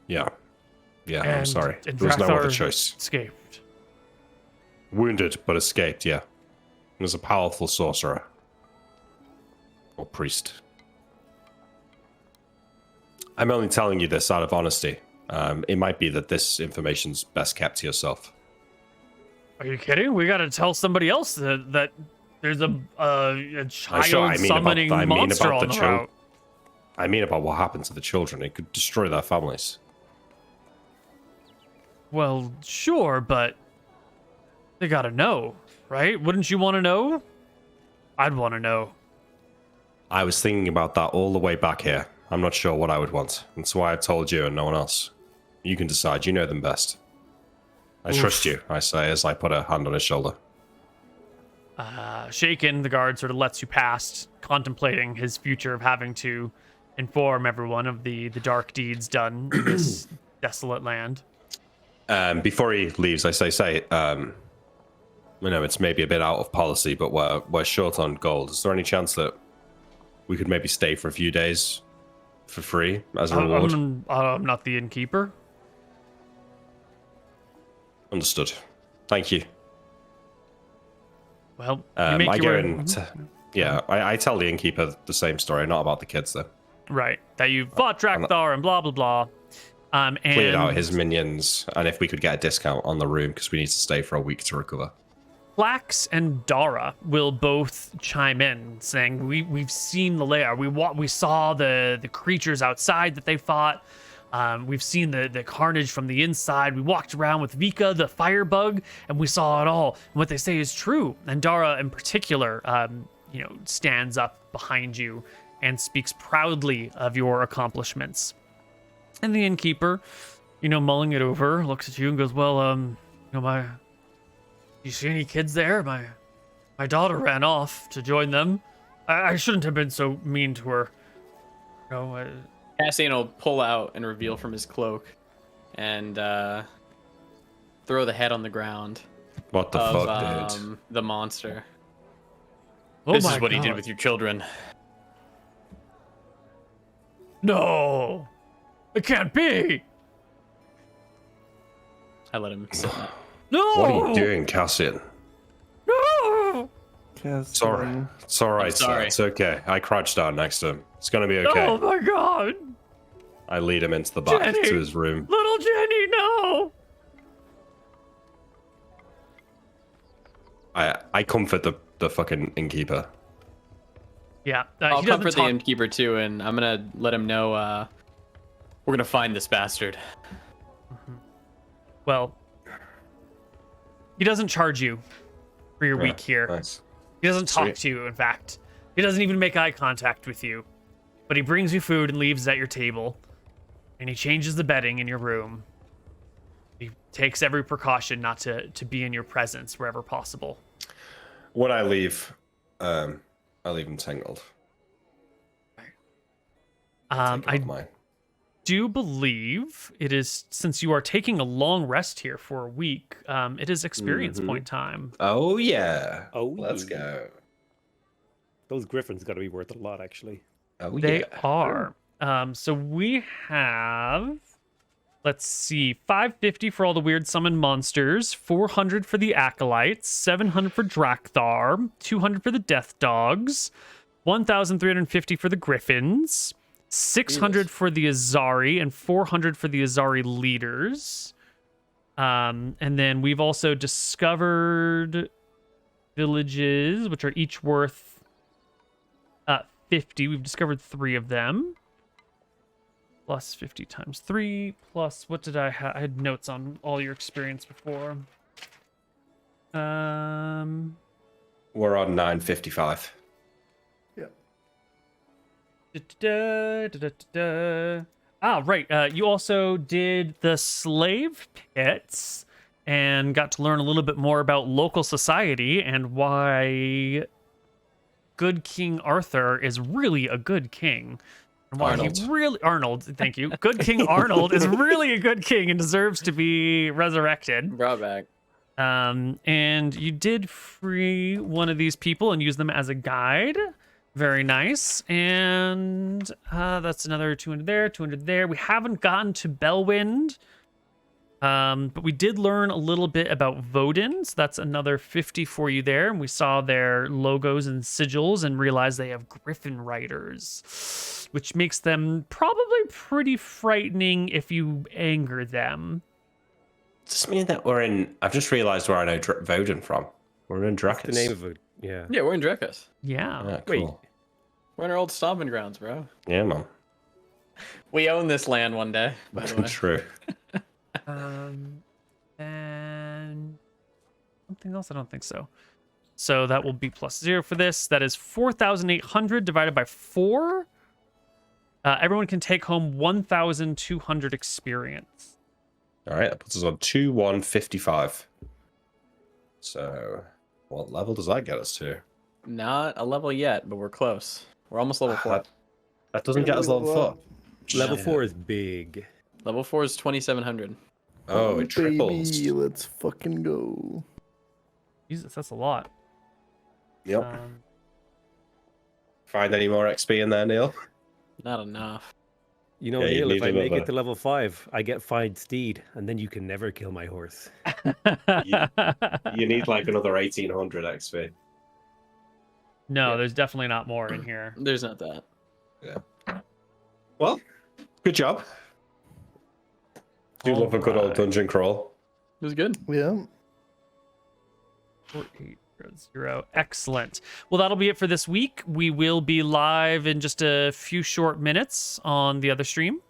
Yeah. Yeah, I'm And- sorry. and There was no other Drathar choice. Escaped. Wounded, but escaped, yeah. He was a powerful sorcerer. Or priest. I'm only telling you this out of honesty. It might be that this information's best kept to yourself. Are you kidding? We gotta tell somebody else that there's a child summoning monster on the route. I mean about what happened to the children. It could destroy their families. Well, sure, but they gotta know, right? Wouldn't you want to know? I'd want to know. I was thinking about that all the way back here. I'm not sure what I would want. That's why I've told you and no one else. You can decide. You know them best. I trust you, I say as I put a hand on his shoulder. Shaken, the guard sort of lets you past, contemplating his future of having to inform everyone of the dark deeds done in this desolate land. Before he leaves, I say, you know, it's maybe a bit out of policy, but we're short on gold. Is there any chance that we could maybe stay for a few days for free as a reward? I'm not the innkeeper. Understood. Thank you. Well, you I make go your and I tell the innkeeper the same story, not about the kids though. right that you fought Drathar and blah blah blah. And Cleared out his minions, and if we could get a discount on the room because we need to stay for a week to recover. Flax and Dara will both chime in, saying, "We've seen the lair. We saw the creatures outside that they fought. We've seen the carnage from the inside. We walked around with Vika, the firebug, and we saw it all. And what they say is true." And Dara, in particular, stands up behind you and speaks proudly of your accomplishments. And the innkeeper, mulling it over, looks at you and goes, "Well, you see any kids there? My daughter ran off to join them. I shouldn't have been so mean to her. Cassian will pull out and reveal from his cloak and throw the head on the ground What the of fuck, dude? the monster. Oh This my is what he did God. with your children. No, it can't be. I let him sit. No. What are you doing, Cassian? No. Sorry. It's alright, sir. sorry. It's okay. I crouch down next to him. It's gonna be okay. Oh my God. I lead him into the back Jenny. to his room. Little Jenny, no. I comfort the fucking innkeeper. Yeah. I'll he doesn't comfort the talk- innkeeper too, and I'm gonna let him know we're gonna find this bastard. Well, he doesn't charge you for your Yeah, week here. Nice. He doesn't talk Sweet. to you, in fact. He doesn't even make eye contact with you. But he brings you food and leaves it at your table. And he changes the bedding in your room. He takes every precaution not to be in your presence wherever possible. When I leave him tangled. I Mine. do believe it is, since you are taking a long rest here for a week, it is experience point time. Oh yeah. Oh, Let's yeah. go. Those griffins got to be worth a lot, actually. Oh They yeah. are. So we have, let's see, 550 for all the weird summoned monsters, 400 for the acolytes, 700 for Drathar, 200 for the death dogs, 1,350 for the griffins, 600 for the Azari, and 400 for the Azari leaders. And then we've also discovered villages, which are each worth 50. We've discovered 3 of them. Plus 50 times 3. Plus, what did I have? I had notes on all your experience before. We're on 955. Right. You also did the slave pits and got to learn a little bit more about local society and why good King Arthur is really a good king. And why Arnold, thank you. Good King Arnold is really a good king and deserves to be resurrected. Brought back. And you did free one of these people and use them as a guide. Very nice. And that's another 200 there, 200 there. We haven't gotten to Bellwind. But we did learn a little bit about Vodin, so that's another 50 for you there. And we saw their logos and sigils and realized they have Griffin riders, which makes them probably pretty frightening if you anger them. Does this mean that we're in... I've just realised where I know Vodin from. We're in Drakus. The name of it, yeah. Yeah, we're in Drakus. Yeah. Yeah, Wait. cool. We're in our old stomping grounds, bro. Yeah, man. We own this land one day, by the way. True. And something else? I don't think so. So that will be +0 for this. That is 4,800 divided by 4. Everyone can take home 1,200 experience. All right, that puts us on 2,155. So, what level does that get us to? Not a level yet, but we're close. We're almost level 4. That doesn't get us level 4. Level 4 is big. Level 4 is 2,700. Oh, it triples. Baby, let's fucking go. Jesus, that's a lot. Yep. Find any more XP in there, Neil? Not enough. You know, Yeah, you Neil, if need I make another- it to level 5, I get 5 steed, and then you can never kill my horse. You need like another 1,800 XP. No, there's definitely not more in here. There's not that. Well, good job. Do love a good old dungeon crawl. It was good. Yeah. 4800. Excellent. Well, that'll be it for this week. We will be live in just a few short minutes on the other stream.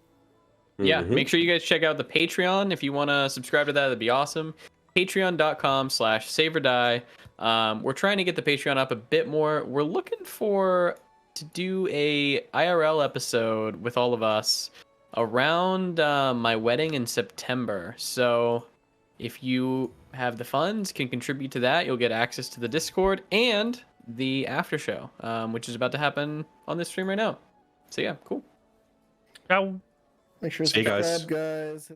Yeah, Mhm. make sure you guys check out the Patreon if you want to subscribe to that. That'd be awesome. Patreon.com/SaveOrDie. We're trying to get the Patreon up a bit more. We're looking to do a IRL episode with all of us around my wedding in September. So if you have the funds, can contribute to that, you'll get access to the Discord and the after show, which is about to happen on this stream right now. So yeah, cool. Ciao. Make sure to See you guys. subscribe, guys.